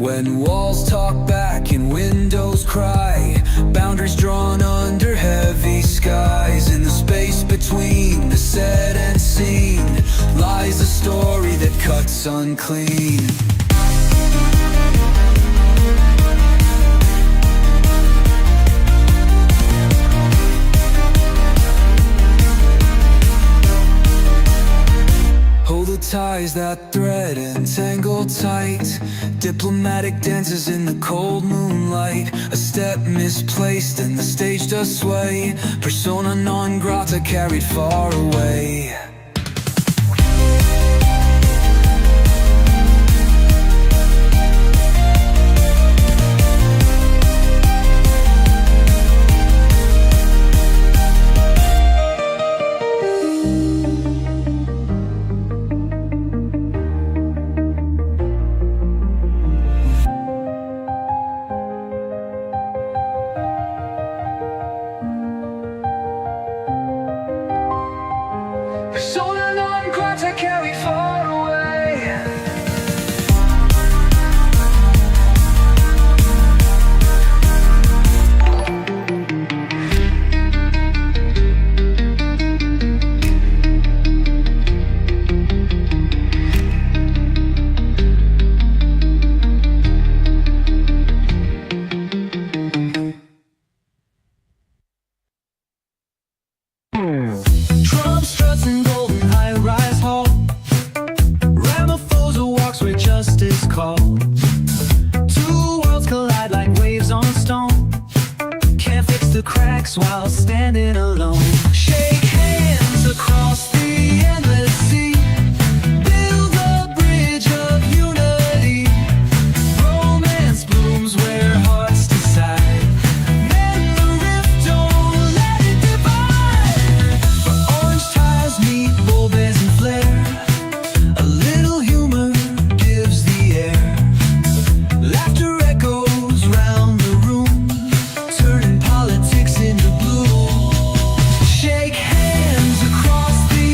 When walls talk back and windows cry, boundaries drawn under heavy skies. In the space between the set and scene lies a story that cuts unclean. Hold the ties that thread and tangle tight. Diplomatic dances in the cold moonlight. A step misplaced and the stage does sway. Persona non grata carried far away. Persona non grata carried far away. Trump struts in golden high-rise hall. Ramaphosa walks where justice called. Two worlds collide like waves on stone. Can't fix the cracks while standing alone. Shake hands across the endless sea. Build a bridge of unity. Romance blooms where hearts decide. Mend the rift, don't let it divide. Orange ties meet bold bears and flair. A little humor gives the air. Laughter echoes round the room, turning politics into blue. Shake hands across the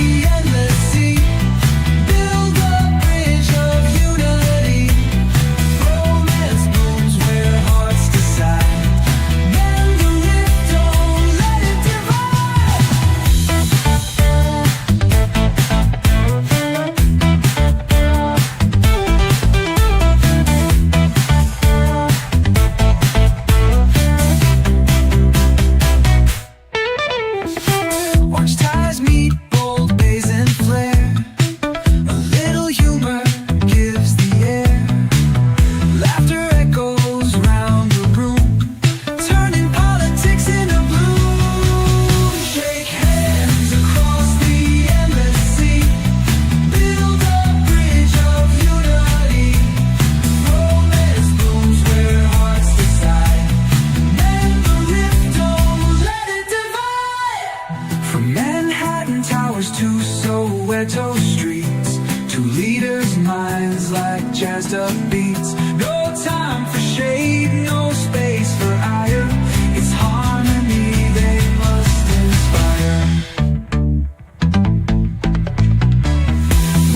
jazzed up beats. No time for shade, no space for ire. It's harmony they must inspire.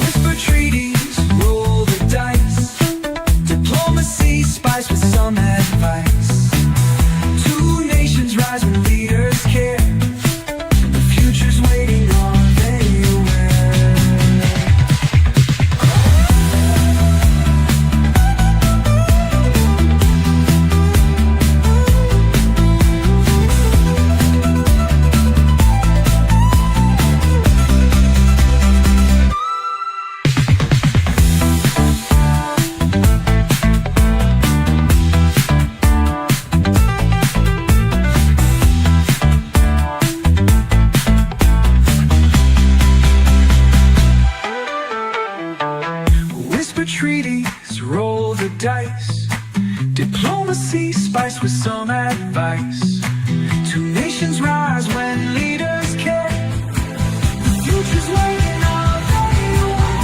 Whisper treaties, roll the dice. Diplomacy spiced with some advice. Two nations rise when leaders care. The future's waiting, are they aware? Whisper treaties, roll the dice. Diplomacy spiced with some advice. Two nations rise when leaders care. The future's waiting, are they aware?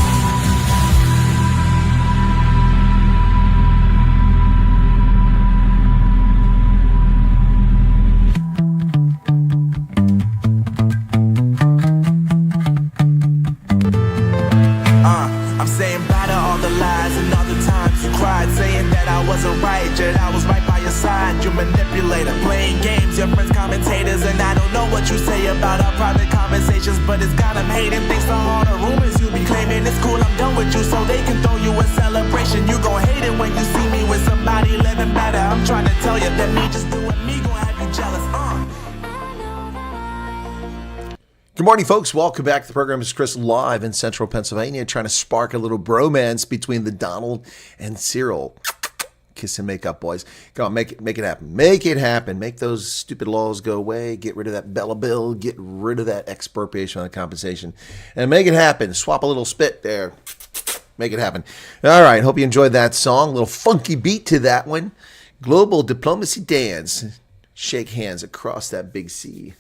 I'm saying bye to all the lies and all the times you cried, saying that I wasn't right, yet I was right by your side. You manipulator, playing games, your friends commentators, and I don't know what you say about our private conversations, but it's got them hating. Thanks to all the rumors you be claiming. It's cool, I'm done with you, so they can throw you a celebration. You gon' hate it when you see me with somebody living better. I'm trying to tell you that me just doing me gon' have you jealous. Good morning, folks. Welcome back to the program. It's Chris live in central Pennsylvania, trying to spark a little bromance between the Donald and Cyril. Kiss and make up, boys. Come on, make it happen. Make it happen. Make those stupid laws go away. Get rid of that Bella bill. Get rid of that expropriation on compensation. And make it happen. Swap a little spit there. Make it happen. All right. Hope you enjoyed that song. A little funky beat to that one. Global Diplomacy Dance. Shake hands across that big sea.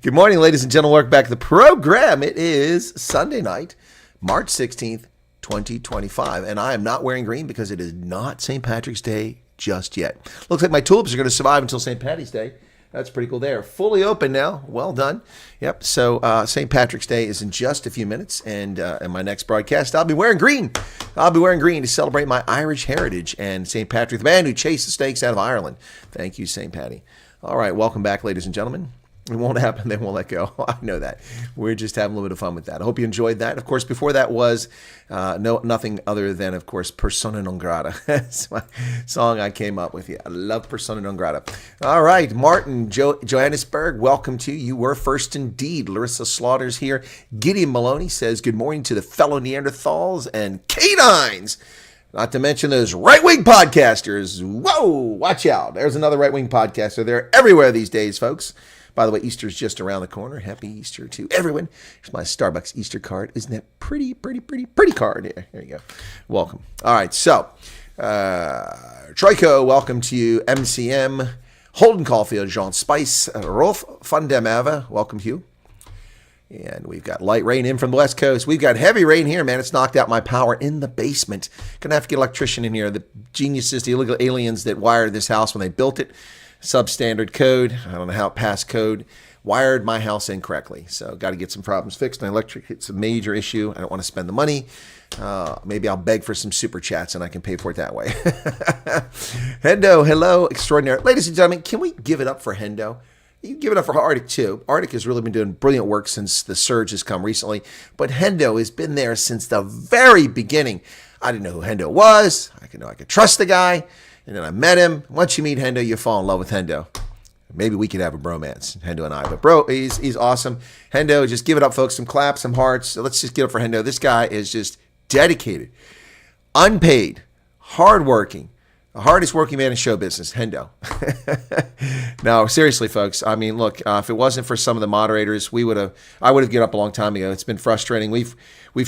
Good morning, ladies and gentlemen. Welcome back to the program. It is Sunday night, March 16th, 2025. And I am not wearing green because it is not St. Patrick's Day just yet. Looks like my tulips are going to survive until St. Patty's Day. That's pretty cool. They are fully open now. Well done. Yep. So St. Patrick's Day is in just a few minutes. And in my next broadcast, I'll be wearing green. I'll be wearing green to celebrate my Irish heritage and St. Patrick, the man who chased the snakes out of Ireland. Thank you, St. Patty. All right. Welcome back, ladies and gentlemen. It won't happen. They won't let go. I know that. We're just having a little bit of fun with that. I hope you enjoyed that. Of course, before that was nothing other than, of course, Persona Non Grata. That's my song I came up with. Yeah, I love Persona Non Grata. All right, Martin, Johannesburg, welcome to you. You were first indeed. Larissa Slaughter's here. Gideon Maloney says, good morning to the fellow Neanderthals and canines. Not to mention those right-wing podcasters. Whoa, watch out. There's another right-wing podcaster. They're everywhere these days, folks. By the way, Easter's just around the corner. Happy Easter to everyone. Here's my Starbucks Easter card. Isn't that pretty card? Yeah, there you go. Welcome. All right, so Troiko, welcome to you. MCM, Holden Caulfield, Jean Spice, Rolf van der Mave, welcome to you. And we've got light rain in from the West Coast. We've got heavy rain here, man. It's knocked out my power in the basement. Gonna have to get an electrician in here. The geniuses, the illegal aliens that wired this house when they built it, substandard code, I don't know how it passed code, wired my house incorrectly. So got to get some problems fixed. My electric, it's a major issue. I don't want to spend the money. Maybe I'll beg for some super chats and I can pay for it that way. Hendo, hello, extraordinary. Ladies and gentlemen, can we give it up for Hendo? You can give it up for Arctic too. Arctic has really been doing brilliant work since the surge has come recently. But Hendo has been there since the very beginning. I didn't know who Hendo was. I could trust the guy. And then I met him. Once you meet Hendo, you fall in love with Hendo. Maybe we could have a bromance, Hendo and I. But bro, he's awesome. Hendo, just give it up, folks. Some claps, some hearts. So let's just give it up for Hendo. This guy is just dedicated, unpaid, hardworking, the hardest working man in show business, Hendo. No, seriously, folks. I mean, look, if it wasn't for some of the moderators, I would have given up a long time ago. It's been frustrating. We've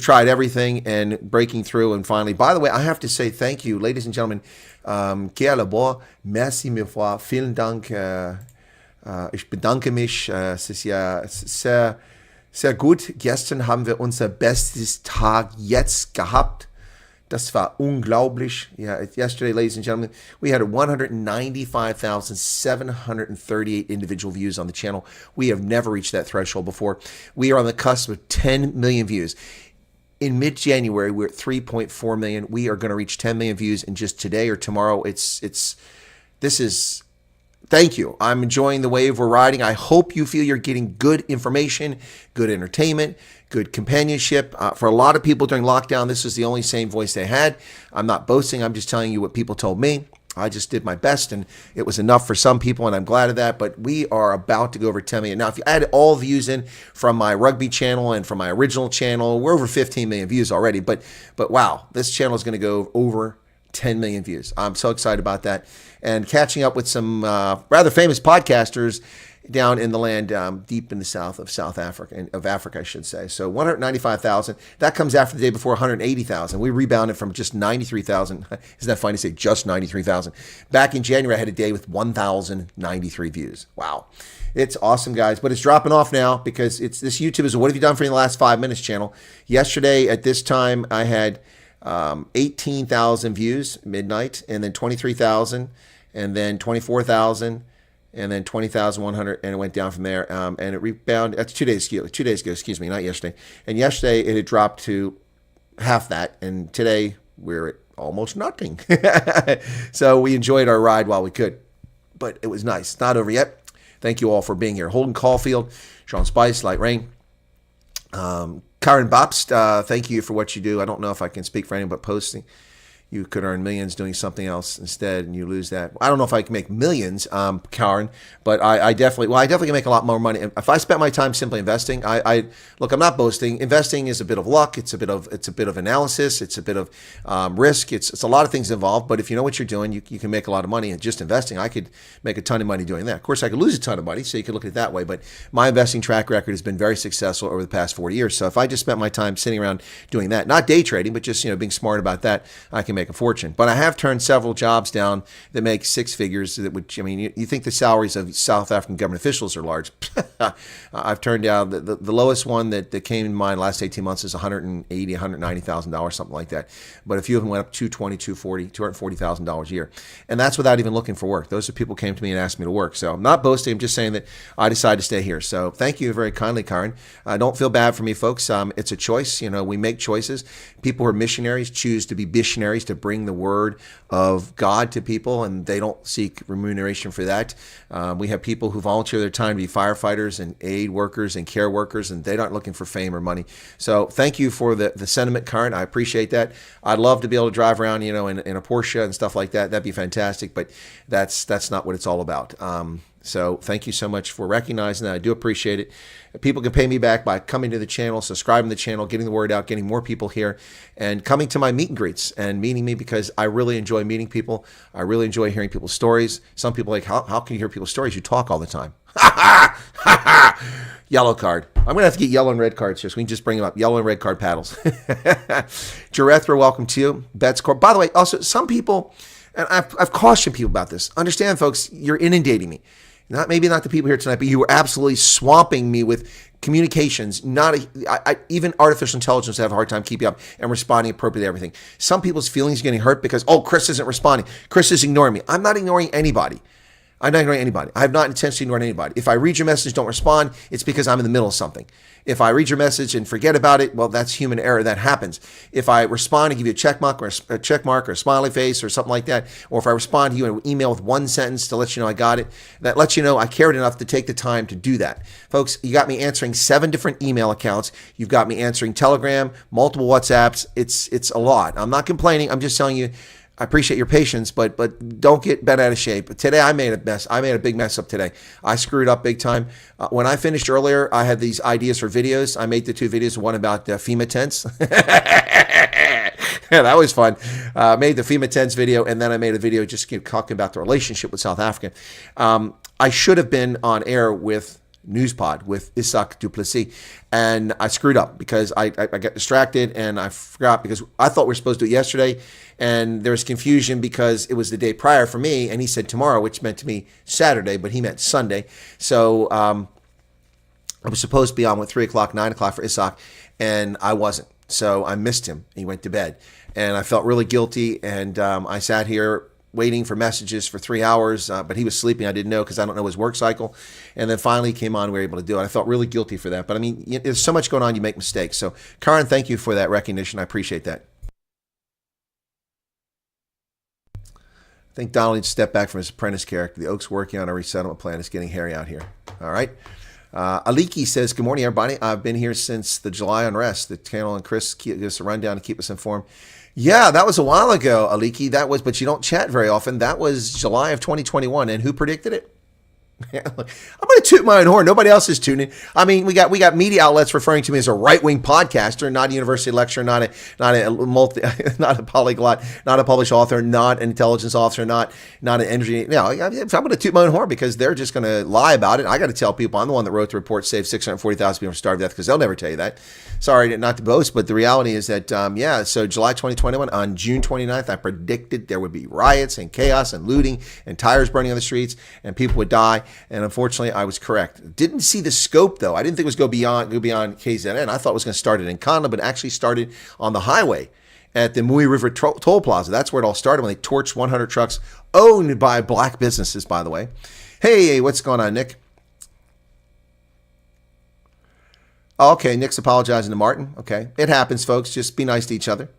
tried everything and breaking through. And finally, by the way, I have to say thank you, ladies and gentlemen. Kia labor, merci mille fois, vielen Dank. Ich bedanke mich. Es ist ja sehr Sehr gut. Gestern haben wir unser bestes Tag jetzt gehabt. Das war unglaublich. Yeah, yesterday, ladies and gentlemen, we had 195,738 individual views on the channel. We have never reached that threshold before. We are on the cusp of 10 million views. In mid-January, we're at 3.4 million. We are going to reach 10 million views in just today or tomorrow. Thank you. I'm enjoying the wave we're riding. I hope you feel you're getting good information, good entertainment, good companionship. For a lot of people during lockdown, this was the only same voice they had. I'm not boasting. I'm just telling you what people told me. I just did my best, and it was enough for some people, and I'm glad of that. But we are about to go over 10 million. Now, if you add all views in from my rugby channel and from my original channel, we're over 15 million views already. But wow, this channel is going to go over 10 million views. I'm so excited about that. And catching up with some rather famous podcasters down in the land deep in the south of Africa, I should say. So 195,000. That comes after the day before 180,000. We rebounded from just 93,000. Isn't that funny to say just 93,000? Back in January, I had a day with 1,093 views. Wow. It's awesome, guys. But it's dropping off now because this YouTube is a What Have You Done For Me in the Last 5 Minutes channel. Yesterday at this time, I had 18,000 views midnight, and then 23,000, and then 24,000, and then 20,100, and it went down from there. And it rebounded. That's 2 days ago. 2 days ago, excuse me, not yesterday. And yesterday it had dropped to half that, and today we're at almost nothing. So we enjoyed our ride while we could, but it was nice. It's not over yet. Thank you all for being here. Holden Caulfield, Sean Spice, Light Rain. Karen Bobst, thank you for what you do. I don't know if I can speak for anyone but posting. You could earn millions doing something else instead, and you lose that. I don't know if I can make millions, Karen, but I definitely can make a lot more money. If I spent my time simply investing, look, I'm not boasting. Investing is a bit of luck. It's a bit of analysis. It's a bit of risk. It's a lot of things involved. But if you know what you're doing, you can make a lot of money. And just investing, I could make a ton of money doing that. Of course, I could lose a ton of money, so you could look at it that way. But my investing track record has been very successful over the past 40 years. So if I just spent my time sitting around doing that, not day trading, but just being smart about that, I can make a fortune. But I have turned several jobs down that make six figures. That would, you think the salaries of South African government officials are large. I've turned down the lowest one that came in mind last 18 months is $180,000, $190,000, something like that. But a few of them went up $240,000 a year. And that's without even looking for work. Those are people who came to me and asked me to work. So I'm not boasting. I'm just saying that I decided to stay here. So thank you very kindly, Karen. Don't feel bad for me, folks. It's a choice. We make choices. People who are missionaries choose to be missionaries, to bring the word of God to people, and they don't seek remuneration for that. We have people who volunteer their time to be firefighters and aid workers and care workers, and they're not looking for fame or money. So thank you for the sentiment, Karen. I appreciate that. I'd love to be able to drive around, in a Porsche and stuff like that. That'd be fantastic, but that's not what it's all about. So thank you so much for recognizing that. I do appreciate it. People can pay me back by coming to the channel, subscribing to the channel, getting the word out, getting more people here, and coming to my meet and greets and meeting me, because I really enjoy meeting people. I really enjoy hearing people's stories. Some people are like, how can you hear people's stories? You talk all the time. Yellow card. I'm going to have to get yellow and red cards here, so we can just bring them up. Yellow and red card paddles. Jarethra, welcome to you. Bets Corp. By the way, also, some people, and I've cautioned people about this. Understand, folks, you're inundating me. Maybe not the people here tonight, but you were absolutely swamping me with communications. Even artificial intelligence have a hard time keeping up and responding appropriately to everything. Some people's feelings are getting hurt because, Chris isn't responding. Chris is ignoring me. I'm not ignoring anybody. I'm not ignoring anybody. I have not intentionally ignored anybody. If I read your message, don't respond, it's because I'm in the middle of something. If I read your message and forget about it, well, that's human error. That happens. If I respond and give you a check mark or a smiley face or something like that, or if I respond to you in an email with one sentence to let you know I got it, that lets you know I cared enough to take the time to do that. Folks, you got me answering 7 different email accounts. You've got me answering Telegram, multiple WhatsApps. It's a lot. I'm not complaining. I'm just telling you, I appreciate your patience, but don't get bent out of shape. Today I made a mess. I made a big mess up today. I screwed up big time. When I finished earlier, I had these ideas for videos. I made the 2 videos, one about FEMA tents. Yeah, that was fun. Made the FEMA tents video, and then I made a video just talking about the relationship with South Africa. I should have been on air with Newspod with Isaac Duplessis, and I screwed up because I got distracted and I forgot, because I thought we were supposed to do it yesterday, and there was confusion because it was the day prior for me, and he said tomorrow, which meant to me Saturday, but he meant Sunday. So I was supposed to be on at 3 o'clock, 9 o'clock for Isaac, and I wasn't. So I missed him. He went to bed. And I felt really guilty, and I sat here waiting for messages for 3 hours, but he was sleeping. I didn't know because I don't know his work cycle. And then finally he came on, we were able to do it. I felt really guilty for that. But I mean, there's so much going on, you make mistakes. So Karen, thank you for that recognition. I appreciate that. I think Donald needs to step back from his apprentice character. The Oak's working on a resettlement plan. It's getting hairy out here. All right. Aliki says, good morning, everybody. I've been here since the July unrest. The channel and Chris give us a rundown to keep us informed. Yeah, that was a while ago, Aliki. That was, but you don't chat very often. That was July of 2021. And who predicted it? I'm going to toot my own horn. Nobody else is tuning. I mean, we got media outlets referring to me as a right-wing podcaster, not a university lecturer, not a polyglot, not a published author, not an intelligence officer, not an engineer. No, I'm going to toot my own horn because they're just going to lie about it. I got to tell people I'm the one that wrote the report, saved 640,000 people from starving to death, because they'll never tell you that. Sorry, not to boast, but the reality is that, so July 2021, on June 29th, I predicted there would be riots and chaos and looting and tires burning on the streets and people would die. And unfortunately, I was correct. Didn't see the scope, though. I didn't think it was go beyond KZN. I thought it was going to start in Kanda, but actually started on the highway at the Mui River Toll Plaza. That's where it all started when they torched 100 trucks owned by black businesses, by the way. Hey, what's going on, Nick? Okay, Nick's apologizing to Martin. Okay, it happens, folks. Just be nice to each other.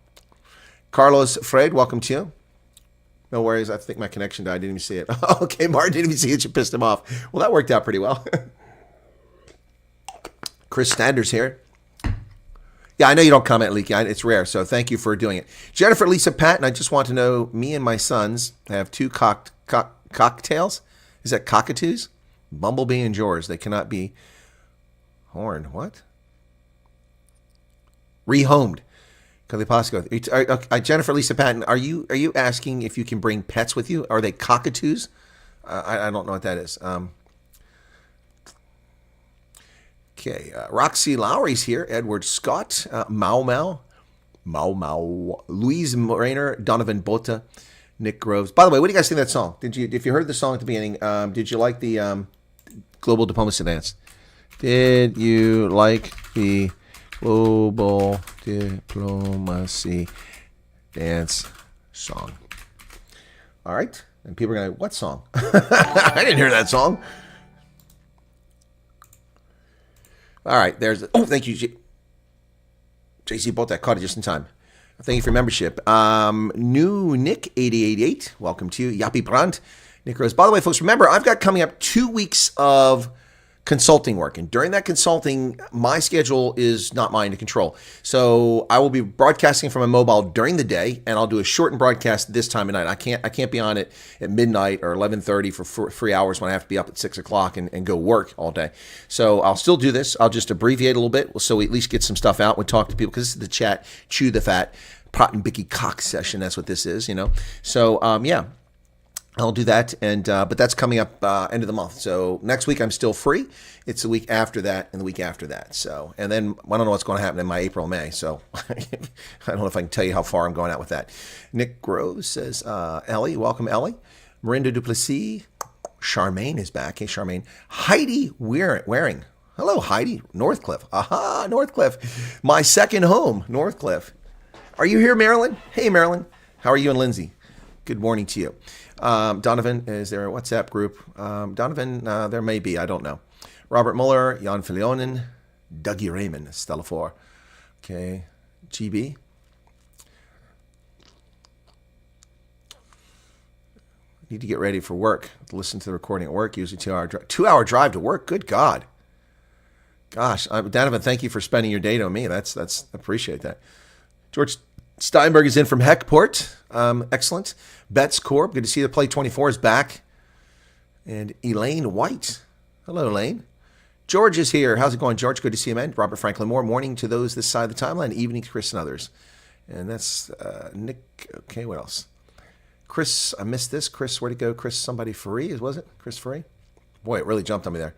Carlos Fred, welcome to you. No worries. I think my connection died. I didn't even see it. Okay, Martin didn't even see it. You pissed him off. Well, that worked out pretty well. Chris Standers here. Yeah, I know you don't comment, Leaky. It's rare, so thank you for doing it. Jennifer Lisa Patton, I just want to know, me and my sons have two cocktails. Is that cockatoos? Bumblebee and George. They cannot be horned. What? Rehomed. Jennifer Lisa Patton, are you asking if you can bring pets with you? Are they cockatoos? I don't know what that is. Okay, Roxy Lowry's here. Edward Scott, Mau, Louise Rainer, Donovan Bota, Nick Groves. By the way, what do you guys think of that song? If you heard the song at the beginning, did you like the Global Diplomacy Dance? Did you like the Global Diplomacy Dance song? All right. And people are going, what song? I didn't hear that song. All right. Thank you, JC bought that, caught it just in time. Thank you for your membership. New Nick 8088, welcome to you. Yappy Brandt, Nick Rose. By the way, folks, remember, I've got coming up 2 weeks of consulting work. And during that consulting, my schedule is not mine to control. So I will be broadcasting from a mobile during the day, and I'll do a shortened broadcast this time of night. I can't be on it at midnight or 11:30 for 3 hours when I have to be up at 6 o'clock and go work all day. So I'll still do this. I'll just abbreviate a little bit so we at least get some stuff out. We talk to people, because this is the chat, chew the fat, Pratt and Bicky cock session. That's what this is, So, yeah. I'll do that, but that's coming up end of the month. So next week I'm still free. It's the week after that and the week after that. So, and then I don't know what's going to happen in my April, May. So I don't know if I can tell you how far I'm going out with that. Nick Groves says, Ellie, welcome, Ellie. Marinda Duplessis. Charmaine is back. Hey, Charmaine. Heidi Waring. Hello, Heidi. Northcliffe. Aha, Northcliffe. My second home, Northcliffe. Are you here, Marilyn? Hey, Marilyn. How are you and Lindsay? Good morning to you. Donovan, is there a WhatsApp group? Donovan, there may be. I don't know. Robert Muller, Jan Filionen, Dougie Raymond, Stella 4. Okay. GB. Need to get ready for work. Listen to the recording at work. Usually 2 hour drive. 2 hour drive to work. Good God. Gosh, Donovan, thank you for spending your day on me. That's appreciate that. George Steinberg is in from Heckport. Excellent. Betts Corp. Good to see the Play 24 is back. And Elaine White. Hello, Elaine. George is here. How's it going, George? Good to see you, man. Robert Franklin Moore. Morning to those this side of the timeline. Evening to Chris and others. And that's Nick. Okay, what else? Chris, I missed this. Chris, where'd it go? Chris, somebody free, was it? Chris Free? Boy, it really jumped on me there.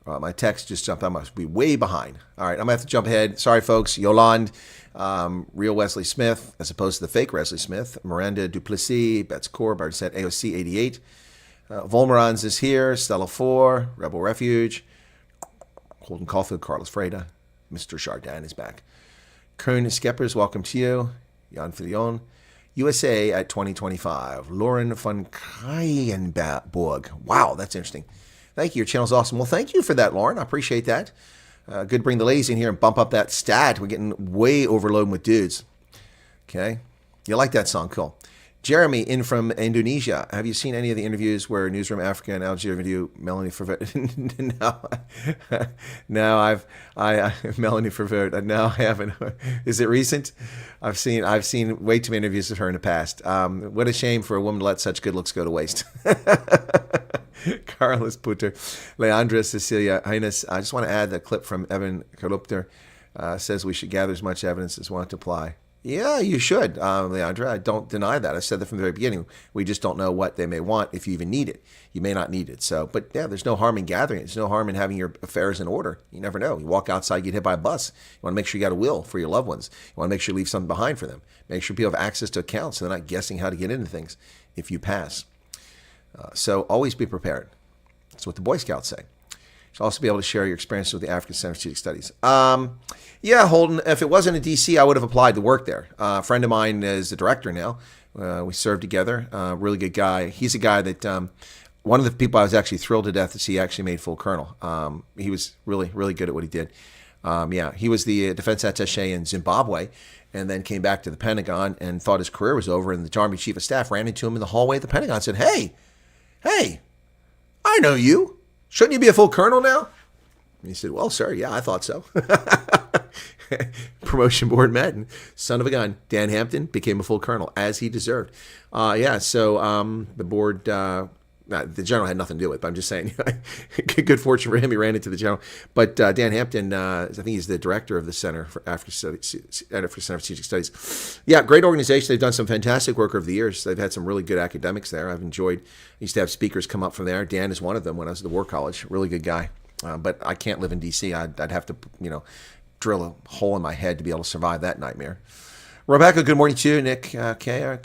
My text just jumped. I must be way behind. All right, I'm going to have to jump ahead. Sorry, folks. Yolande, real Wesley Smith, as opposed to the fake Wesley Smith. Miranda Duplessis, Betts Corp, I said AOC 88. Volmerans is here. Stella 4, Rebel Refuge. Holden Caulfield, Carlos Freda, Mr. Chardin is back. Kern Skeppers, welcome to you. Jan Filion. USA at 2025. Lauren von Kreienborg. Wow, that's interesting. Thank you. Your channel's awesome. Well, thank you for that, Lauren. I appreciate that. Good to bring the ladies in here and bump up that stat. We're getting way overloaded with dudes. Okay. You like that song? Cool. Jeremy in from Indonesia. Have you seen any of the interviews where Newsroom Africa and Algeria interview Melanie Fervert? No, Melanie Fervert. No, I haven't. Is it recent? I've seen way too many interviews of her in the past. What a shame for a woman to let such good looks go to waste. Carlos Putter, Leandra Cecilia Hines. I just want to add the clip from Evan Karupter. Says we should gather as much evidence as want to apply. Yeah, you should, Leandra. I don't deny that. I said that from the very beginning. We just don't know what they may want, if you even need it. You may not need it. So, but yeah, there's no harm in gathering it. There's no harm in having your affairs in order. You never know. You walk outside, you get hit by a bus. You want to make sure you got a will for your loved ones. You want to make sure you leave something behind for them. Make sure people have access to accounts so they're not guessing how to get into things if you pass. So always be prepared. That's what the Boy Scouts say. You should also be able to share your experiences with the African Center for Strategic Studies. Yeah, Holden, if it wasn't in D.C., I would have applied to work there. A friend of mine is the director now. We served together. Really good guy. He's a guy that, one of the people I was actually thrilled to death to see actually made full colonel. He was really, really good at what he did. Yeah, he was the defense attaché in Zimbabwe and then came back to the Pentagon and thought his career was over. And the Army Chief of Staff ran into him in the hallway of the Pentagon and said, hey, I know you. Shouldn't you be a full colonel now? And he said, well, sir, yeah, I thought so. Promotion board met, and son of a gun, Dan Hampton became a full colonel, as he deserved. So the board, the general had nothing to do with it, but I'm just saying, good fortune for him, he ran into the general. But Dan Hampton, I think he's the director of the Center for Strategic Studies. Yeah, great organization. They've done some fantastic work over the years. They've had some really good academics there. I've enjoyed, I used to have speakers come up from there. Dan is one of them when I was at the War College. Really good guy. But I can't live in D.C. I'd have to, drill a hole in my head to be able to survive that nightmare. Rebecca, good morning to you. Nick, okay.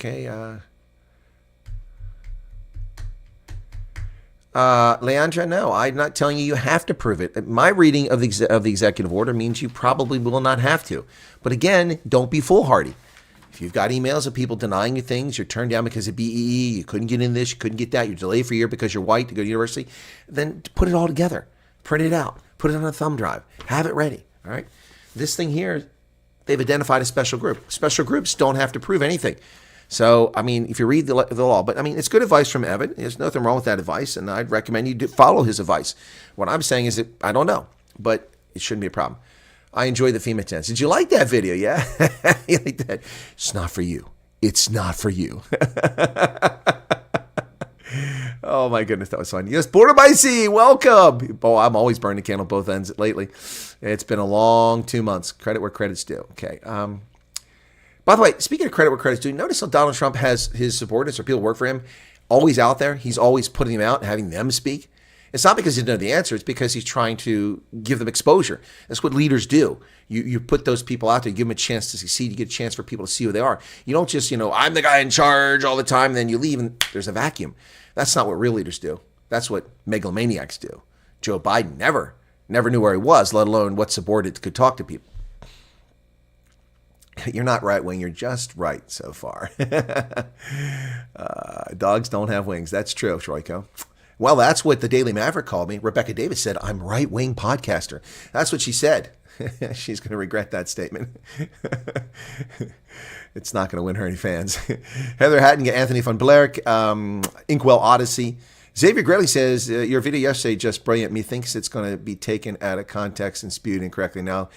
Leandra, no, I'm not telling you have to prove it. My reading of the executive order means you probably will not have to. But again, don't be foolhardy. If you've got emails of people denying you things, you're turned down because of BEE, you couldn't get in this, you couldn't get that, you're delayed for a year because you're white to go to university, then put it all together. Print it out. Put it on a thumb drive. Have it ready. All right. This thing here, they've identified a special group. Special groups don't have to prove anything. So, if you read the law, but it's good advice from Evan. There's nothing wrong with that advice, and I'd recommend you follow his advice. What I'm saying is that I don't know, but it shouldn't be a problem. I enjoy the FEMA tents. Did you like that video? Yeah? You like that? It's not for you. It's not for you. Oh my goodness, that was fun. Yes, Border by Sea, welcome. Oh, I'm always burning the candle both ends lately. It's been a long 2 months. Credit where credit's due. Okay. By the way, speaking of credit where credit's due, notice how Donald Trump has his subordinates or people who work for him always out there. He's always putting them out and having them speak. It's not because he doesn't know the answer. It's because he's trying to give them exposure. That's what leaders do. You put those people out there, you give them a chance to succeed. You get a chance for people to see who they are. You don't just, I'm the guy in charge all the time, and then you leave and there's a vacuum. That's not what real leaders do. That's what megalomaniacs do. Joe Biden never knew where he was, let alone what subordinate could talk to people. You're not right wing. You're just right so far. Dogs don't have wings. That's true, Troiko. Well, that's what the Daily Maverick called me. Rebecca Davis said, I'm right-wing podcaster. That's what she said. She's going to regret that statement. It's not going to win her any fans. Heather Hatton, Anthony von Blair, Inkwell Odyssey. Xavier Grelly says, your video yesterday, just brilliant. Methinks it's going to be taken out of context and spewed incorrectly. Now,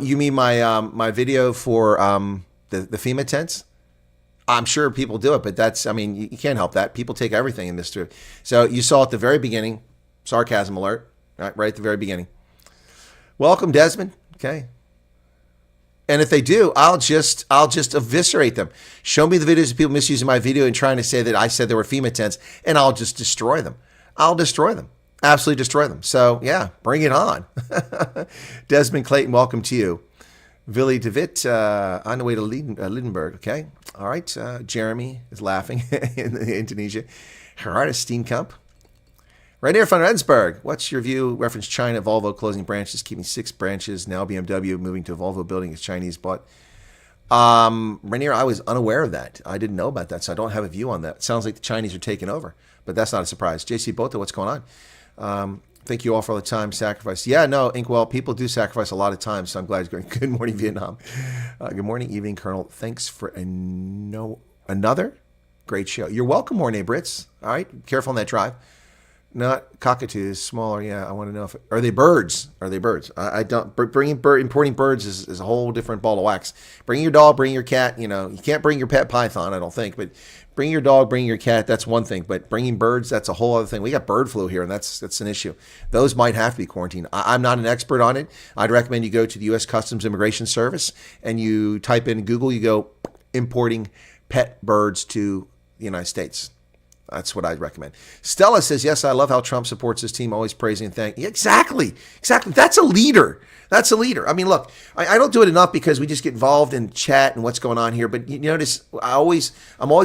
you mean my video for the FEMA tents? I'm sure people do it, but that's, you can't help that. People take everything in this too. So you saw at the very beginning, sarcasm alert, right at the very beginning. Welcome, Desmond. Okay. And if they do, I'll just eviscerate them. Show me the videos of people misusing my video and trying to say that I said there were FEMA tents, and I'll just destroy them. I'll destroy them. Absolutely destroy them. So, yeah, bring it on. Desmond Clayton, welcome to you. Willy DeWitt, on the way to Lindenberg, okay? All right, Jeremy is laughing in Indonesia. Gerardus Steenkamp. Rainier von Rensburg, what's your view? Reference China, Volvo closing branches, keeping 6 branches. Now BMW moving to a Volvo building as Chinese bought. Rainier, I was unaware of that. I didn't know about that, so I don't have a view on that. It sounds like the Chinese are taking over, but that's not a surprise. JC Bota, what's going on? Thank you all for all the time sacrifice. Yeah, no, Inkwell, people do sacrifice a lot of time, so I'm glad you're going. Good morning, Vietnam. Good morning, evening, Colonel. Thanks for another great show. You're welcome, Mornay Brits. All right, careful on that drive. Not cockatoos, smaller. Yeah, I want to know if are they birds? Are they birds? I don't. Importing birds is a whole different ball of wax. Bring your dog, bring your cat. You know, you can't bring your pet python, I don't think, but bring your dog, bring your cat. That's one thing, but bringing birds, that's a whole other thing. We got bird flu here, and that's an issue. Those might have to be quarantined. I'm not an expert on it. I'd recommend you go to the U.S. Customs Immigration Service and you type in Google. You go importing pet birds to the United States. That's what I'd recommend. Stella says, yes, I love how Trump supports his team, always praising and thanking. Exactly. That's a leader. I mean, look, I don't do it enough because we just get involved in chat and what's going on here. But you notice, I'm always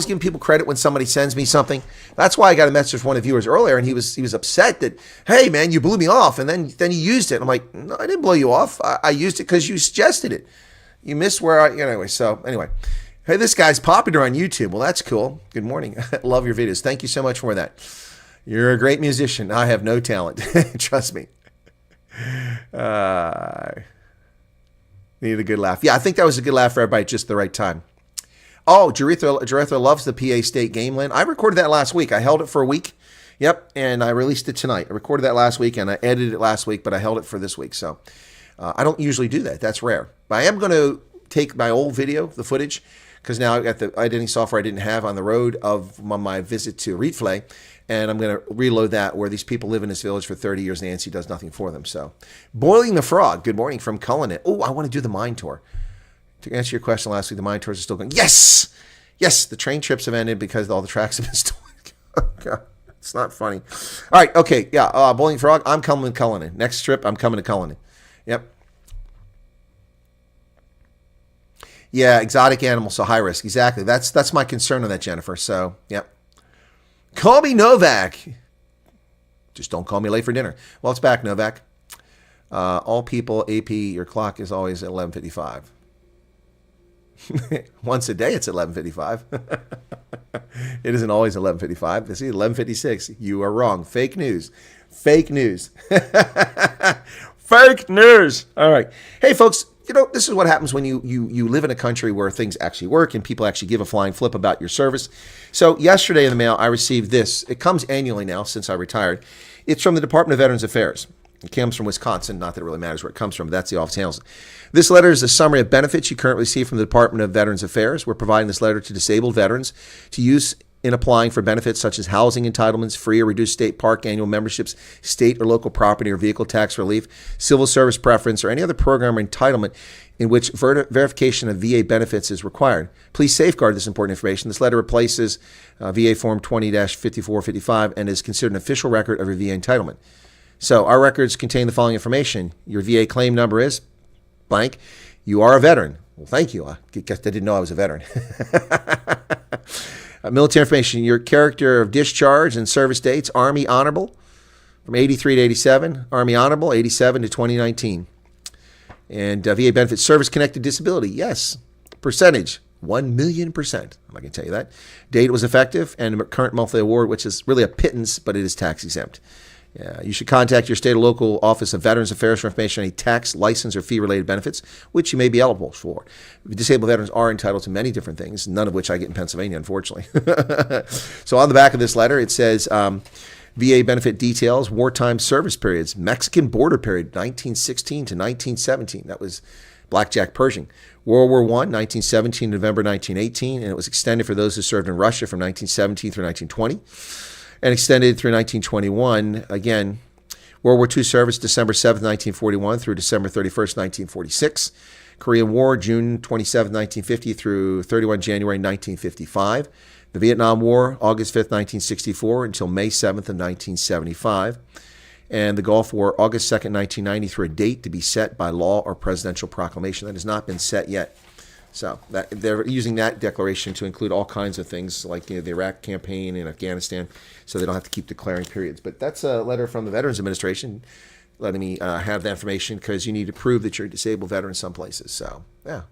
giving people credit when somebody sends me something. That's why I got a message from one of the viewers earlier, and he was upset that, hey, man, you blew me off, and then you used it. I'm like, no, I didn't blow you off. I used it because you suggested it. You missed where anyway. Hey, this guy's popular on YouTube. Well, that's cool. Good morning. Love your videos. Thank you so much for that. You're a great musician. I have no talent. Trust me. Need a good laugh. Yeah, I think that was a good laugh for everybody at just the right time. Oh, Jaretha loves the PA State game land. I recorded that last week. I held it for a week. Yep, and I released it tonight. I recorded that last week, and I edited it last week, but I held it for this week. So I don't usually do that. That's rare. But I am going to take my old video, the footage, because now I got the editing software I didn't have on the road of my visit to Rietvlei, and I'm going to reload that where these people live in this village for 30 years and Nancy does nothing for them. So, Boiling the Frog, good morning from Cullinan. Oh, I want to do the mine tour. To answer your question last week, the mine tours are still going. Yes! Yes, the train trips have ended because all the tracks have been stolen. God, it's not funny. All right, okay, yeah, Boiling the Frog, I'm coming to Cullinan. Next trip, I'm coming to Cullinan. Yep. Yeah, exotic animals, so high risk. Exactly. That's my concern on that, Jennifer. So, yep. Call me Novak. Just don't call me late for dinner. Well, it's back, Novak. All people, AP, your clock is always at 11:55. Once a day, it's at 11:55. It isn't always 11:55. This is 11:56. You are wrong. Fake news. Fake news. Fake news. All right. Hey, folks. You know, this is what happens when you live in a country where things actually work and people actually give a flying flip about your service. So yesterday in the mail, I received this. It comes annually now since I retired. It's from the Department of Veterans Affairs. It comes from Wisconsin. Not that it really matters where it comes from, but that's the office handles it. This letter is a summary of benefits you currently receive from the Department of Veterans Affairs. We're providing this letter to disabled veterans to use in applying for benefits such as housing entitlements, free or reduced state park annual memberships, state or local property or vehicle tax relief, civil service preference, or any other program or entitlement in which verification of VA benefits is required. Please safeguard this important information. This letter replaces VA Form 20-5455 and is considered an official record of your VA entitlement. So our records contain the following information. Your VA claim number is blank. You are a veteran. Well, thank you. I guess I didn't know I was a veteran. Military information, your character of discharge and service dates, Army Honorable from 83 to 87, Army Honorable 87 to 2019. And VA benefits, service-connected disability, yes. Percentage, 1,000,000%. I'm not going to tell you that. Date was effective, and current monthly award, which is really a pittance, but it is tax exempt. You should contact your state or local office of Veterans Affairs for information on any tax, license, or fee-related benefits, which you may be eligible for. Disabled veterans are entitled to many different things, none of which I get in Pennsylvania, unfortunately. So on the back of this letter, it says VA benefit details, wartime service periods, Mexican border period, 1916 to 1917. That was Blackjack Pershing. World War I, 1917 to November 1918, and it was extended for those who served in Russia from 1917 through 1920. And extended through 1921. Again, World War II service, December 7th, 1941 through December 31st, 1946. Korean War, June 27th, 1950 through 31 January 1955. The Vietnam War, August 5th, 1964 until May 7th of 1975. And the Gulf War, August 2nd, 1990 through a date to be set by law or presidential proclamation. That has not been set yet. So they're using that declaration to include all kinds of things like the Iraq campaign and Afghanistan, so they don't have to keep declaring periods. But that's a letter from the Veterans Administration letting me have that information because you need to prove that you're a disabled veteran in some places. So, yeah.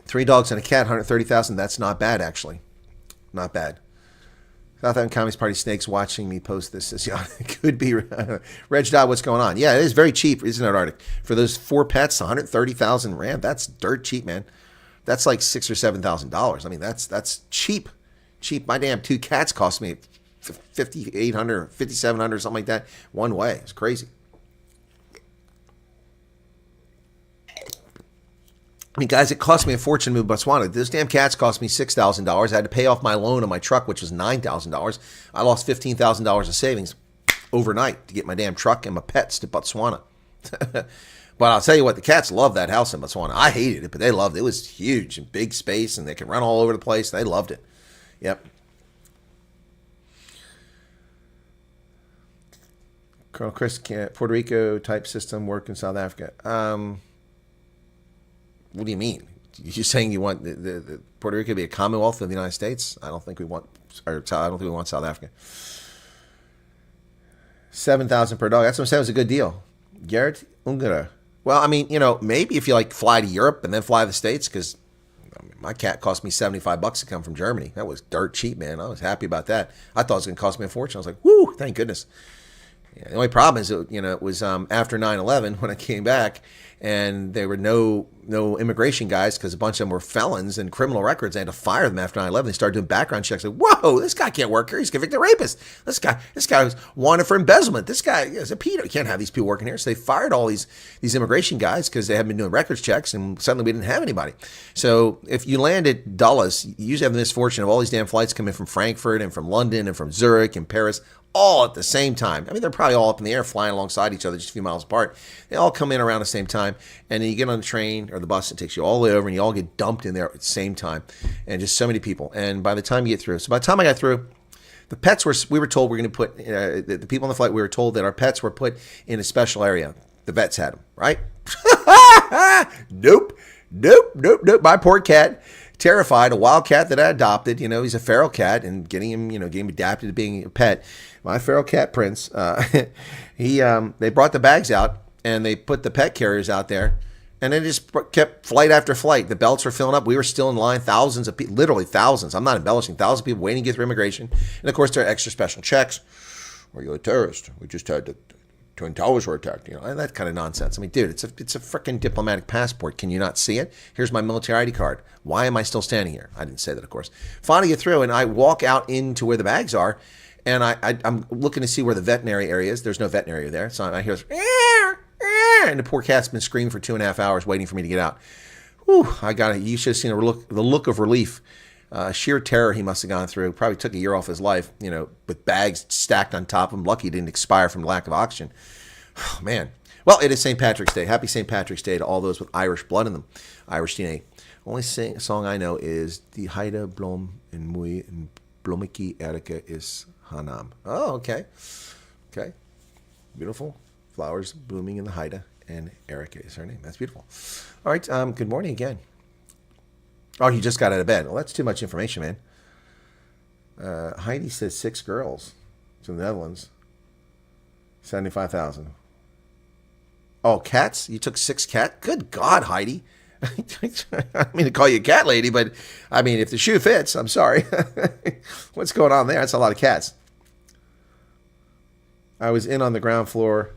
3 dogs and a cat, 130,000. That's not bad, actually. Not bad. South African Communist Party snakes watching me post this. Yeah, it could be. Reg Dodd, what's going on? Yeah, it is very cheap, isn't it, Arctic? For those 4 pets, 130,000 rand. That's dirt cheap, man. That's like $6,000 or $7,000. I mean, that's cheap. Cheap. My damn 2 cats cost me $5,800, $5,700, something like that, one way. It's crazy. I mean, guys, it cost me a fortune to move to Botswana. Those damn cats cost me $6,000. I had to pay off my loan on my truck, which was $9,000. I lost $15,000 of savings overnight to get my damn truck and my pets to Botswana. But I'll tell you what, the cats love that house in Botswana. I hated it, but they loved it. It was huge and big space, and they could run all over the place. They loved it. Yep. Colonel Chris, Puerto Rico type system work in South Africa. What do you mean? You're saying you want the Puerto Rico to be a Commonwealth of the United States? I don't think we want South Africa. 7,000 per dog. That's what I'm saying. It was a good deal. Garrett Ungara. Well, I mean, maybe if you fly to Europe and then fly to the States, because my cat cost me $75 to come from Germany. That was dirt cheap, man. I was happy about that. I thought it was going to cost me a fortune. I was like, whoo, thank goodness. Yeah, the only problem is, it was after 9/11 when I came back, and there were no immigration guys because a bunch of them were felons and criminal records. I had to fire them after 9/11. They started doing background checks. Like, whoa, this guy can't work here. He's a convicted rapist. This guy was wanted for embezzlement. This guy is a pedo. You can't have these people working here. So they fired all these immigration guys because they hadn't been doing records checks, and suddenly we didn't have anybody. So if you land at Dulles, you usually have the misfortune of all these damn flights coming from Frankfurt and from London and from Zurich and Paris, all at the same time. I mean, they're probably all up in the air flying alongside each other just a few miles apart. They all come in around the same time, and then you get on the train or the bus, it takes you all the way over, and you all get dumped in there at the same time, and just so many people. And by the time you get through, by the time I got through, the pets we were told we're going to put, the people on the flight, we were told that our pets were put in a special area. The vets had them, right? Nope. My poor cat, terrified, a wild cat that I adopted, he's a feral cat, and getting him adapted to being a pet. My feral cat Prince, they brought the bags out and they put the pet carriers out there, and they just kept flight after flight. The belts were filling up. We were still in line, thousands of people, literally thousands. I'm not embellishing, thousands of people waiting to get through immigration. And of course, there are extra special checks. Are you a terrorist? We just had the Twin Towers were attacked, and that kind of nonsense. I mean, dude, it's a freaking diplomatic passport. Can you not see it? Here's my military ID card. Why am I still standing here? I didn't say that, of course. Finally get through, and I walk out into where the bags are, and I'm looking to see where the veterinary area is. There's no veterinary there, so I hear this, and the poor cat's been screaming for 2.5 hours waiting for me to get out. Whew, you should have seen the look of relief. Sheer terror he must have gone through. Probably took a year off his life, with bags stacked on top of him. Lucky he didn't expire from lack of oxygen. Oh, man. Well, it is St. Patrick's Day. Happy St. Patrick's Day to all those with Irish blood in them. Irish DNA. Only song I know is Die Heide Blom en Muy en Blomiki Erika is Hanam. Oh, okay. Okay. Beautiful. Flowers blooming in the Heide, and Erika is her name. That's beautiful. All right. Good morning again. Oh, you just got out of bed. Well, that's too much information, man. Heidi says 6 girls to the Netherlands. 75,000. Oh, cats? You took 6 cats? Good God, Heidi. I don't mean to call you a cat lady, but I mean, if the shoe fits, I'm sorry. What's going on there? That's a lot of cats. I was in on the ground floor.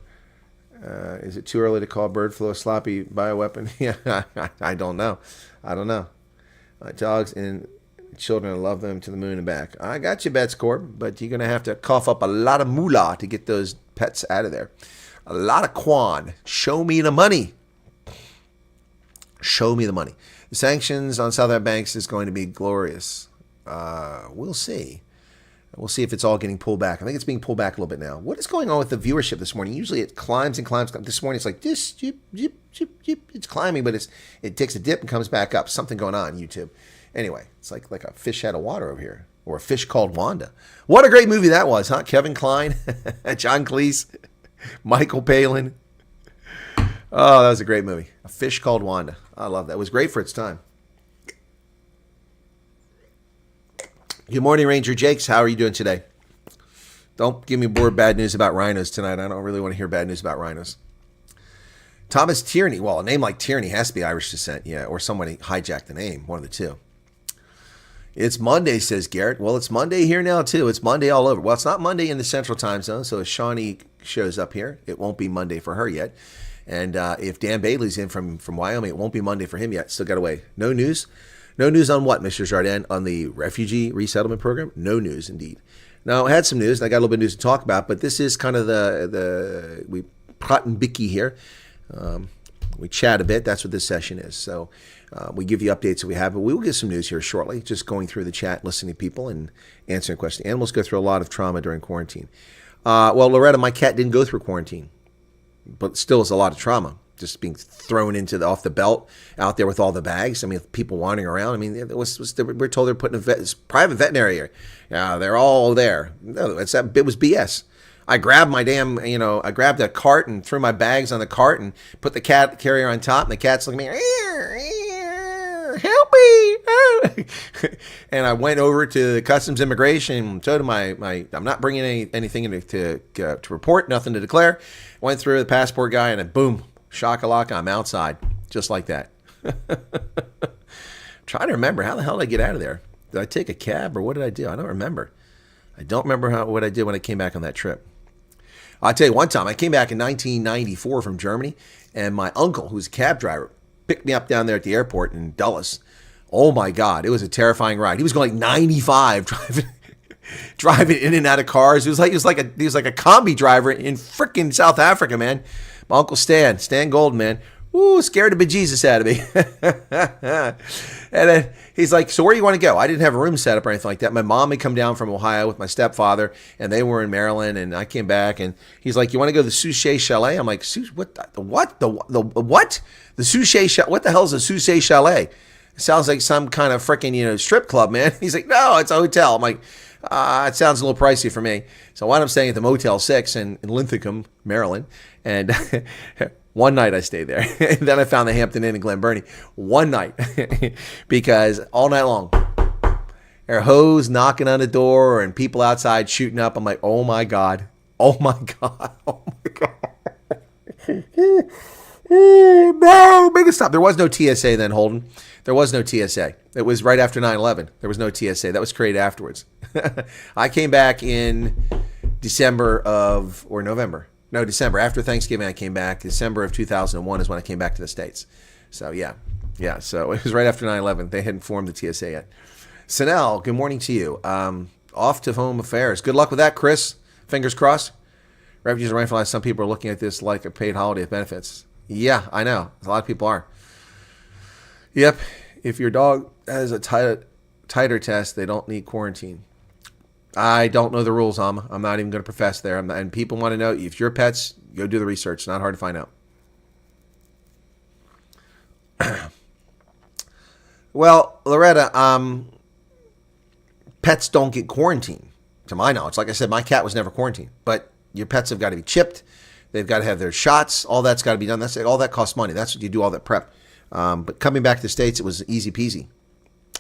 Is it too early to call bird flu a sloppy bioweapon? Yeah, I don't know. Dogs and children, I love them to the moon and back. I got you, Bets Corp, but you're going to have to cough up a lot of moolah to get those pets out of there. A lot of quan. Show me the money. Show me the money. The sanctions on South African banks is going to be glorious. We'll see. We'll see if it's all getting pulled back. I think it's being pulled back a little bit now. What is going on with the viewership this morning? Usually it climbs and climbs. This morning it's like this, it's climbing, but it takes a dip and comes back up. Something going on YouTube. Anyway, it's like a fish out of water over here, or a fish called Wanda. What a great movie that was, huh? Kevin Kline, John Cleese, Michael Palin. Oh, that was a great movie. A Fish Called Wanda. I love that. It was great for its time. Good morning, Ranger Jakes. How are you doing today? Don't give me more bad news about rhinos tonight. I don't really want to hear bad news about rhinos. Thomas Tierney. Well, a name like Tierney has to be Irish descent, yeah, or somebody hijacked the name, one of the two. It's Monday, says Garrett. Well, it's Monday here now, too. It's Monday all over. Well, it's not Monday in the Central Time Zone, so if Shawnee shows up here, it won't be Monday for her yet. And if Dan Bailey's in from Wyoming, it won't be Monday for him yet. Still got to wait. No news? No news on what, Mr. Jardin? On the refugee resettlement program? No news, indeed. Now, I had some news, and I got a little bit of news to talk about, but this is kind of we Pratt and Bicky here. We chat a bit. That's what this session is. So we give you updates that we have, but we will get some news here shortly, just going through the chat, listening to people, and answering questions. Animals go through a lot of trauma during quarantine. Well, Loretta, my cat didn't go through quarantine, but still is a lot of trauma. Just being thrown into off the belt out there with all the bags. I mean, people wandering around. I mean, we're told they're putting a private veterinary here. Yeah, they're all there. No, it was BS. I grabbed my I grabbed a cart and threw my bags on the cart and put the cat carrier on top, and the cat's looking at me, help me. And I went over to the Customs Immigration, told him I'm not bringing anything to report, nothing to declare. Went through the passport guy, and then boom, shock-a-lock, I'm outside, just like that. Trying to remember, how the hell did I get out of there? Did I take a cab, or what did I do? I don't remember. I don't remember what I did when I came back on that trip. I'll tell you, one time I came back in 1994 from Germany, and my uncle, who's a cab driver, picked me up down there at the airport in Dulles. Oh my God, it was a terrifying ride. He was going like 95, driving in and out of cars. He was like a combi driver in frickin' South Africa, man. My uncle Stan Golden, man. Ooh, scared the bejesus out of me. And then he's like, so where do you want to go? I didn't have a room set up or anything like that. My mom had come down from Ohio with my stepfather, and they were in Maryland, and I came back, and he's like, you want to go to the Souchet Chalet? I'm like, what? The what? The what? The Souchet Chalet? What the hell is a Souchet Chalet? It sounds like some kind of freaking, strip club, man. He's like, no, it's a hotel. I'm like, it sounds a little pricey for me. So I wound up staying at the Motel 6 in Linthicum, Maryland, and one night I stayed there. And then I found the Hampton Inn in Glen Burnie. One night. Because all night long, there are hoes knocking on the door and people outside shooting up. I'm like, oh my God. Oh my God. Oh my God. No, make it stop. There was no TSA then, Holden. There was no TSA. It was right after 9/11. There was no TSA. That was created afterwards. I came back in December after Thanksgiving. I came back. December of 2001 is when I came back to the States. So yeah. So it was right after 9/11. They hadn't formed the TSA yet. Sanel, good morning to you. Off to home affairs. Good luck with that, Chris. Fingers crossed. Refugees are rifle. Some people are looking at this like a paid holiday of benefits. Yeah, I know. A lot of people are. Yep. If your dog has a tighter test, they don't need quarantine. I don't know the rules, I'm not even going to profess there. And people want to know, if your pets, go do the research. It's not hard to find out. Well, Loretta, pets don't get quarantined, to my knowledge. Like I said, my cat was never quarantined. But your pets have got to be chipped. They've got to have their shots. All that's got to be done. All that costs money. That's what you do, all that prep. But coming back to the States, it was easy peasy.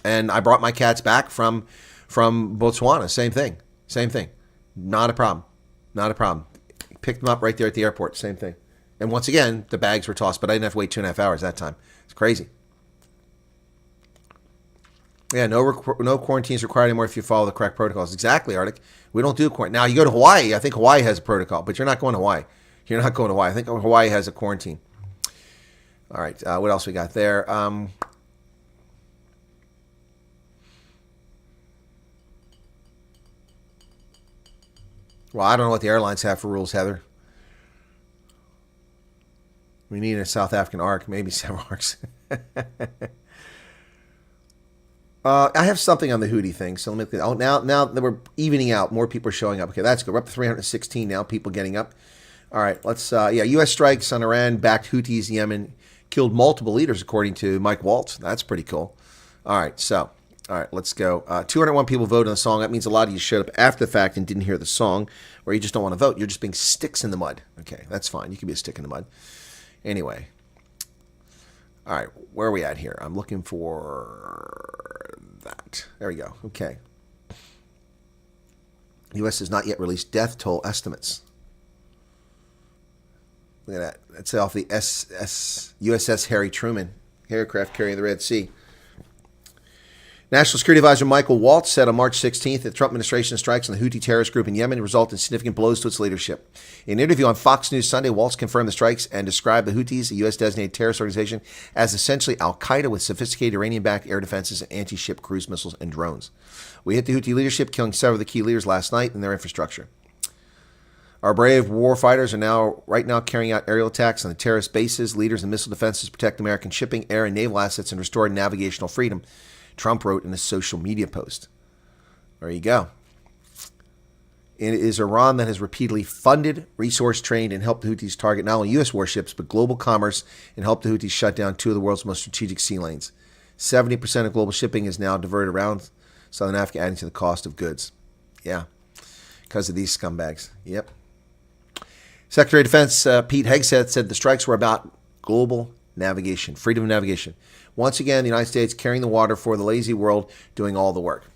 And I brought my cats back from Botswana. Same thing. Not a problem. Picked them up right there at the airport. Same thing. And once again, the bags were tossed, but I didn't have to wait 2.5 hours that time. It's crazy. Yeah, no quarantines required anymore if you follow the correct protocols. Exactly, Arctic. We don't do quarantine. Now, you go to Hawaii. I think Hawaii has a protocol, but you're not going to Hawaii. I think Hawaii has a quarantine. All right, what else we got there? Well, I don't know what the airlines have for rules, Heather. We need a South African ARC, maybe several ARCs. I have something on the houthi thing, so let me. Now that we're evening out, more people are showing up. Okay, that's good. We're up to 316 now. People getting up. All right, let's. U.S. strikes on Iran-backed Houthis in Yemen killed multiple leaders, according to Mike Waltz. That's pretty cool. All right, let's go. 201 people voted on the song. That means a lot of you showed up after the fact and didn't hear the song, or you just don't want to vote. You're just being sticks in the mud. Okay, that's fine. You can be a stick in the mud. Anyway. All right, where are we at here? I'm looking for that. There we go. Okay. U.S. has not yet released death toll estimates. Look at that. That's off the USS Harry Truman aircraft carrying the Red Sea. National Security Advisor Michael Waltz said on March 16th that the Trump administration strikes on the Houthi terrorist group in Yemen result in significant blows to its leadership. In an interview on Fox News Sunday, Waltz confirmed the strikes and described the Houthis, a U.S.-designated terrorist organization, as essentially al-Qaeda with sophisticated Iranian-backed air defenses and anti-ship cruise missiles and drones. We hit the Houthi leadership, killing several of the key leaders last night and their infrastructure. Our brave war fighters are right now carrying out aerial attacks on the terrorist bases, leaders, and missile defenses to protect American shipping, air, and naval assets and restore navigational freedom, Trump wrote in a social media post. There you go. It is Iran that has repeatedly funded, resource trained, and helped the Houthis target not only U.S. warships, but global commerce, and helped the Houthis shut down two of the world's most strategic sea lanes. 70% of global shipping is now diverted around Southern Africa, adding to the cost of goods. Yeah, because of these scumbags. Yep. Secretary of Defense Pete Hegseth said the strikes were about global navigation, freedom of navigation. Once again, the United States carrying the water for the lazy world, doing all the work.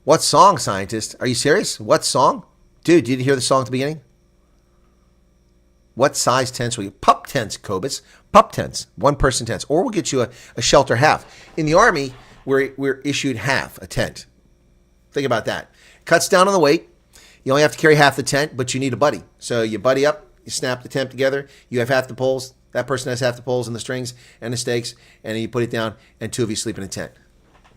What song, scientist? Are you serious? What song? Dude, did you hear the song at the beginning? What size tents will you? Pup tents, Cobus. Pup tents. One-person tents. Or we'll get you a shelter half. In the Army, we're issued half a tent. Think about that. Cuts down on the weight. You only have to carry half the tent, but you need a buddy. So you buddy up. You snap the tent together. You have half the poles. That person has half the poles and the strings and the stakes, and then you put it down, and two of you sleep in a tent.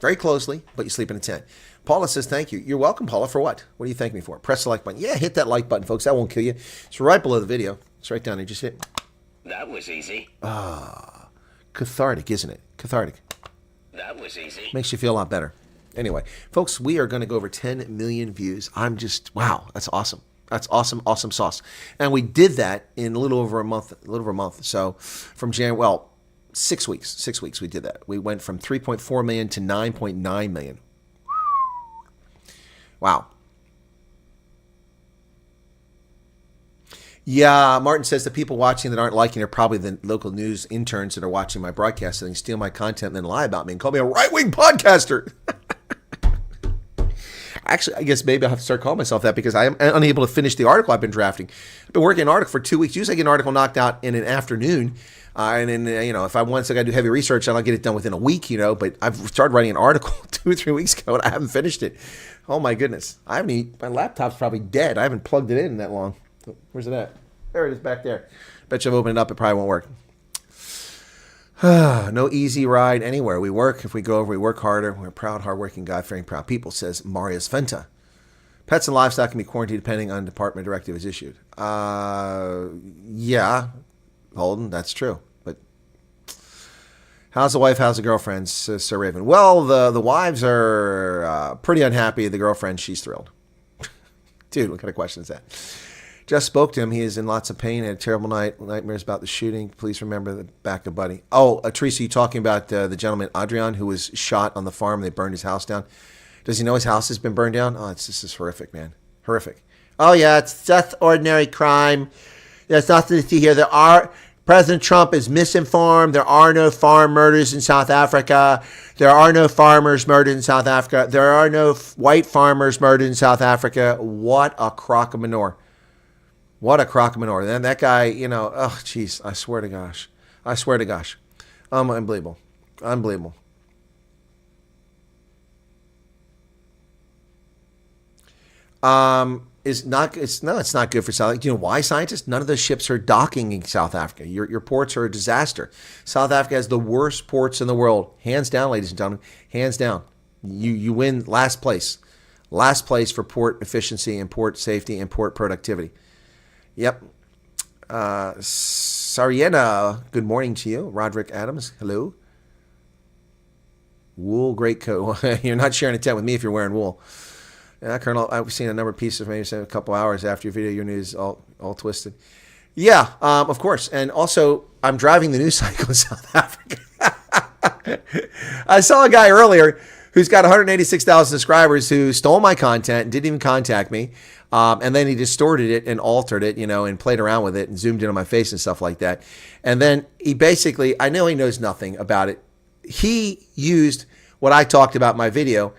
Very closely, but you sleep in a tent. Paula says, thank you. You're welcome, Paula. For what? What do you thank me for? Press the like button. Yeah, hit that like button, folks. That won't kill you. It's right below the video. It's right down there. Just hit. That was easy. Cathartic, isn't it? Cathartic. That was easy. Makes you feel a lot better. Anyway, folks, we are going to go over 10 million views. I'm just, wow, that's awesome. That's awesome, awesome sauce. And we did that in a little over a month. So from January, 6 weeks. 6 weeks we did that. We went from 3.4 million to 9.9 million. Wow. Yeah, Martin says the people watching that aren't liking are probably the local news interns that are watching my broadcast, so they can steal my content and then lie about me and call me a right-wing podcaster. Actually, I guess maybe I'll have to start calling myself that because I am unable to finish the article I've been drafting. I've been working on an article for 2 weeks. Usually I get an article knocked out in an afternoon. And then, if I got to do heavy research, I'll get it done within a week, but I've started writing an article 2 or 3 weeks ago and I haven't finished it. Oh my goodness. My laptop's probably dead. I haven't plugged it in that long. Where's it at? There it is back there. Bet you I've opened it up, it probably won't work. No easy ride anywhere. We work. If we go over, we work harder. We're proud, hardworking, God-fearing, proud people, says Marius Fenta. Pets and livestock can be quarantined depending on department directive is issued. Yeah, Holden, that's true. But how's the wife? How's the girlfriend, says Sir Raven? Well, the wives are pretty unhappy. The girlfriend, she's thrilled. Dude, what kind of question is that? Just spoke to him. He is in lots of pain. Had a terrible nightmares about the shooting. Please remember the back of Buddy. Oh, Teresa, you talking about the gentleman, Adrian, who was shot on the farm. They burned his house down. Does he know his house has been burned down? Oh, this is horrific, man. Horrific. Oh, yeah, it's just ordinary crime. There's nothing to see here. President Trump is misinformed. There are no farm murders in South Africa. There are no farmers murdered in South Africa. There are no white farmers murdered in South Africa. What a crock of manure. What a crock of manure. Then that guy, oh, jeez, I swear to gosh. Unbelievable. It's not good for South Africa. Do you know why, scientists? None of those ships are docking in South Africa. Your ports are a disaster. South Africa has the worst ports in the world. Hands down, ladies and gentlemen. Hands down. You win last place. Last place for port efficiency and port safety and port productivity. Yep. Sariena, good morning to you. Roderick Adams, hello. Wool great coat. You're not sharing a tent with me if you're wearing wool. Yeah, Colonel, I've seen a number of pieces, maybe a couple hours after your video. Your news all twisted. Yeah, of course. And also, I'm driving the news cycle in South Africa. I saw a guy earlier who's got 186,000 subscribers, who stole my content, didn't even contact me, and then he distorted it and altered it, and played around with it and zoomed in on my face and stuff like that. And then he basically, I know he knows nothing about it. He used what I talked about in my video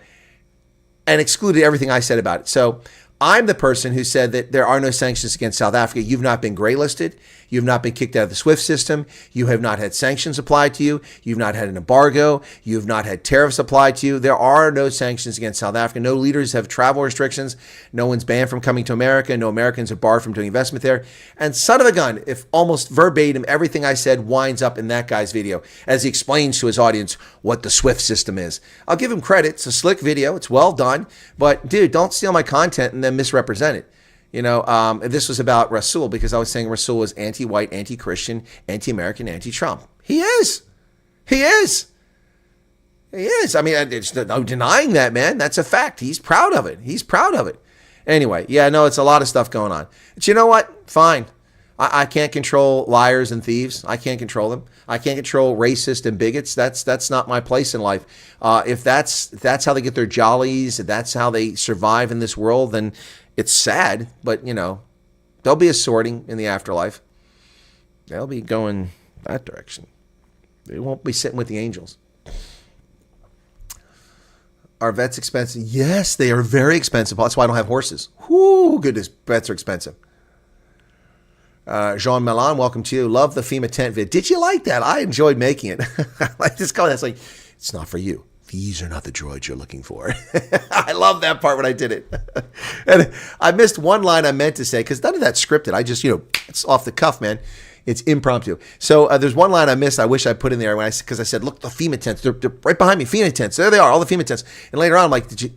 and excluded everything I said about it. So I'm the person who said that there are no sanctions against South Africa. You've not been graylisted. You've not been kicked out of the SWIFT system. You have not had sanctions applied to you. You've not had an embargo. You've not had tariffs applied to you. There are no sanctions against South Africa. No leaders have travel restrictions. No one's banned from coming to America. No Americans are barred from doing investment there. And son of a gun, if almost verbatim everything I said winds up in that guy's video as he explains to his audience what the SWIFT system is. I'll give him credit. It's a slick video. It's well done. But dude, don't steal my content and then misrepresent it. This was about Rasul, because I was saying Rasul was anti-white, anti-Christian, anti-American, anti-Trump. He is. He is. He is. I mean, there's no denying that, man. That's a fact. He's proud of it. He's proud of it. Anyway, yeah, no, it's a lot of stuff going on. But you know what? Fine. I can't control liars and thieves. I can't control them. I can't control racists and bigots. That's not my place in life. If that's how they get their jollies, if that's how they survive in this world, then it's sad. But, there'll be a sorting in the afterlife. They'll be going that direction. They won't be sitting with the angels. Are vets expensive? Yes, they are very expensive. That's why I don't have horses. Whoo, goodness, vets are expensive. Jean Milan, welcome to you. Love the FEMA tent vid. Did you like that? I enjoyed making it. Like this comment that's like, it's not for you. These are not the droids you're looking for. I love that part when I did it. And I missed one line I meant to say, because none of that's scripted. I just, it's off the cuff, man. It's impromptu. So there's one line I missed. I wish I put in there because I said, look, the FEMA tents. They're right behind me. FEMA tents. There they are, all the FEMA tents. And later on, I'm like, do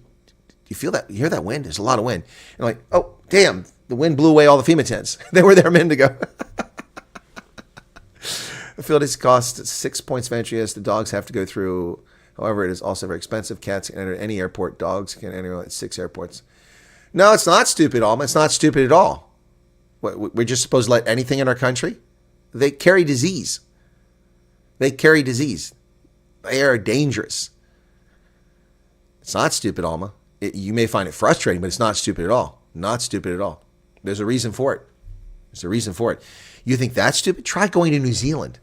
you feel that? You hear that wind? There's a lot of wind. And I'm like, oh, damn. The wind blew away all the FEMA tents. They were there a minute ago. The field is cost 6 points of entry as the dogs have to go through. However, it is also very expensive. Cats can enter any airport. Dogs can enter at 6 airports. No, it's not stupid, Alma. It's not stupid at all. We're just supposed to let anything in our country? They carry disease. They carry disease. They are dangerous. It's not stupid, Alma. You may find it frustrating, but it's not stupid at all. Not stupid at all. There's a reason for it. There's a reason for it. You think that's stupid? Try going to New Zealand.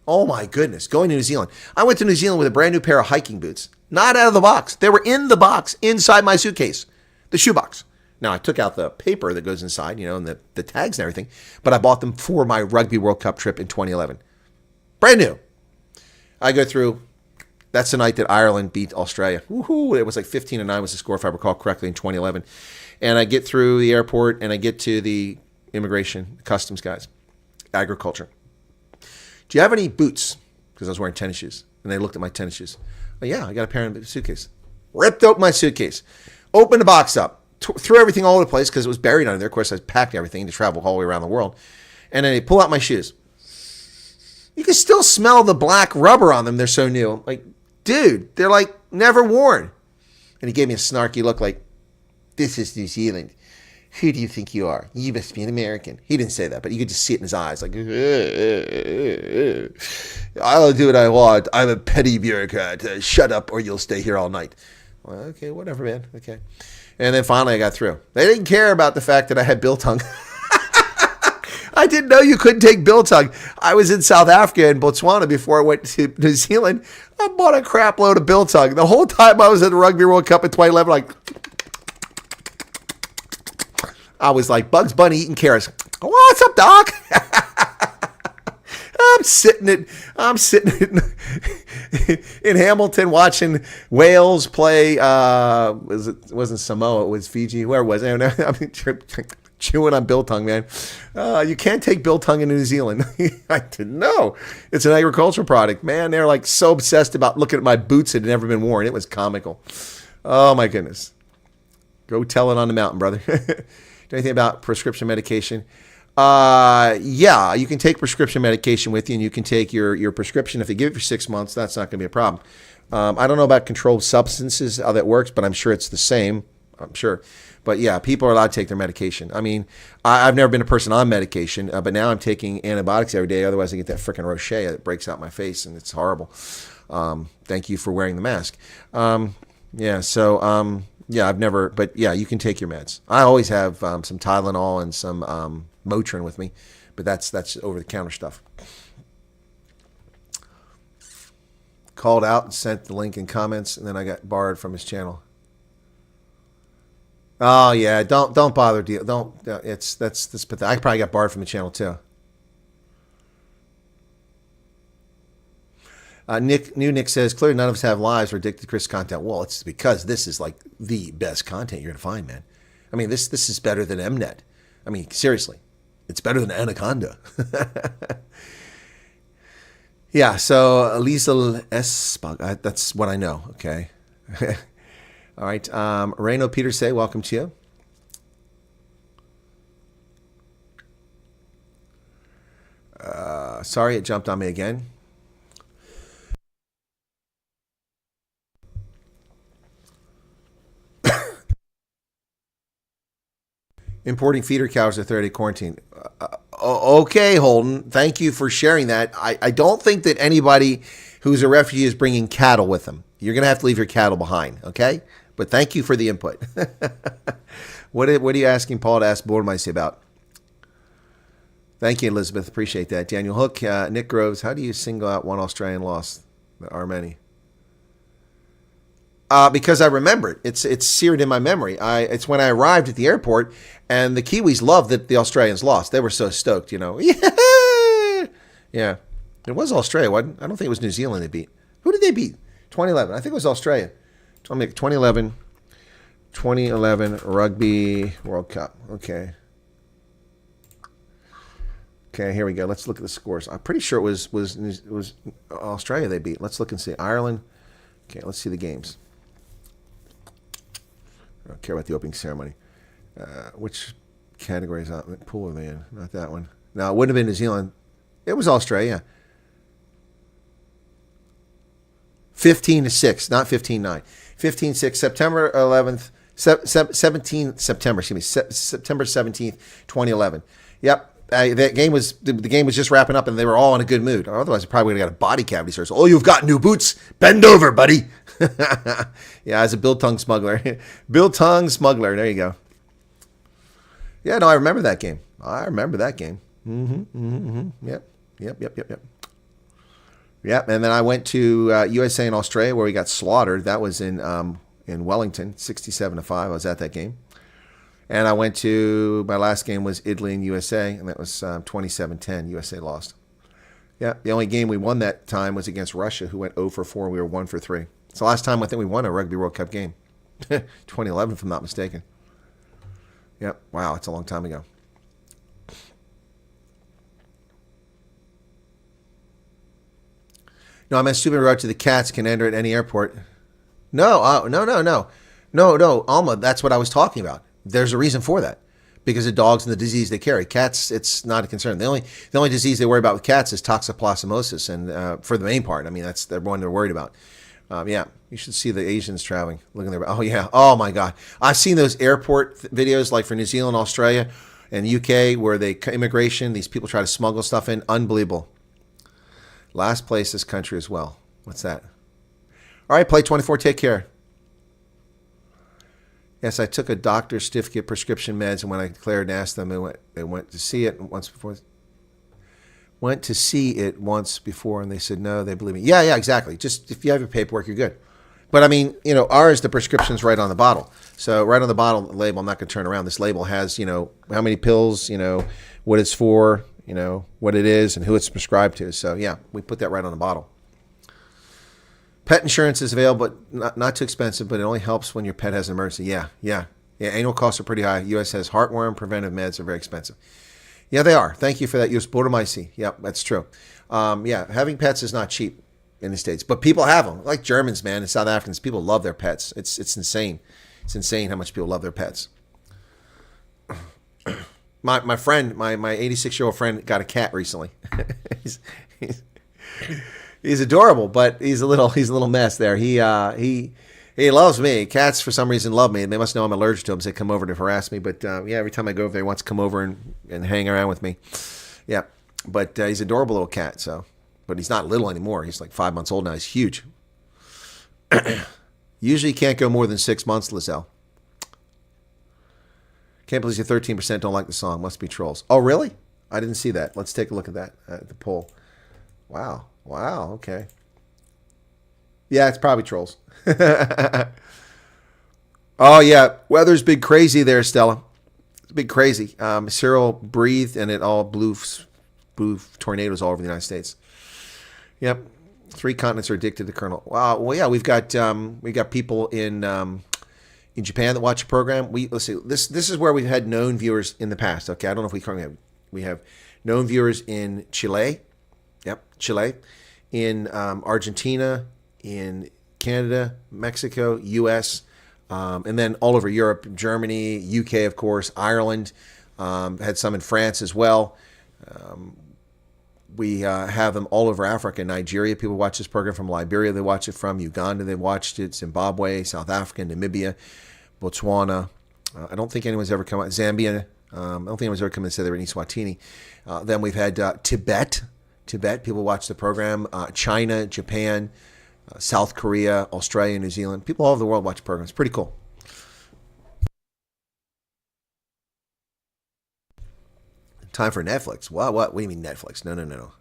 Oh my goodness, going to New Zealand. I went to New Zealand with a brand new pair of hiking boots. Not out of the box. They were in the box, inside my suitcase, the shoebox. Now, I took out the paper that goes inside, and the tags and everything, but I bought them for my Rugby World Cup trip in 2011. Brand new. I go through, that's the night that Ireland beat Australia. Woohoo, it was like 15-9 was the score, if I recall correctly, in 2011. And I get through the airport, and I get to the immigration, customs guys, agriculture. Do you have any boots? Because I was wearing tennis shoes. And they looked at my tennis shoes. Oh, yeah, I got a pair in the suitcase. Ripped open my suitcase. Opened the box up. Threw everything all over the place because it was buried under there. Of course, I packed everything to travel all the way around the world. And then they pull out my shoes. You can still smell the black rubber on them. They're so new. I'm like, dude, they're like never worn. And he gave me a snarky look like, this is New Zealand. Who do you think you are? You must be an American. He didn't say that, but you could just see it in his eyes. Like, I'll do what I want. I'm a petty bureaucrat. Shut up or you'll stay here all night. Well, okay, whatever, man. Okay. And then finally I got through. They didn't care about the fact that I had biltong. I didn't know you couldn't take biltong. I was in South Africa and Botswana before I went to New Zealand. I bought a crap load of biltong. The whole time I was at the Rugby World Cup in 2011, I was like Bugs Bunny eating carrots. What's up, Doc? I'm sitting in Hamilton watching Wales play. It wasn't Samoa. It was Fiji. Where was it? I mean, chewing on biltong, man. You can't take biltong in New Zealand. I didn't know. It's an agricultural product, man. They're like so obsessed about looking at my boots that had never been worn. It was comical. Oh my goodness. Go tell it on the mountain, brother. Do anything about prescription medication? Yeah, you can take prescription medication with you, and you can take your prescription. If they give it for 6 months, that's not going to be a problem. I don't know about controlled substances, how that works, but I'm sure it's the same. I'm sure. But yeah, people are allowed to take their medication. I mean, I've never been a person on medication, but now I'm taking antibiotics every day. Otherwise, I get that freaking rosacea that breaks out my face, and it's horrible. Thank you for wearing the mask. Yeah. So, yeah, I've never, but yeah, you can take your meds. I always have some Tylenol and some Motrin with me, but that's over the counter stuff. Called out and sent the link in comments, and then I got barred from his channel. Oh yeah, don't bother. Don't. That's pathetic. I probably got barred from the channel too. Nick says, clearly none of us have lives. We're addicted to Chris content. Well, it's because this is like the best content you're gonna find, man. I mean, this is better than Mnet. I mean, seriously, it's better than Anaconda. Yeah. So Liesel S. That's what I know. Okay. All right. Reno Peter say, welcome to you. Sorry, it jumped on me again. Importing feeder cows to 30 quarantine. Okay, Holden. Thank you for sharing that. I don't think that anybody who's a refugee is bringing cattle with them. You're going to have to leave your cattle behind, okay? But thank you for the input. What are you asking Paul to ask Bordeaux about? Thank you, Elizabeth. Appreciate that. Daniel Hook, Nick Groves, how do you single out one Australian loss? There are many. Because I remember it. It's seared in my memory. It's when I arrived at the airport, and the Kiwis loved that the Australians lost. They were so stoked, you know. Yeah. It was Australia, wasn't it? I don't think it was New Zealand they beat. Who did they beat? 2011. I think it was Australia. 2011 Rugby World Cup. Okay, here we go. Let's look at the scores. I'm pretty sure it was Australia they beat. Let's look and see. Ireland. Okay, let's see the games. I don't care about the opening ceremony. Which category is that? What pool are they in? Not that one. No, it wouldn't have been New Zealand. It was Australia. 15-6, not 15-9. 15-6, September 11th, 17th September, excuse me, September 17th, 2011. Yep. The game was just wrapping up, and they were all in a good mood. Otherwise, they probably would have got a body cavity surgery. Oh, you've got new boots. Bend over, buddy. Yeah, as a biltong smuggler. Biltong smuggler. There you go. Yeah, no, I remember that game. Yep. Yep, and then I went to USA and Australia where we got slaughtered. That was in Wellington, 67-5. I was at that game. And I went to, my last game was Italy and USA, and that was 27-10. USA lost. Yeah, the only game we won that time was against Russia, who went 0-4, and we were 1-3. It's the last time I think we won a Rugby World Cup game. 2011, if I'm not mistaken. Yep, wow, it's a long time ago. No, I meant stupid route to the cats can enter at any airport. No, Alma, that's what I was talking about. There's a reason for that. Because of dogs and the disease they carry. Cats, it's not a concern. The only disease they worry about with cats is toxoplasmosis, and for the main part, I mean, that's the one they're worried about. Yeah, you should see the Asians traveling. Looking there. Oh, yeah. Oh, my God. I've seen those airport videos like for New Zealand, Australia, and UK where immigration, these people try to smuggle stuff in. Unbelievable. Last place this country as well. What's that? All right, Play 24, take care. Yes, I took a doctor's certificate, prescription meds, and when I declared and asked them, they went to see it once before. And they said no, they believe me. Yeah, exactly. Just if you have your paperwork, you're good. But I mean, ours, the prescription's right on the bottle. So right on the bottle label, I'm not going to turn around. This label has, how many pills, what it's for, what it is, and who it's prescribed to. So yeah, we put that right on the bottle. Pet insurance is available, but not too expensive, but it only helps when your pet has an emergency. Yeah. Annual costs are pretty high. U.S. has heartworm preventive meds are very expensive. Yeah, they are. Thank you for that. Use Bordermicey. Yep, that's true. Yeah, having pets is not cheap in the States, but people have them. Like Germans, man, and South Africans, people love their pets. It's insane. It's insane how much people love their pets. My friend, my 86-year-old friend got a cat recently. He's adorable, but he's a little mess there. He loves me. Cats, for some reason, love me. They must know I'm allergic to them, so they come over to harass me. But yeah, every time I go over there, he wants to come over and hang around with me. Yeah, but he's an adorable little cat. So, but he's not little anymore. He's like 5 months old now. He's huge. Usually can't go more than 6 months, Lizelle. Can't believe you 13% don't like the song. Must be trolls. Oh, really? I didn't see that. Let's take a look at that, the poll. Wow. Wow, okay. Yeah, it's probably trolls. Oh, yeah. Weather's been crazy there, Stella. It's been crazy. Cyril breathed, and it all blew tornadoes all over the United States. Yep. 3 continents are addicted to Colonel. Wow. Well, yeah, we've got people in Japan that watch the program. Let's see. This is where we've had known viewers in the past. Okay, I don't know if we have known viewers in Chile. Yep, Chile, in Argentina, in Canada, Mexico, U.S., and then all over Europe, Germany, UK, of course, Ireland. Had some in France as well. We have them all over Africa. Nigeria, people watch this program from. Liberia, they watch it from. Uganda, they watched it. Zimbabwe, South Africa, Namibia, Botswana. I don't think anyone's ever come out. Zambia. I don't think anyone's ever come and said they were in Eswatini. Then we've had Tibet. People watch the program. China, Japan, South Korea, Australia, New Zealand. People all over the world watch the program. It's pretty cool. Time for Netflix. What do you mean Netflix? No.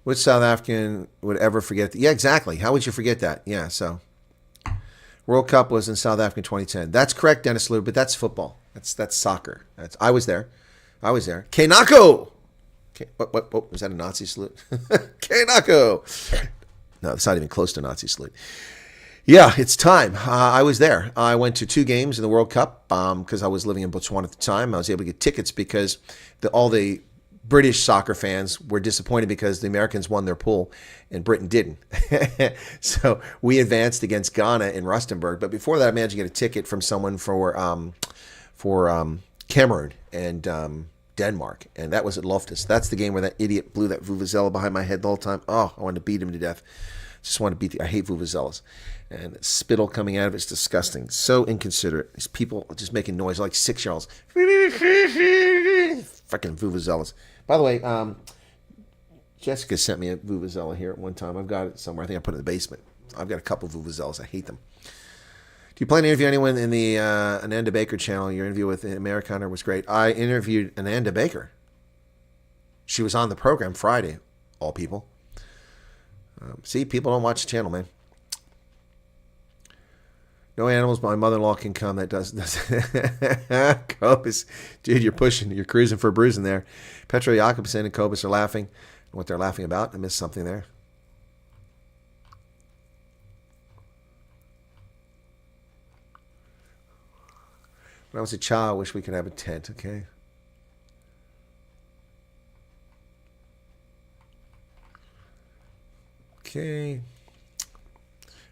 Which South African would ever forget that? Yeah, exactly. How would you forget that? Yeah, so World Cup was in South Africa in 2010. That's correct, Dennis Lou, but that's football. That's soccer. I was there. Kenako! What? Was that a Nazi salute? Kenako! No, it's not even close to a Nazi salute. Yeah, it's time. I was there. I went to 2 games in the World Cup because I was living in Botswana at the time. I was able to get tickets because all the British soccer fans were disappointed because the Americans won their pool and Britain didn't. So we advanced against Ghana in Rustenburg. But before that, I managed to get a ticket from someone for Cameroon and Denmark, and that was at Loftus. That's the game where that idiot blew that vuvuzela behind my head the whole time. Oh, I wanted to beat him to death. Just wanted to beat I hate vuvuzelas. And spittle coming out of it's disgusting. So inconsiderate. These people just making noise like 6-year-olds. Fucking vuvuzelas. By the way, Jessica sent me a vuvuzela here at one time. I've got it somewhere. I think I put it in the basement. I've got a couple of vuvuzelas. I hate them. Do you plan to interview anyone in the Ananda Baker channel? Your interview with Americana was great. I interviewed Ananda Baker. She was on the program Friday, all people. See, people don't watch the channel, man. No animals, but my mother-in-law can come. That does. Cobus, dude, you're pushing. You're cruising for a bruising there. Petro Jakobsen and Cobus are laughing. What they're laughing about? I missed something there. When I was a child, I wish we could have a tent, okay? Okay.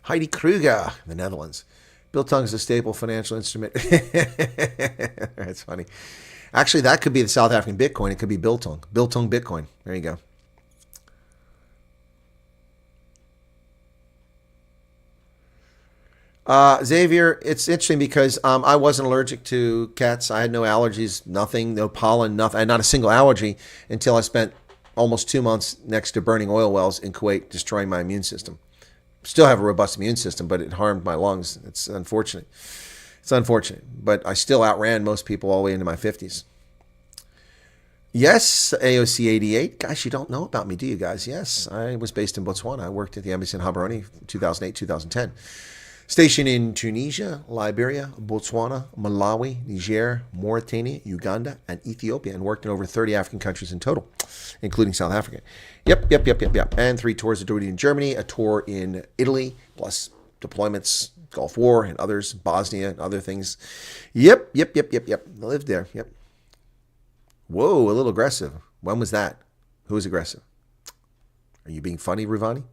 Heidi Kruger, the Netherlands. Biltong is a staple financial instrument. That's funny. Actually, that could be the South African Bitcoin. It could be Biltong. Biltong Bitcoin. There you go. Xavier, it's interesting because I wasn't allergic to cats. I had no allergies, nothing, no pollen, nothing. I had not a single allergy until I spent almost 2 months next to burning oil wells in Kuwait, destroying my immune system. Still have a robust immune system, but it harmed my lungs. It's unfortunate. It's unfortunate, but I still outran most people all the way into my 50s. Yes, AOC 88. Gosh, you don't know about me, do you guys? Yes, I was based in Botswana. I worked at the embassy in Gaborone 2008, 2010. Stationed in Tunisia, Liberia, Botswana, Malawi, Niger, Mauritania, Uganda, and Ethiopia, and worked in over 30 African countries in total, including South Africa. Yep. And 3 tours of duty in Germany, a tour in Italy, plus deployments, Gulf War, and others, Bosnia, and other things. Yep. I lived there. Yep. Whoa, a little aggressive. When was that? Who was aggressive? Are you being funny, Ruvani?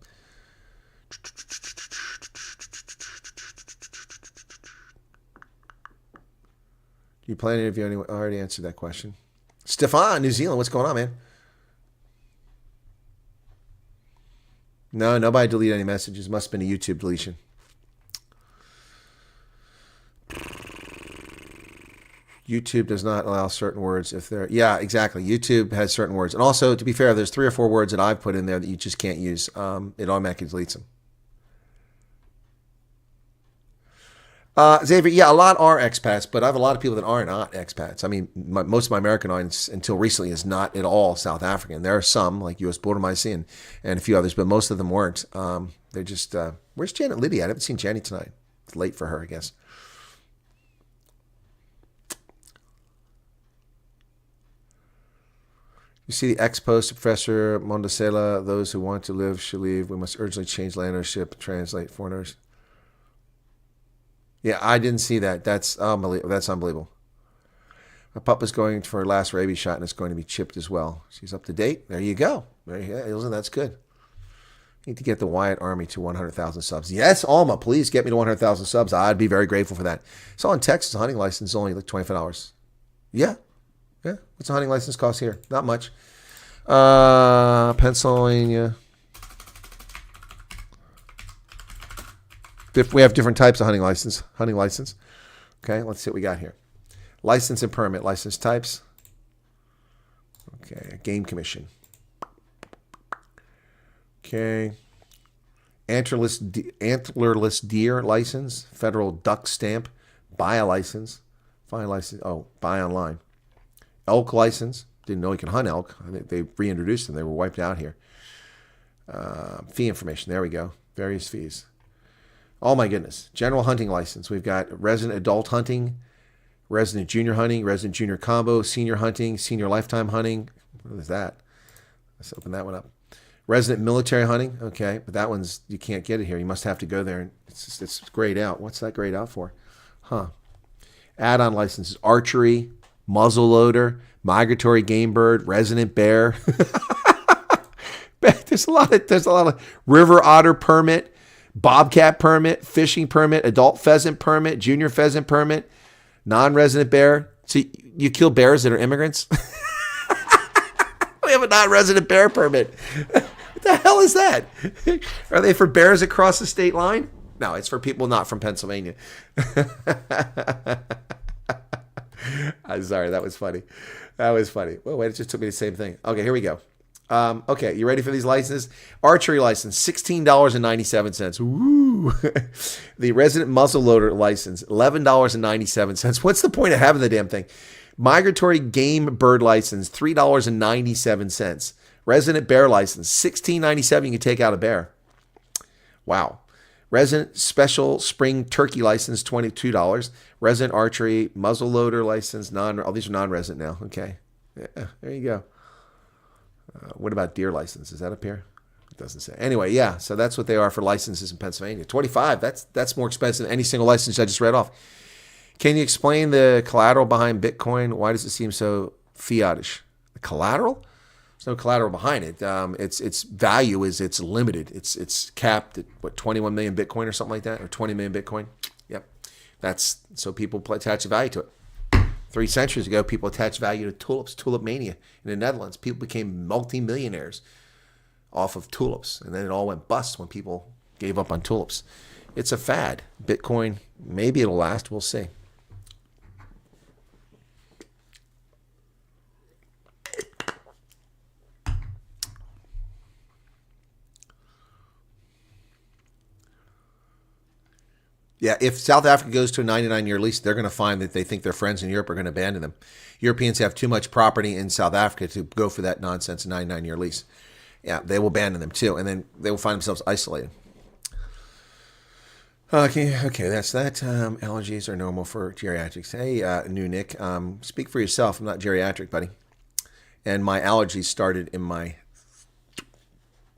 Do you plan to interview anyone? I already answered that question. Stefan, New Zealand, what's going on, man? No, nobody deleted any messages. Must have been a YouTube deletion. YouTube does not allow certain words if they're... Yeah, exactly. YouTube has certain words. And also, to be fair, there's 3 or 4 words that I've put in there that you just can't use. It automatically deletes them. Xavier, yeah, a lot are expats, but I have a lot of people that are not expats. I mean, most of my American audience until recently is not at all South African. There are some, like U.S. Border Myc and a few others, but most of them weren't. They're just, where's Janet Liddy? I haven't seen Jenny tonight. It's late for her, I guess. You see the ex-post of Professor Mondosela, those who want to live should leave. We must urgently change land ownership, translate foreigners. Yeah, I didn't see that. That's unbelievable. That's unbelievable. My pup is going for her last rabies shot and it's going to be chipped as well. She's up to date. There you go. There you go. That's good. Need to get the Wyatt Army to 100,000 subs. Yes, Alma, please get me to 100,000 subs. I'd be very grateful for that. Saw in Texas, a hunting license is only like $25. Yeah. Yeah. What's a hunting license cost here? Not much. Pennsylvania. We have different types of hunting license. Okay, let's see what we got here. License and permit. License types. Okay, game commission. Okay. Antlerless deer license. Federal duck stamp. Buy a license. Find license. Oh, buy online. Elk license. Didn't know you can hunt elk. I think they reintroduced them. They were wiped out here. Fee information. There we go. Various fees. Oh my goodness. General hunting license. We've got resident adult hunting, resident junior hunting, resident junior combo, senior hunting, senior lifetime hunting. What is that? Let's open that one up. Resident military hunting. Okay, but that one's, you can't get it here. You must have to go there. And it's grayed out. What's that grayed out for? Huh. Add-on licenses. Archery, muzzleloader, migratory game bird, resident bear. There's a lot of river otter permit, bobcat permit, fishing permit, adult pheasant permit, junior pheasant permit, non-resident bear. So you kill bears that are immigrants? We have a non-resident bear permit. What the hell is that? Are they for bears that cross the state line? No, it's for people not from Pennsylvania. I'm sorry, that was funny. Well, wait, it just took me the same thing. Okay, here we go. Okay, you ready for these licenses? Archery license, $16.97. Woo! The resident muzzleloader license, $11.97. What's the point of having the damn thing? Migratory game bird license, $3.97. Resident bear license, $16.97. You can take out a bear. Wow. Resident special spring turkey license, $22. Resident archery muzzleloader license, these are non-resident now. Okay. Yeah, there you go. What about deer license? Is that up here? It doesn't say. Anyway, yeah, so that's what they are for licenses in Pennsylvania. $25, that's more expensive than any single license I just read off. Can you explain the collateral behind Bitcoin? Why does it seem so fiatish? The collateral? There's no collateral behind it. Its value is it's limited. It's capped at, what, 21 million Bitcoin or something like that? Or 20 million Bitcoin? Yep. That's so people attach a value to it. 3 centuries ago, people attached value to tulips, tulip mania in the Netherlands. People became multi-millionaires off of tulips. And then it all went bust when people gave up on tulips. It's a fad. Bitcoin, maybe it'll last. We'll see. Yeah, if South Africa goes to a 99-year lease, they're going to find that they think their friends in Europe are going to abandon them. Europeans have too much property in South Africa to go for that nonsense 99-year lease. Yeah, they will abandon them too, and then they will find themselves isolated. Okay, that's that. Allergies are normal for geriatrics. Hey, new Nick, speak for yourself. I'm not geriatric, buddy. And my allergies started in my...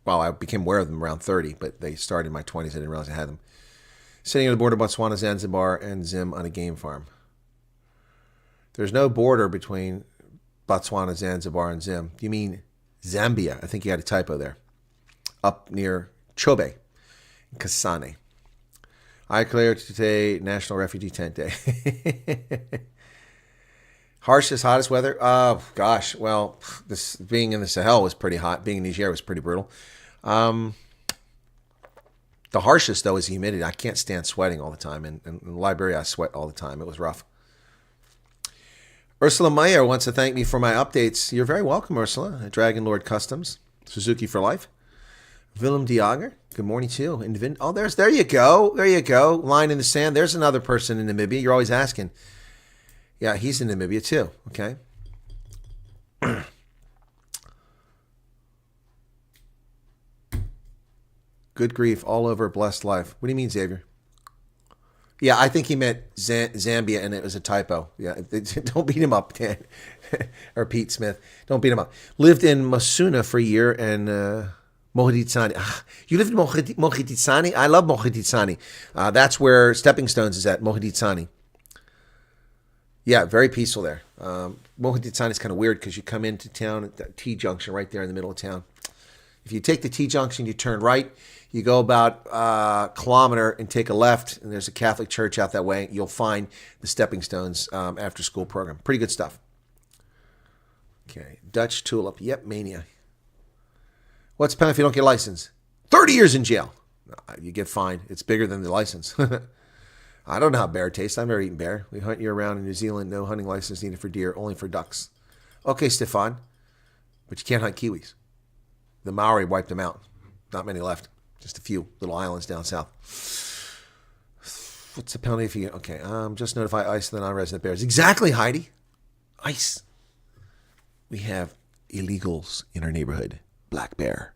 Well, I became aware of them around 30, but they started in my 20s. I didn't realize I had them. Sitting on the border of Botswana, Zanzibar, and Zim on a game farm. There's no border between Botswana, Zanzibar, and Zim. You mean Zambia? I think you had a typo there. Up near Chobe, Kasane. I declare today National Refugee Tent Day. Harshest, hottest weather? Oh, gosh. Well, this being in the Sahel was pretty hot. Being in Niger was pretty brutal. The harshest, though, is humidity. I can't stand sweating all the time. And in Liberia, I sweat all the time. It was rough. Ursula Meyer wants to thank me for my updates. You're very welcome, Ursula. Dragon Lord Customs. Suzuki for Life. Willem Diager. Good morning, too. Oh, there you go. There you go. Line in the sand. There's another person in Namibia. You're always asking. Yeah, he's in Namibia, too. Okay. Good grief. All over blessed life. What do you mean, Xavier? Yeah, I think he meant Zambia, and it was a typo. Yeah, don't beat him up, Dan. Or Pete Smith. Don't beat him up. Lived in Masuna for a year, and Mohiditsani. You lived in Mohiditsani? I love Mohiditsani. That's where Stepping Stones is at, Mohiditsani. Yeah, very peaceful there. Mohiditsani is kind of weird because you come into town at the T-junction right there in the middle of town. If you take the T-junction, you turn right. You go about a kilometer and take a left, and there's a Catholic church out that way. You'll find the Stepping Stones after-school program. Pretty good stuff. Okay, Dutch tulip. Yep, mania. What's the penalty if you don't get a license? 30 years in jail. You get fined. It's bigger than the license. I don't know how bear tastes. I've never eaten bear. We hunt year-round in New Zealand. No hunting license needed for deer, only for ducks. Okay, Stefan. But you can't hunt kiwis. The Maori wiped them out. Not many left. Just a few little islands down south. What's the penalty if you... Okay, just notify ICE of the non-resident bears. Exactly, Heidi. ICE. We have illegals in our neighborhood. Black bear.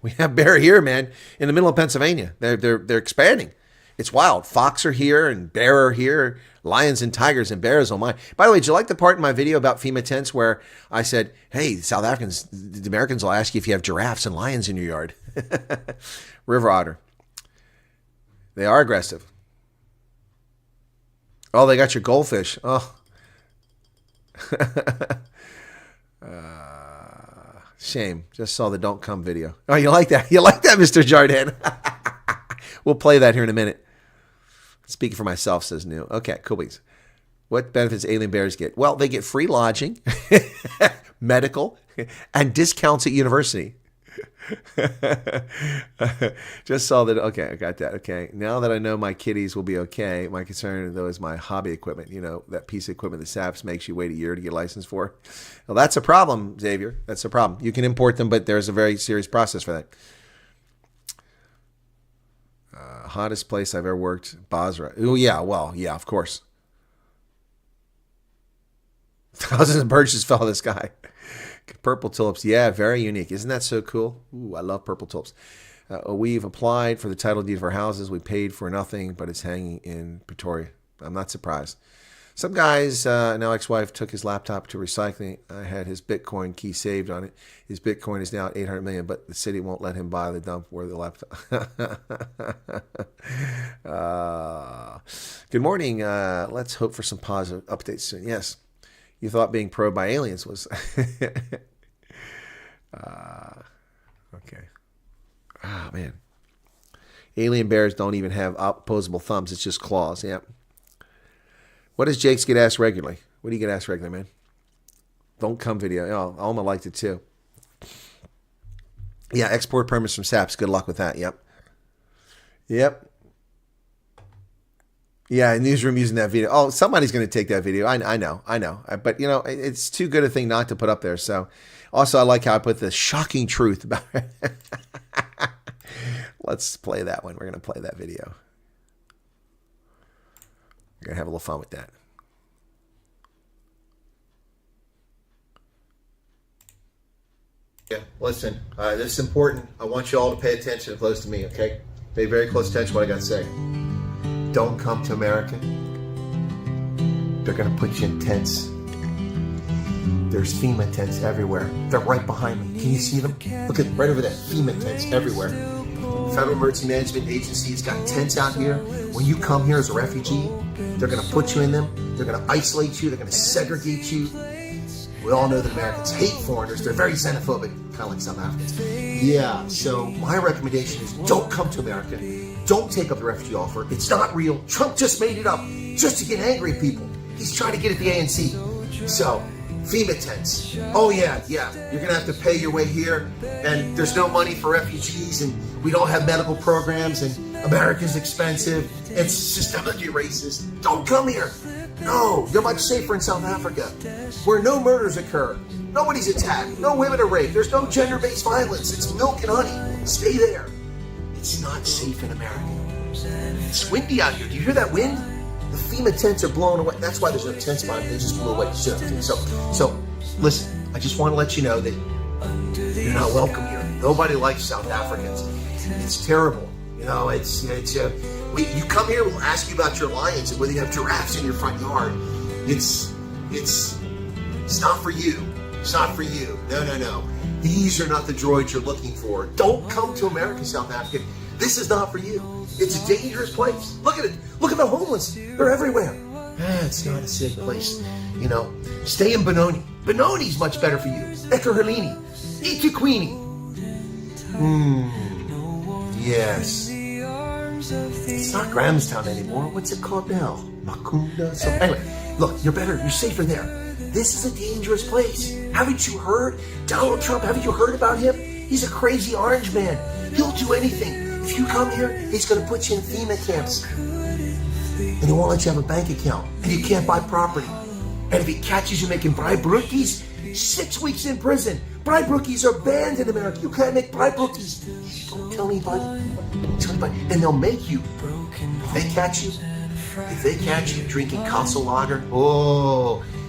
We have bear here, man, in the middle of Pennsylvania. They're expanding. It's wild. Fox are here and bear are here. Lions and tigers and bears on mine. By the way, did you like the part in my video about FEMA tents where I said, hey, South Africans, the Americans will ask you if you have giraffes and lions in your yard. River otter. They are aggressive. Oh, they got your goldfish. Oh. Shame. Just saw the Don't Come video. Oh, you like that? You like that, Mr. Jardin? We'll play that here in a minute. Speaking for myself, says New. Okay, cool beans. What benefits alien bears get? Well, they get free lodging, medical, and discounts at university. Just saw that. Okay, I got that. Okay, now that I know my kitties will be okay, my concern, though, is my hobby equipment. You know, that piece of equipment that SAPS makes you wait a year to get a license for. Well, that's a problem, Xavier. That's a problem. You can import them, but there's a very serious process for that. Hottest place I've ever worked, Basra. Oh, yeah, well, yeah, of course. Thousands of birches fell in the sky. Purple tulips, yeah, very unique. Isn't that so cool? Ooh, I love purple tulips. We've applied for the title deed of our houses. We paid for nothing, but it's hanging in Pretoria. I'm not surprised. Some guy's now ex-wife took his laptop to recycling. I had his Bitcoin key saved on it. His Bitcoin is now 800 million, but the city won't let him buy the dump where the laptop. Good morning. Let's hope for some positive updates soon. Yes, you thought being probed by aliens was okay. Ah, man. Alien bears don't even have opposable thumbs. It's just claws. Yeah. What does Jake's get asked regularly? What do you get asked regularly, man? Don't come video. Oh, Alma liked it too. Yeah, export permits from SAPS. Good luck with that. Yep. Yep. Yeah, newsroom using that video. Oh, somebody's going to take that video. I know. But, you know, it's too good a thing not to put up there. So, also, I like how I put the shocking truth about it. Let's play that one. We're going to play that video. We're going to have a little fun with that. Yeah, listen, this is important. I want you all to pay attention and close to me, okay? Pay very close attention to what I got to say. Don't come to America. They're going to put you in tents. There's FEMA tents everywhere. They're right behind me. Can you see them? Look at right over there. FEMA tents everywhere. Federal Emergency Management Agency has got tents out here. When you come here as a refugee, they're going to put you in them. They're going to isolate you. They're going to segregate you. We all know that Americans hate foreigners. They're very xenophobic, kind of like South Africans. Yeah, so my recommendation is don't come to America. Don't take up the refugee offer. It's not real. Trump just made it up just to get angry at people. He's trying to get at the ANC. So, FEMA tents. Oh, yeah. You're going to have to pay your way here, and there's no money for refugees, and we don't have medical programs, and America's expensive. It's systemically racist. Don't come here. No, you're much safer in South Africa, where no murders occur, nobody's attacked, no women are raped, there's no gender-based violence. It's milk and honey. Stay there. It's not safe in America. It's windy out here. Do you hear that wind? The FEMA tents are blowing away. That's why there's no tents behind me. They just blew away. So, listen, I just want to let you know that you're not welcome here. Nobody likes South Africans. It's terrible. You know, you come here, we'll ask you about your lions and whether you have giraffes in your front yard. It's not for you. It's not for you. No. These are not the droids you're looking for. Don't come to America, South Africa. This is not for you. It's a dangerous place. Look at it. Look at the homeless. They're everywhere. It's not a safe place. You know, stay in Benoni. Benoni's much better for you. Ekurhuleni. eThekwini. Yes. It's not Grahamstown anymore. What's it called now? Makunda? So anyway, look, you're better. You're safer there. This is a dangerous place. Haven't you heard? Donald Trump, haven't you heard about him? He's a crazy orange man. He'll do anything. If you come here, he's going to put you in FEMA camps. And he won't let you have a bank account. And you can't buy property. And if he catches you making bribe rookies, 6 weeks in prison. Bribe rookies are banned in America. You can't make bribe rookies. Don't tell anybody. Don't tell anybody. And they'll make you. If they catch you drinking Castle Lager,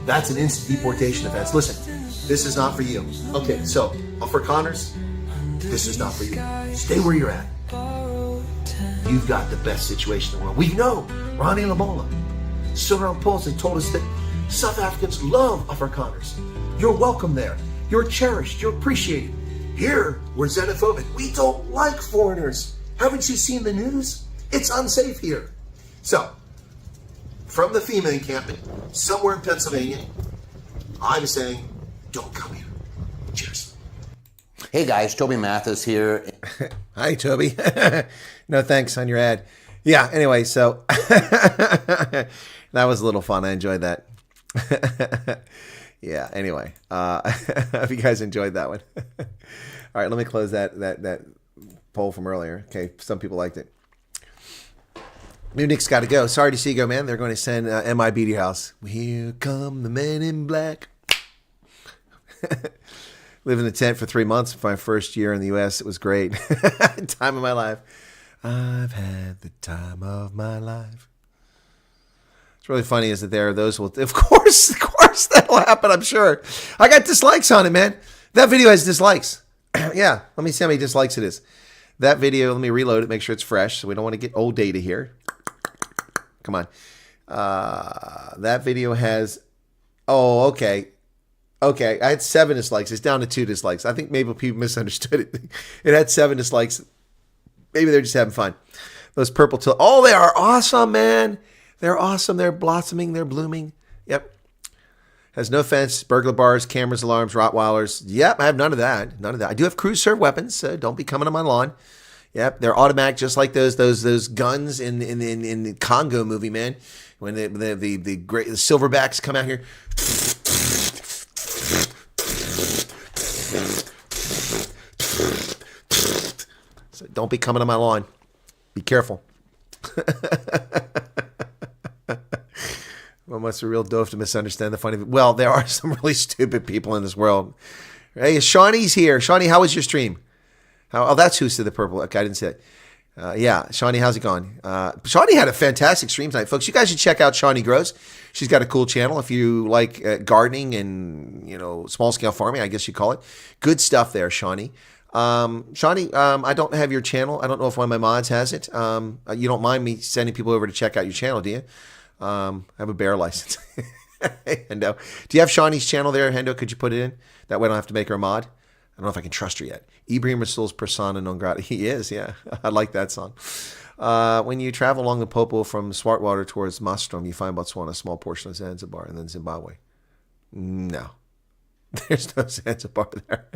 that's an instant deportation offense. Listen, this is not for you. Okay, so, Afrikaners, this is not for you. Stay where you're at. You've got the best situation in the world. We know. Ronnie Lamola, Cyril Paulson told us that South Africans love Afrikaners. You're welcome there. You're cherished. You're appreciated. Here, we're xenophobic. We don't like foreigners. Haven't you seen the news? It's unsafe here. So, from the FEMA encampment, somewhere in Pennsylvania, I'm saying, don't come here. Cheers. Hey guys, Toby Mathis here. Hi, Toby. No thanks on your ad. Yeah, anyway, so that was a little fun. I enjoyed that. Yeah, anyway, I hope you guys enjoyed that one. All right, let me close that poll from earlier. Okay, some people liked it. New Nick's got to go. Sorry to see you go, man. They're going to send MIB to your house. Here come the men in black. Lived in a tent for 3 months for my first year in the U.S. It was great. Time of my life. I've had the time of my life. What's really funny is that there are those who will, of course that'll happen, I'm sure. I got dislikes on it, man. That video has dislikes. Yeah, let me see how many dislikes it is. That video, let me reload it, make sure it's fresh, so we don't want to get old data here. Come on. That video has, okay, I had 7 dislikes. It's down to 2 dislikes. I think maybe people misunderstood it. It had 7 dislikes. Maybe they're just having fun. Those purple they are awesome, man. They're awesome. They're blossoming. They're blooming. Yep. Has no fence, burglar bars, cameras, alarms, Rottweilers. Yep, I have none of that. I do have cruise serve weapons, so don't be coming on my lawn. Yep, they're automatic, just like those guns in the Congo movie, man. When the silverbacks come out here. So don't be coming on my lawn. Be careful. One must be real doof to misunderstand the funny. Well, there are some really stupid people in this world. Hey, Shawnee's here. Shawnee, how was your stream? That's who said the purple. Okay, I didn't say it. Yeah, Shawnee, how's it going? Shawnee had a fantastic stream tonight, folks. You guys should check out Shawnee Grows. She's got a cool channel. If you like gardening and small scale farming, I guess you call it. Good stuff there, Shawnee. Shawnee, I don't have your channel. I don't know if one of my mods has it. You don't mind me sending people over to check out your channel, do you? I have a bear license. Hendo. Do you have Shawnee's channel there, Hendo? Could you put it in? That way I don't have to make her a mod. I don't know if I can trust her yet. Ibrahim Rasul's persona non grata. He is, yeah. I like that song. When you travel along the Popo from Swartwater towards Mastrom, you find Botswana, a small portion of Zanzibar, and then Zimbabwe. No. There's no Zanzibar there.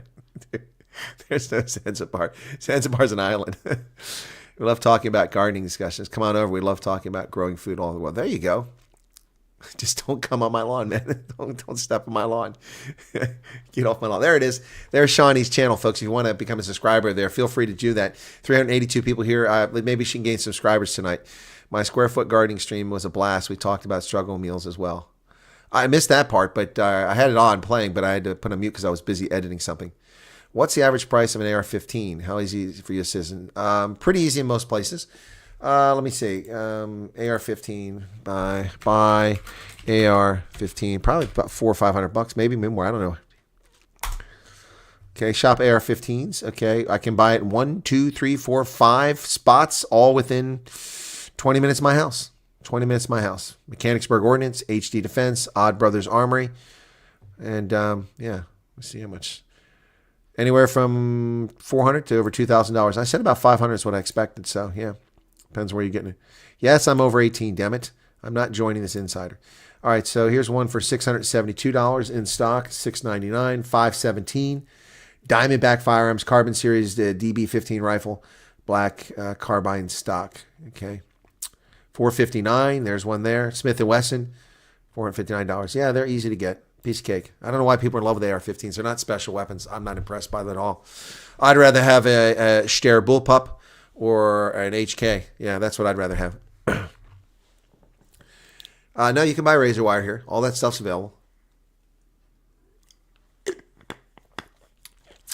There's no Zanzibar. Zanzibar's an island. We love talking about gardening discussions. Come on over. We love talking about growing food all over the world. There you go. Just don't come on my lawn, man. Don't step on my lawn. Get off my lawn. There it is. There's Shawnee's channel, folks. If you want to become a subscriber there, feel free to do that. 382 people here. Maybe she can gain subscribers tonight. My square foot gardening stream was a blast. We talked about struggle meals as well. I missed that part, but I had it on playing, but I had to put on mute because I was busy editing something. What's the average price of an AR-15? How easy is it for you, citizen? Pretty easy in most places. Let me see. AR-15 buy AR-15, probably about $400 or $500, maybe more. I don't know. Okay, shop AR-15s. Okay, I can buy it in 1, 2, 3, 4, 5 spots, all within 20 minutes of my house. 20 minutes of my house. Mechanicsburg Ordnance, HD Defense, Odd Brothers Armory, and yeah, let's see how much. Anywhere from $400 to over $2,000. I said about $500 is what I expected. So yeah, depends where you're getting it. Yes, I'm over 18. Damn it, I'm not joining this insider. All right, so here's one for $672 in stock, $699, $517. Diamondback Firearms Carbon Series DB15 rifle, black carbine stock. Okay, $459. There's one there. Smith & Wesson, $459. Yeah, they're easy to get. Piece of cake. I don't know why people are in love with AR-15s. They're not special weapons. I'm not impressed by that at all. I'd rather have a Steyr bullpup or an HK. Yeah, that's what I'd rather have. No, you can buy razor wire here. All that stuff's available.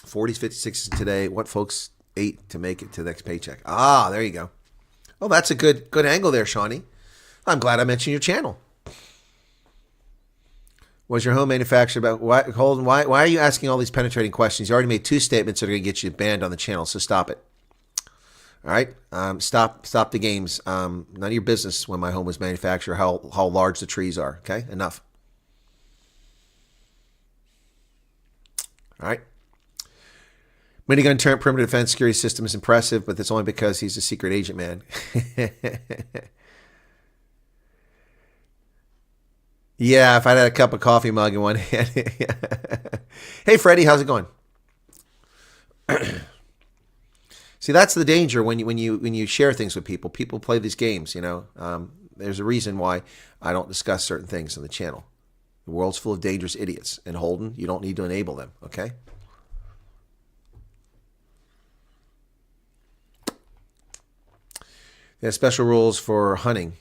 40s, 56s today. What folks ate to make it to the next paycheck. Ah, there you go. Oh, that's a good angle there, Shawnee. I'm glad I mentioned your channel. Was your home manufactured about Holden? Why are you asking all these penetrating questions? You already made 2 statements that are going to get you banned on the channel, so stop it. All right, stop the games. None of your business when my home was manufactured. How large the trees are. Okay, enough. All right. Minigun turret perimeter defense security system is impressive, but that's only because he's a secret agent, man. Yeah, if I had a cup of coffee mug in one hand. Hey, Freddie, how's it going? See, that's the danger when you share things with people. People play these games, you know. There's a reason why I don't discuss certain things on the channel. The world's full of dangerous idiots. And Holden, you don't need to enable them, okay? They have special rules for hunting.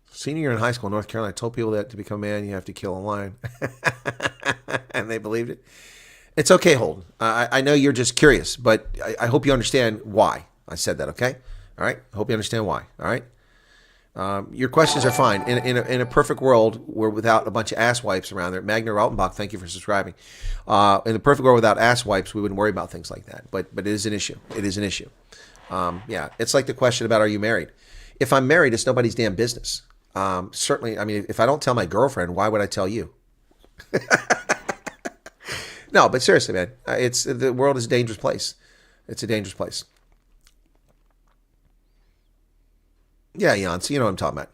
Senior year in high school in North Carolina, I told people that to become a man, you have to kill a lion. And they believed it. It's okay, Holden. I know you're just curious, but I hope you understand why I said that, okay? All right? I hope you understand why, all right? Your questions are fine. In a perfect world where without a bunch of ass wipes around there, Magna Rautenbach, thank you for subscribing. In the perfect world without ass wipes, we wouldn't worry about things like that. But it is an issue. It is an issue. Yeah, it's like the question about, are you married? If I'm married, it's nobody's damn business. Certainly, I mean, if I don't tell my girlfriend, why would I tell you? No, but seriously, man, the world is a dangerous place. It's a dangerous place. Yeah, Jan, so you know what I'm talking about.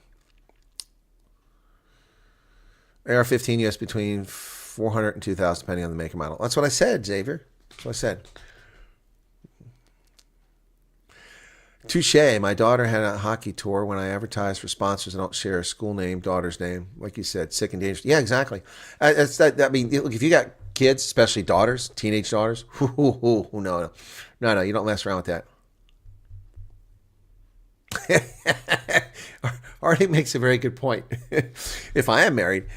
AR-15 US between 400 and 2,000, depending on the make and model. That's what I said, Xavier. That's what I said. Touche. My daughter had a hockey tour. When I advertise for sponsors, I don't share a school name, daughter's name. Like you said, sick and dangerous. Yeah, exactly. I mean, look, if you got kids, especially daughters, teenage daughters, no, you don't mess around with that. Artie makes a very good point. If I am married,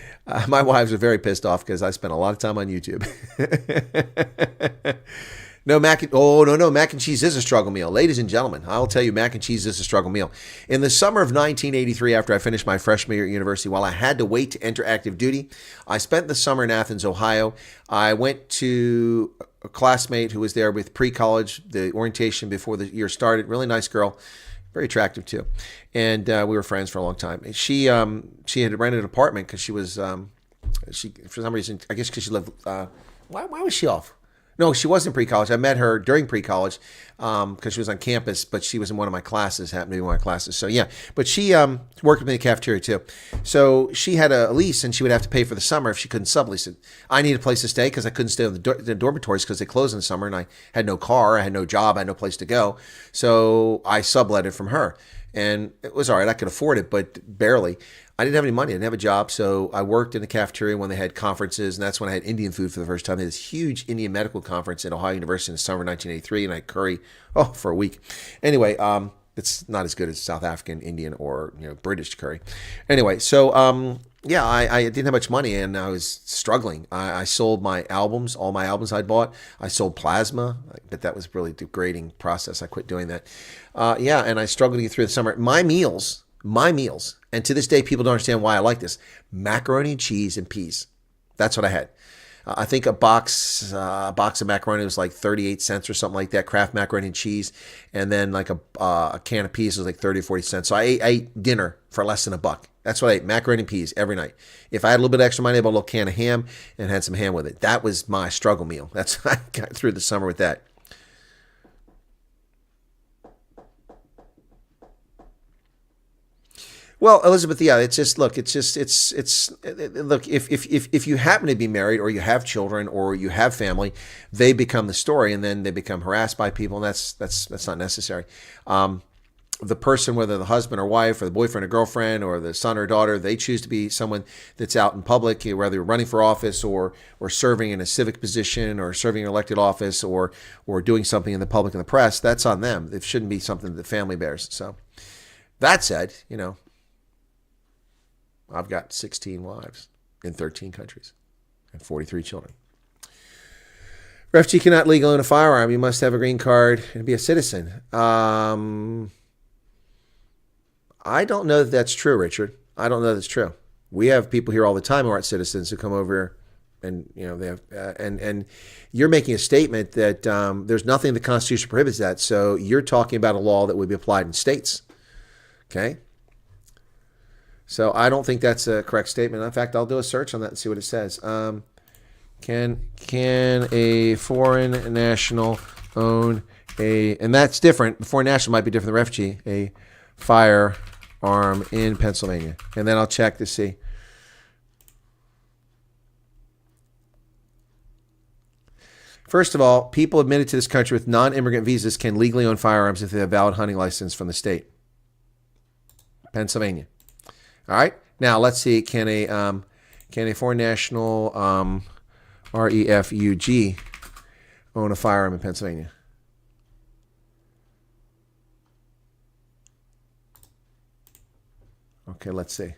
my wives are very pissed off because I spent a lot of time on YouTube. No, mac and cheese is a struggle meal. Ladies and gentlemen, I'll tell you, mac and cheese is a struggle meal. In the summer of 1983, after I finished my freshman year at university, while I had to wait to enter active duty, I spent the summer in Athens, Ohio. I went to a classmate who was there with pre-college, the orientation before the year started. Really nice girl, very attractive too. And we were friends for a long time. She had rented an apartment because she was, for some reason, I guess because she lived, why was she off? No, she wasn't pre-college. I met her during pre-college because she was on campus, but she was in one of my classes, happened to be one of my classes. So, yeah. But she worked with me in the cafeteria, too. So she had a lease, and she would have to pay for the summer if she couldn't sublease it. I needed a place to stay because I couldn't stay in the dormitories because they closed in the summer, and I had no car, I had no job, I had no place to go. So I sublet it from her. And it was all right. I could afford it, but barely. I didn't have any money. I didn't have a job, so I worked in the cafeteria when they had conferences, and that's when I had Indian food for the first time. They had this huge Indian medical conference at Ohio University in the summer of 1983, and I had curry, for a week. Anyway, It's not as good as South African, Indian, or British curry. Anyway, so yeah, I didn't have much money and I was struggling. I sold my albums, all my albums I'd bought. I sold plasma, but that was really a degrading process. I quit doing that. Yeah, and I struggled to get through the summer. My meals, and to this day people don't understand why I like this: macaroni and cheese and peas. That's what I had. I think a box of macaroni was like 38 cents or something like that, Kraft macaroni and cheese. And then like a can of peas was like 30 or 40 cents. So I ate dinner for less than $1. That's what I ate, macaroni and peas every night. If I had a little bit of extra money, I bought a little can of ham and had some ham with it. That was my struggle meal. That's I got through the summer with that. Well, Elizabeth, yeah, it's look, if you happen to be married or you have children or you have family, they become the story and then they become harassed by people, and that's not necessary. The person, whether the husband or wife or the boyfriend or girlfriend or the son or daughter, they choose to be someone that's out in public, whether you're running for office or serving in a civic position or serving in an elected office or doing something in the public and the press, that's on them. It shouldn't be something that the family bears. So that said, I've got 16 wives in 13 countries and 43 children. Refugee cannot legally own a firearm. You must have a green card and be a citizen. I don't know that that's true, Richard. I don't know that's true. We have people here all the time who aren't citizens who come over and, they have, and you're making a statement that there's nothing in the Constitution prohibits that. So you're talking about a law that would be applied in states. Okay. So I don't think that's a correct statement. In fact, I'll do a search on that and see what it says. Can a foreign national own and that's different. The foreign national might be different than refugee, a firearm in Pennsylvania. And then I'll check to see. First of all, people admitted to this country with non-immigrant visas can legally own firearms if they have a valid hunting license from the state. Pennsylvania. All right. Now let's see. Can a foreign national refug own a firearm in Pennsylvania? Okay, let's see.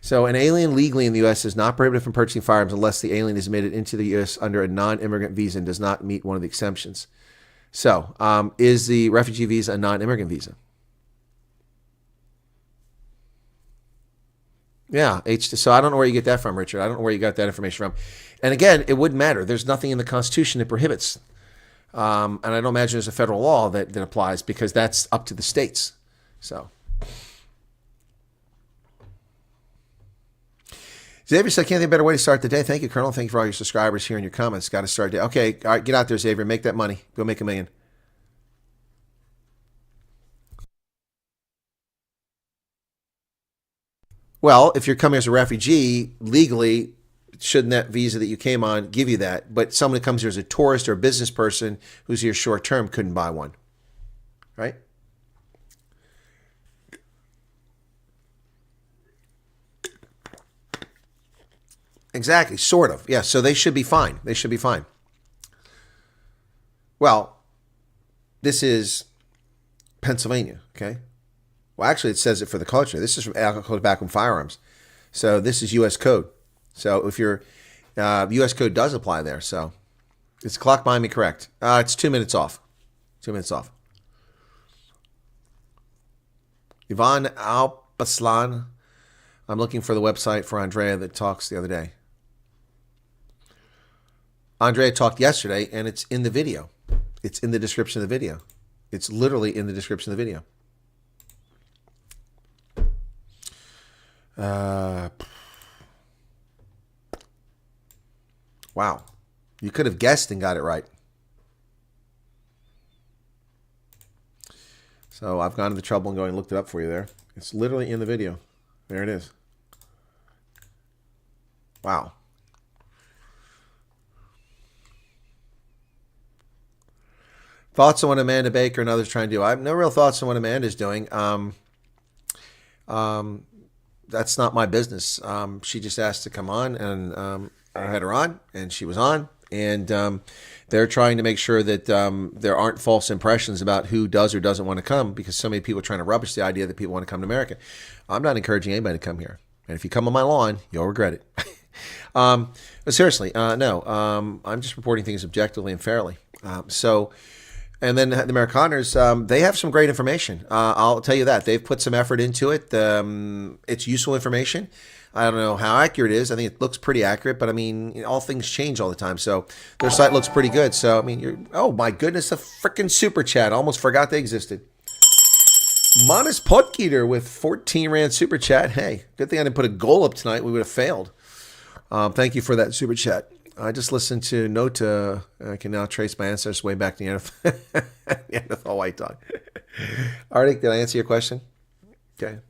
So an alien legally in the U.S. is not prohibited from purchasing firearms unless the alien is admitted into the U.S. under a non-immigrant visa and does not meet one of the exemptions. So is the refugee visa a non-immigrant visa? Yeah, so I don't know where you get that from, Richard. I don't know where you got that information from. And again, it wouldn't matter. There's nothing in the Constitution that prohibits. And I don't imagine there's a federal law that applies because that's up to the states. So. Xavier said, can't think of a better way to start the day. Thank you, Colonel. Thank you for all your subscribers here and your comments. Got to start the day. Okay, all right, get out there, Xavier. Make that money. Go make $1 million. Well, if you're coming as a refugee, legally, shouldn't that visa that you came on give you that? But someone who comes here as a tourist or a business person who's here short term couldn't buy one, right? Exactly, sort of. Yeah, so they should be fine. They should be fine. Well, this is Pennsylvania, okay? Well, actually, it says it for the culture. This is from Alcohol, Tobacco, and Firearms. So this is U.S. code. So if your U.S. code does apply there. So it's clock behind me correct. It's 2 minutes off. 2 minutes off. Ivan Alpaslan. I'm looking for the website for Andrea that talks the other day. Andrea talked yesterday, and it's in the video. It's in the description of the video. It's literally in the description of the video. Wow. You could have guessed and got it right. So I've gone to the trouble and going and looked it up for you there. It's literally in the video. There it is. Wow. Thoughts on what Amanda Baker and others trying to do? I have no real thoughts on what Amanda's doing. That's not my business. She just asked to come on, and I had her on, and she was on, And they're trying to make sure that there aren't false impressions about who does or doesn't want to come, because so many people are trying to rubbish the idea that people want to come to America. I'm not encouraging anybody to come here. And if you come on my lawn, you'll regret it. But seriously, no. I'm just reporting things objectively and fairly. And then the Amerikaners, they have some great information. I'll tell you that. They've put some effort into it. It's useful information. I don't know how accurate it is. I think it looks pretty accurate, but I mean, all things change all the time. So their site looks pretty good. So, I mean, oh my goodness, a freaking super chat. I almost forgot they existed. Manas Potgieter with 14 Rand super chat. Hey, good thing I didn't put a goal up tonight. We would have failed. Thank you for that super chat. I just listened to Nota. I can now trace my ancestors way back to Neanderthal white dog. Arctic, did I answer your question? Okay.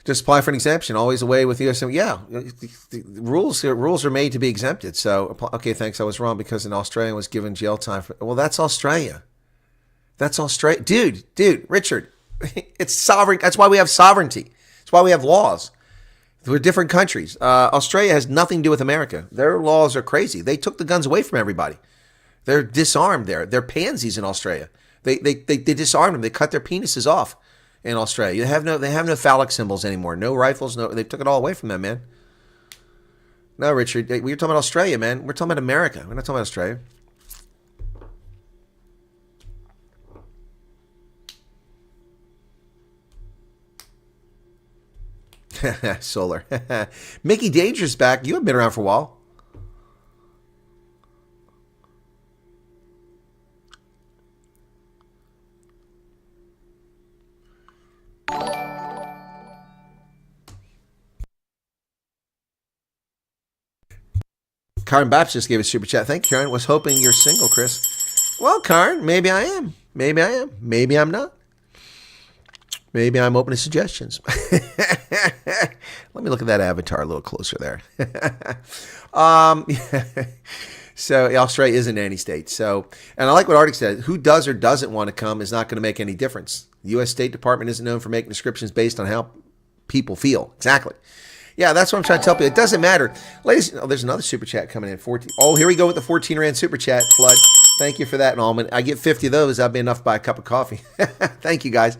Just apply for an exemption. Always away with the US. Yeah, the rules are made to be exempted. So, okay, thanks. I was wrong, because in Australia was given jail time. Well, that's Australia. That's Australia. Dude, Richard, it's sovereign. That's why we have sovereignty. That's why we have laws. We're different countries. Australia has nothing to do with America. Their laws are crazy. They took the guns away from everybody. They're disarmed there. They're pansies in Australia. They disarmed them. They cut their penises off in Australia. They have no phallic symbols anymore. No rifles. No, they took it all away from them, man. No, Richard, we're talking about Australia, man. We're talking about America. We're not talking about Australia. Solar. Mickey Dangerous back. You haven't been around for a while. Karen Baptist gave a super chat. Thank you, Karen. Was hoping you're single, Chris. Well, Karen, maybe I am. Maybe I am. Maybe I'm not. Maybe I'm open to suggestions. Let me look at that avatar a little closer there. So Australia is a nanny state. So, and I like what Arctic said. Who does or doesn't want to come is not going to make any difference. The U.S. State Department isn't known for making descriptions based on how people feel. Exactly. Yeah, that's what I'm trying to tell people. It doesn't matter. Ladies, there's another super chat coming in. 14. Oh, here we go with the 14 Rand super chat, Flood. Thank you for that, Almond. I get 50 of those. That'd be enough to buy a cup of coffee. Thank you, guys.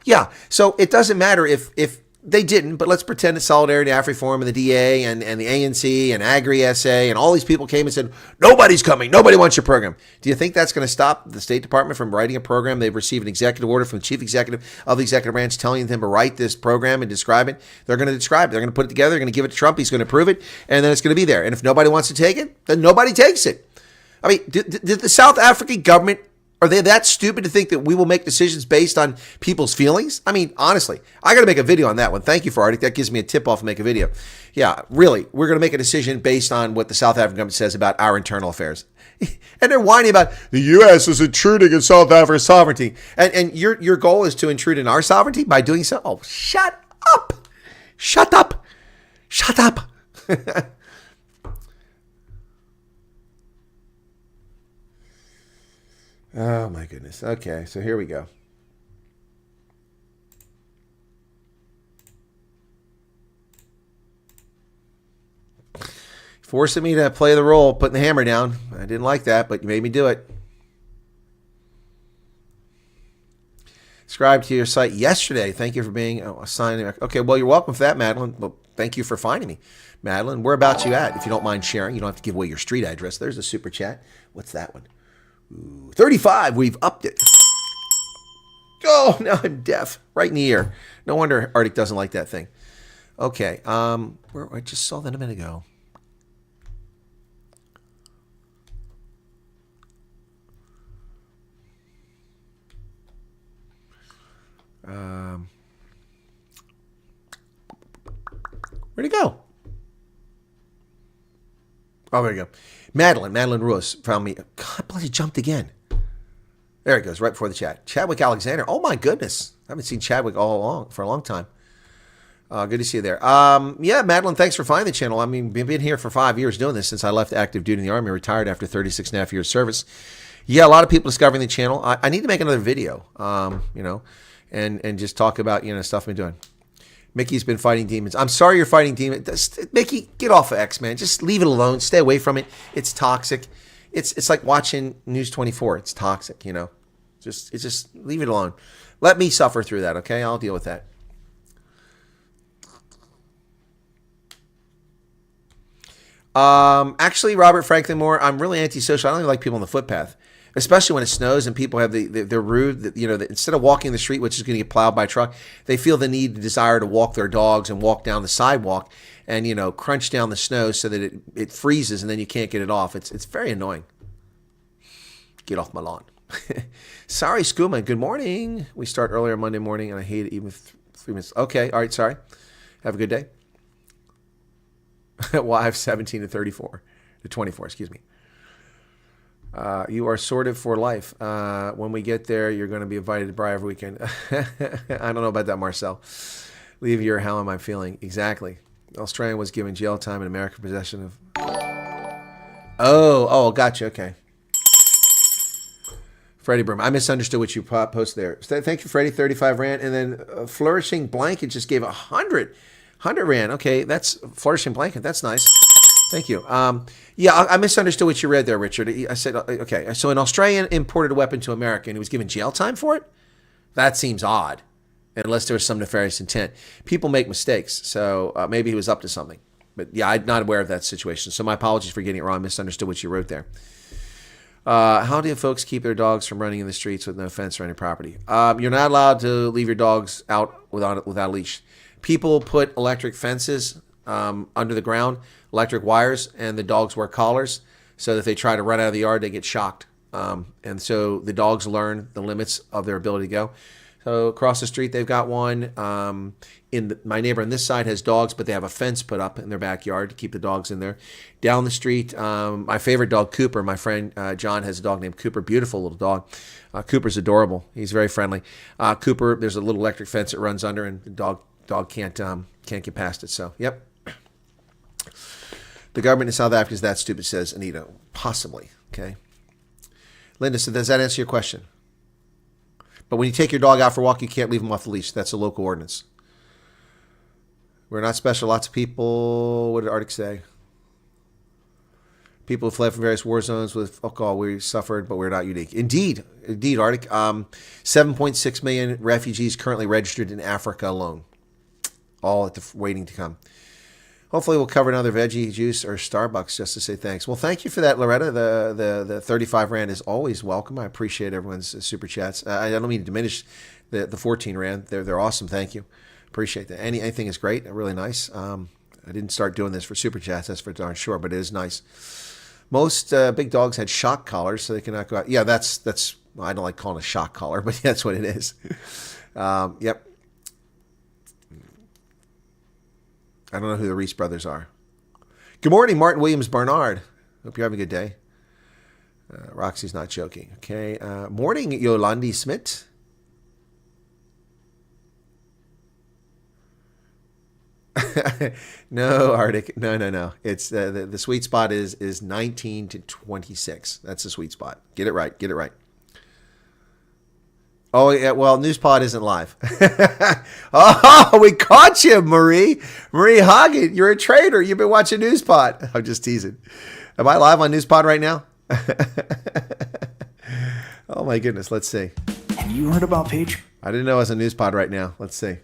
Yeah, so it doesn't matter if they didn't, but let's pretend that Solidarity, AfriForum, and the DA, and the ANC, and Agri-SA, and all these people came and said, nobody's coming, nobody wants your program. Do you think that's going to stop the State Department from writing a program? They've received an executive order from the chief executive of the executive branch telling them to write this program and describe it. They're going to describe it. They're going to put it together. They're going to give it to Trump. He's going to approve it, and then it's going to be there. And if nobody wants to take it, then nobody takes it. I mean, did the South African government, are they that stupid to think that we will make decisions based on people's feelings? I mean, honestly, I got to make a video on that one. Thank you for Arctic. That gives me a tip off to make a video. Yeah, really, we're going to make a decision based on what the South African government says about our internal affairs. And they're whining about the U.S. is intruding in South Africa's sovereignty. And your goal is to intrude in our sovereignty by doing so? Oh, shut up. Shut up. Shut up. Oh, my goodness. Okay, so here we go. Forcing me to play the role, putting the hammer down. I didn't like that, but you made me do it. Subscribed to your site yesterday. Thank you for being assigned. Okay, well, you're welcome for that, Madeline. Well, thank you for finding me. Madeline, whereabouts you at? If you don't mind sharing, you don't have to give away your street address. There's a super chat. What's that one? Ooh, 35. We've upped it. Oh, now I'm deaf. Right in the ear. No wonder Arctic doesn't like that thing. Okay. I just saw that a minute ago. Where'd it go? Oh, there you go. Madeline Ruiz found me. God, bloody jumped again. There it goes, right before the chat. Chadwick Alexander. Oh, my goodness. I haven't seen Chadwick for a long time. Good to see you there. Yeah, Madeline, thanks for finding the channel. I mean, we've been here for 5 years doing this since I left active duty in the Army, retired after 36 and a half years service. Yeah, a lot of people discovering the channel. I need to make another video, and just talk about, stuff I've been doing. Mickey's been fighting demons. I'm sorry you're fighting demons. Mickey, get off of X, man. Just leave it alone. Stay away from it. It's toxic. It's like watching News 24. It's toxic, you know. Just leave it alone. Let me suffer through that, okay? I'll deal with that. Actually, Robert Franklin Moore, I'm really antisocial. I don't even like people on the footpath, especially when it snows and people have they're rude. You know, instead of walking the street, which is going to get plowed by a truck, they feel the need, the desire to walk their dogs and walk down the sidewalk and, you know, crunch down the snow so that it freezes and then you can't get it off. It's very annoying. Get off my lawn. Sorry, Skooma. Good morning. We start earlier Monday morning, and I hate it even with 3 minutes. Okay. All right. Sorry. Have a good day. Wives 17 to 34 to 24. Excuse me. You are sorted for life. When we get there, you're going to be invited to Bri every weekend. I don't know about that, Marcel. Leave your how am I feeling? Exactly. Australian was given jail time in America for possession of. Oh, gotcha. Okay. Freddie Broom. I misunderstood what you posted there. Thank you, Freddie. 35 Rand. And then Flourishing Blanket just gave 100 Rand. Okay, that's Flourishing Blanket. That's nice. Thank you. Yeah, I misunderstood what you read there, Richard. I said, okay, so an Australian imported a weapon to America and he was given jail time for it? That seems odd, unless there was some nefarious intent. People make mistakes, so maybe he was up to something. But yeah, I'm not aware of that situation. So my apologies for getting it wrong. I misunderstood what you wrote there. How do folks keep their dogs from running in the streets with no fence or any property? You're not allowed to leave your dogs out without a leash. People put electric fences under the ground, electric wires, and the dogs wear collars so that if they try to run out of the yard, they get shocked. And so the dogs learn the limits of their ability to go. So across the street, they've got one. My neighbor on this side has dogs, but they have a fence put up in their backyard to keep the dogs in there. Down the street, my favorite dog, Cooper, my friend John has a dog named Cooper, beautiful little dog. Cooper's adorable. He's very friendly. Cooper, there's a little electric fence that runs under, and the dog can't get past it. So, yep. The government in South Africa is that stupid, says Anita. Possibly, okay. Linda, so does that answer your question? But when you take your dog out for a walk, you can't leave him off the leash. That's a local ordinance. We're not special. Lots of people, what did Arctic say? People who fled from various war zones with alcohol, we suffered, but we're not unique. Indeed, Arctic. 7.6 million refugees currently registered in Africa alone. All waiting to come. Hopefully we'll cover another veggie juice or Starbucks just to say thanks. Well, thank you for that, Loretta. The 35 Rand is always welcome. I appreciate everyone's super chats. I don't mean to diminish the 14 Rand. They're awesome. Thank you. Appreciate that. Anything is great. Really nice. I didn't start doing this for super chats. That's for darn sure, but it is nice. Most big dogs had shock collars, so they cannot go out. Yeah, that's. Well, I don't like calling it a shock collar, but that's what it is. Yep. I don't know who the Reese brothers are. Good morning, Martin Williams Barnard. Hope you're having a good day. Roxy's not joking. Okay. Morning, Yolandi Smith. No, Arctic. No. It's the sweet spot is 19 to 26. That's the sweet spot. Get it right. Oh, yeah, well, Newspod isn't live. Oh, we caught you, Marie. Marie Hagen, you're a traitor. You've been watching Newspod. I'm just teasing. Am I live on Newspod right now? Oh, my goodness. Let's see. Have you heard about Page? I didn't know I was on Newspod right now. Let's see.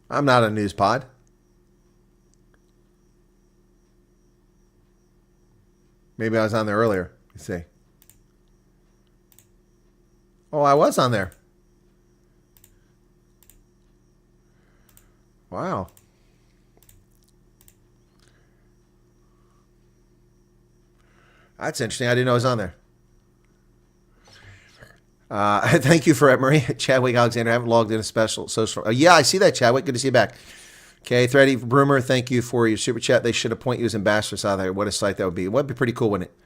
I'm not on Newspod. Maybe I was on there earlier. Let's see. Oh, I was on there. Wow. That's interesting. I didn't know I was on there. Thank you for it, Marie. Chadwick Alexander. I haven't logged in a special social. Oh, yeah, I see that, Chadwick. Good to see you back. Okay, Thready Broomer, thank you for your super chat. They should appoint you as ambassador South Africa. What a sight that would be. It would be pretty cool, wouldn't it?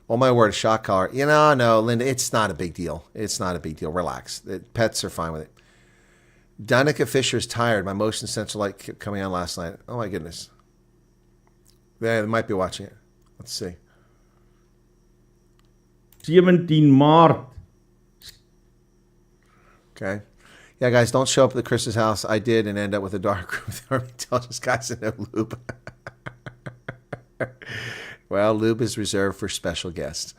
Oh, my word, a shock collar. No, Linda, it's not a big deal. It's not a big deal. Relax. Pets are fine with it. Danica Fisher's tired. My motion sensor light kept coming on last night. Oh, my goodness. They might be watching it. Let's see. 17 Maart. Okay. Yeah, guys, don't show up at Chris's house. I did and end up with a dark room with Army intelligence guys and no lube. Well, lube is reserved for special guests.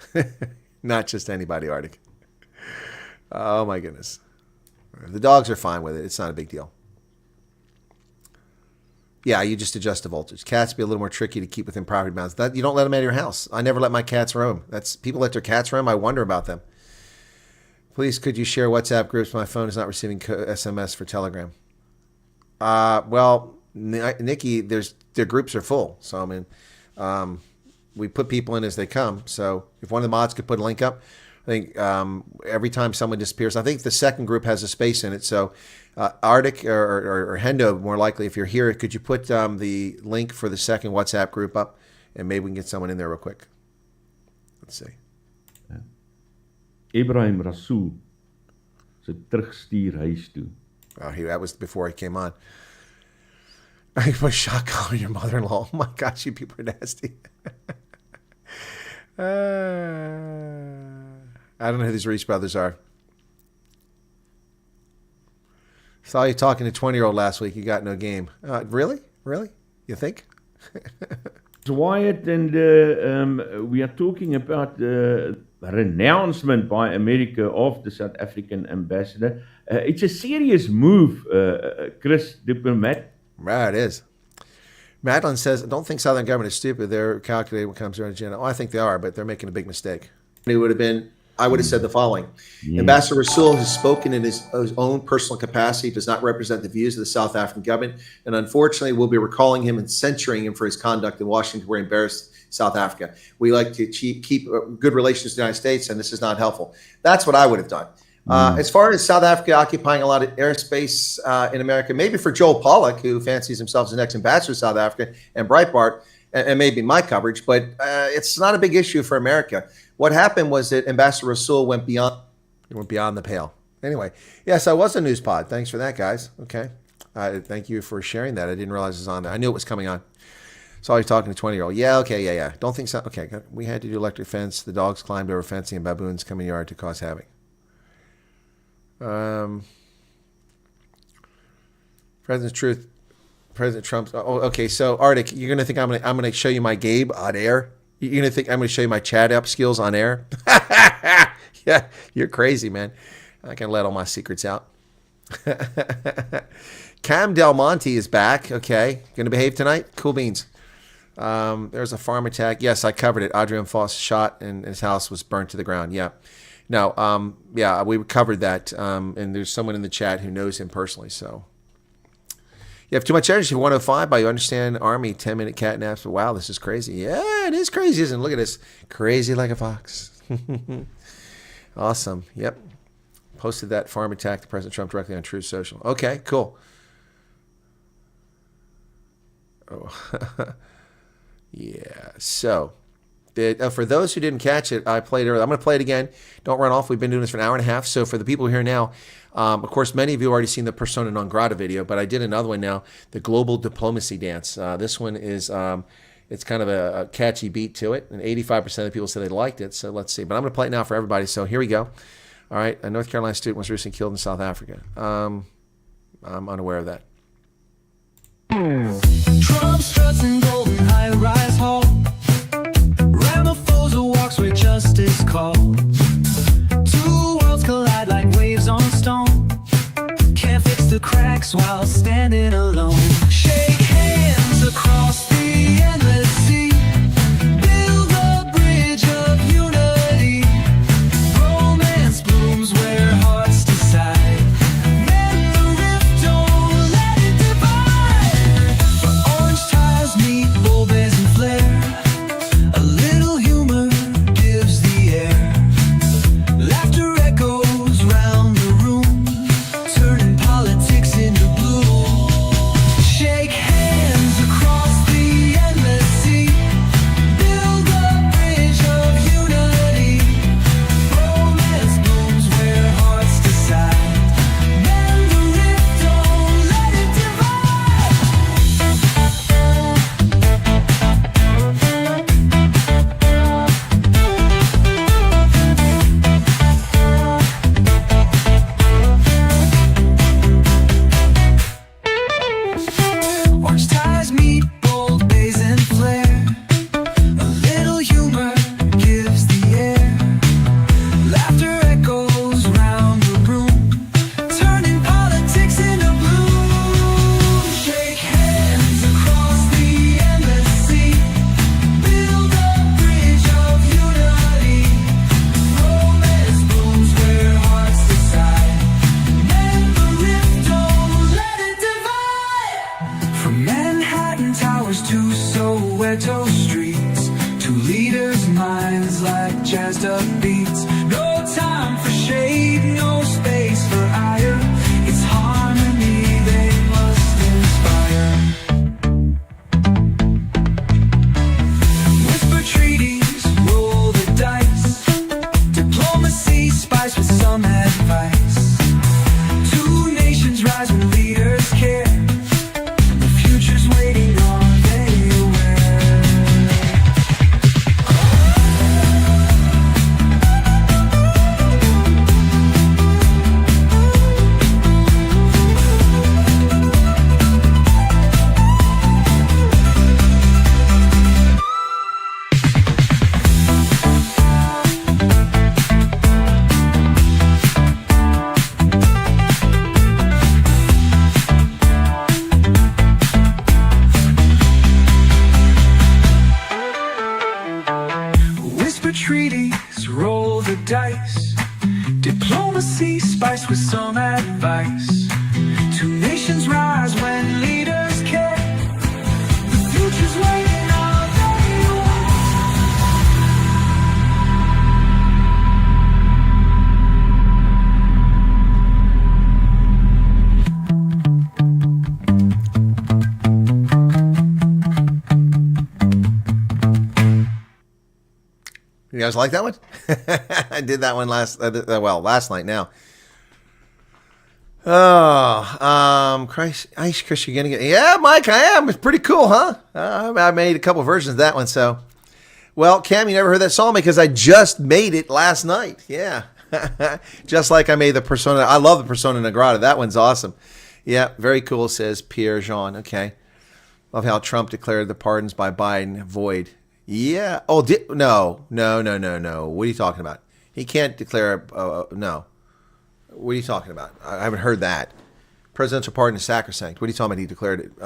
Not just anybody, Arctic. Oh, my goodness. The dogs are fine with it. It's not a big deal. Yeah, you just adjust the voltage. Cats be a little more tricky to keep within property bounds. You don't let them out of your house. I never let my cats roam. People let their cats roam. I wonder about them. Please, could you share WhatsApp groups? My phone is not receiving SMS for Telegram. Well, Nikki, their groups are full. So, I mean, we put people in as they come. So if one of the mods could put a link up, I think every time someone disappears, I think the second group has a space in it. So Arctic or Hendo, more likely, if you're here, could you put the link for the second WhatsApp group up? And maybe we can get someone in there real quick. Let's see. Ibrahim Rasool se terugstuur huis toe. Oh, that was before he came on. I put a shot collar on your mother-in-law. Oh my gosh, you people are nasty. I don't know who these Reese brothers are. Saw you talking to a 20-year-old last week. You got no game. Really? Really? You think? Wyatt, and we are talking about the renouncement by America of the South African ambassador. It's a serious move, Chris, diplomat. Right, it is. Madeline says, I don't think Southern government is stupid. They're calculating what comes to their agenda. Oh, I think they are, but they're making a big mistake. I would have said the following. Yeah. Ambassador Rasool has spoken in his own personal capacity, does not represent the views of the South African government, and unfortunately we'll be recalling him and censuring him for his conduct in Washington where he embarrassed South Africa. We like to keep good relations with the United States, and this is not helpful. That's what I would have done. As far as South Africa occupying a lot of airspace in America, maybe for Joel Pollack, who fancies himself as the next ambassador to South Africa, and Breitbart, and maybe my coverage, but it's not a big issue for America. What happened was that Ambassador Rasool went beyond the pale. Anyway, yes, I was a news pod. Thanks for that, guys. Okay. Thank you for sharing that. I didn't realize it was on there. I knew it was coming on. Saw you talking to 20-year-old. Yeah, okay, yeah. Don't think so. Okay, we had to do electric fence. The dogs climbed over fencing and baboons come in the yard to cause havoc. President Trump. Oh, okay. So Arctic, you're gonna think I'm gonna show you my Gabe on air. You're gonna think I'm gonna show you my chat up skills on air. Yeah, you're crazy, man. I can let all my secrets out. Cam Del Monte is back. Okay, gonna behave tonight. Cool beans. There's a farm attack. Yes, I covered it. Adrian Foss shot and his house was burnt to the ground. Yeah. No, yeah, we covered that. And there's someone in the chat who knows him personally. So you have too much energy. 105 by You Understand Army, 10-minute cat naps. But wow, this is crazy. Yeah, it is crazy, isn't it? Look at this. Crazy like a fox. Awesome. Yep. Posted that farm attack to President Trump directly on Truth Social. Okay, cool. Oh, yeah. So, for those who didn't catch it, I played earlier. I'm going to play it again. Don't run off. We've been doing this for an hour and a half. So for the people here now, of course, many of you have already seen the Persona Non Grata video, but I did another one now, the Global Diplomacy Dance. This one is, it's kind of a catchy beat to it, and 85% of the people said they liked it. So let's see. But I'm going to play it now for everybody. So here we go. All right. A North Carolina student was recently killed in South Africa. I'm unaware of that. Trump struts in golden high-rise hall. Ramaphosa walks where justice calls. Two worlds collide like waves on stone. Can't fix the cracks while standing alone. Shake hands across the endless sea. Build a bridge of unity. Romance blooms where hearts decide. Mend the rift, don't let it divide. But orange ties meet bold bears and flair. A little humor gives the air. Laughter echoes round the room, turning politics into blue. Shake hands across the buzzed up beats. No time for shade, no space for ire. It's harmony they must inspire. Whisper treaties, roll the dice. Diplomacy spiced with some advice. Two nations rise when leaders care. The future's waiting, are they aware? Whisper treaties, roll the dice. Diplomacy spiced with some advice. Two nations rise when leaders care. The future's waiting, are they aware? You guys like that one? I did that one last night now. Oh, Chris, you're gonna get? Yeah, Mike, I am. It's pretty cool, huh? I made a couple versions of that one. So, well, Cam, you never heard that song because I just made it last night. Yeah, just like I made the persona. I love the persona non grata. That one's awesome. Yeah, very cool. Says Pierre Jean. Okay, love how Trump declared the pardons by Biden void. Yeah. Oh, no. What are you talking about? He can't declare. No. What are you talking about? I haven't heard that. Presidential pardon is sacrosanct. What are you talking about? He declared it.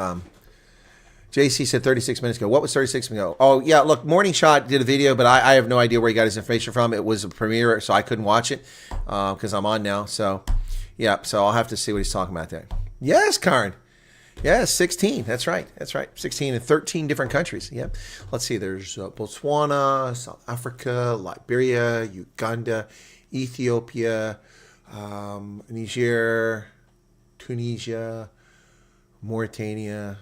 JC said 36 minutes ago. What was 36 minutes ago? Oh, yeah. Look, Morning Shot did a video, but I have no idea where he got his information from. It was a premiere, so I couldn't watch it because I'm on now. So, yeah. So I'll have to see what he's talking about there. Yes, Karen. Yeah, 16. That's right. 16 in 13 different countries. Yeah. Let's see. There's Botswana, South Africa, Liberia, Uganda, Ethiopia, Niger, Tunisia, Mauritania.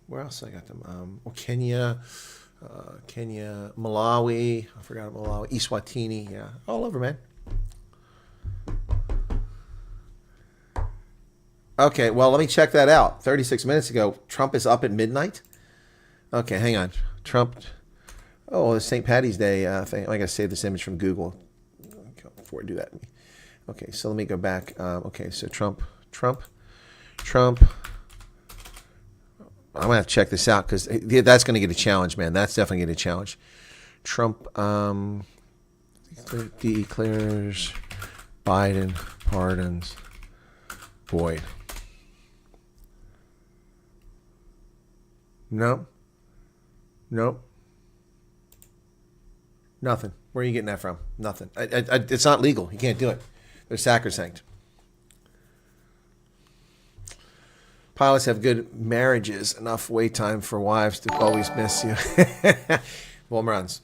Where else I got them? Kenya, Malawi. I forgot Malawi. Eswatini. Yeah, all over, man. Okay, well, let me check that out. 36 minutes ago, Trump is up at midnight. Okay, hang on. Trump. Oh, the St. Patty's Day thing. I got to save this image from Google before I do that. Okay, so let me go back. Okay, so Trump. I'm going to have to check this out because that's going to get a challenge, man. That's definitely going to get a challenge. Trump declares Biden pardons void. Nope. Nothing. Where are you getting that from? Nothing. It's not legal. You can't do it. They're sacrosanct. Pilots have good marriages, enough wait time for wives to always miss you. Wolmerans.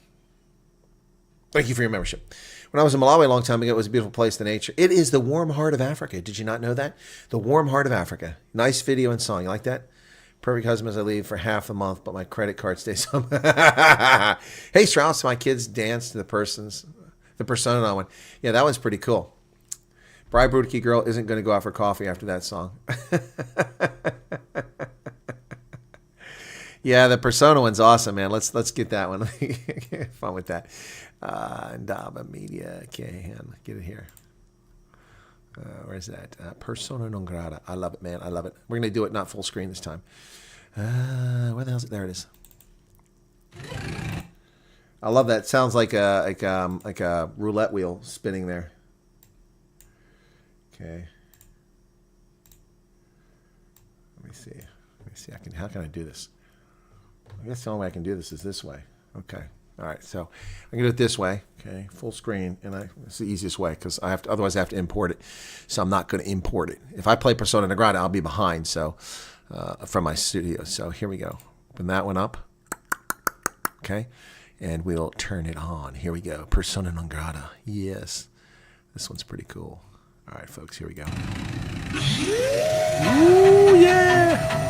Thank you for your membership. When I was in Malawi a long time ago, it was a beautiful place, the nature. It is the warm heart of Africa. Did you not know that? The warm heart of Africa. Nice video and song. You like that? Perfect husband as I leave for half a month, but my credit card stays home. Hey, Strauss, my kids dance to the persona one. Yeah, that one's pretty cool. Bride Brudke girl isn't going to go out for coffee after that song. Yeah, the persona one's awesome, man. Let's get that one. Fun with that. Ndaba Media. Okay, get it here. Where's that? Persona non grata. I love it, man. I love it. We're going to do it not full screen this time. Where the hell is it? There it is. I love that. It sounds like a roulette wheel spinning there. Okay. Let me see. How can I do this? I guess the only way I can do this is this way. Okay. All right. So I'm gonna do it this way. Okay. Full screen, and it's the easiest way because otherwise I have to import it. So I'm not going to import it. If I play Persona non grata, I'll be behind. So from my studio. So here we go. Open that one up. Okay. And we'll turn it on. Here we go. Persona non grata. Yes. This one's pretty cool. All right, folks, here we go. Ooh, yeah!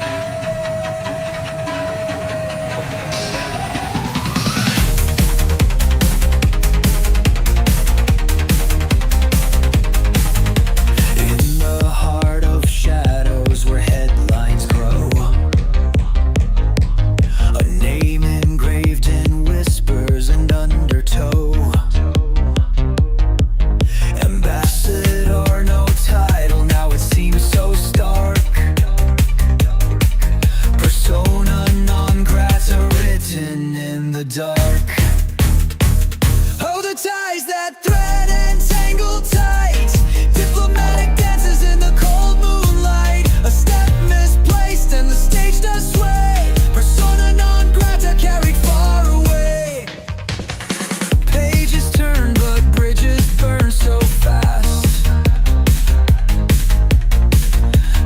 In the heart of shadows where headlines grow, a name engraved in whispers and undertow. Ambassador, no title, now it seems so stark. Persona non grata written in the dark. Oh, the ties that thread and tangle tight. Diplomatic dances in the cold moonlight. A step misplaced and the stage does sway. Persona non grata carried far away. Pages turn but bridges burn so fast.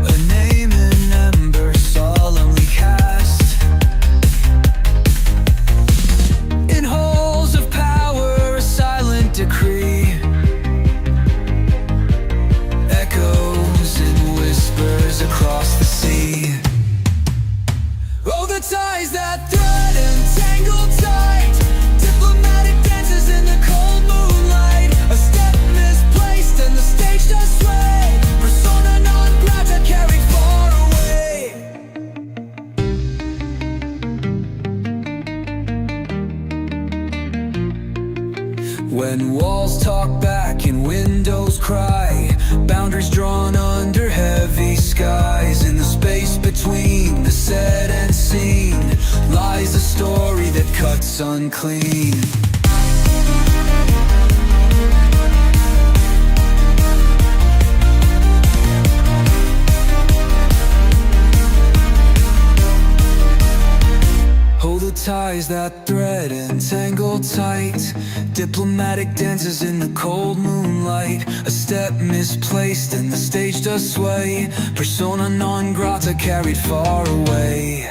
A name in ember solemnly cast. In halls of power a silent decree echoes in whispers across the sea. Oh, the ties that thread and tangle tight. Diplomatic dances in the cold moonlight. A step misplaced and the stage does sway. Persona non grata carried far away. When walls talk back and windows cry, boundaries drawn under heavy skies. In the space between the set and scene lies a story that cuts unclean. Hold the ties that thread and tangle tight. Diplomatic dances in the cold moonlight. A step misplaced and the stage does sway. Persona non grata carried far away.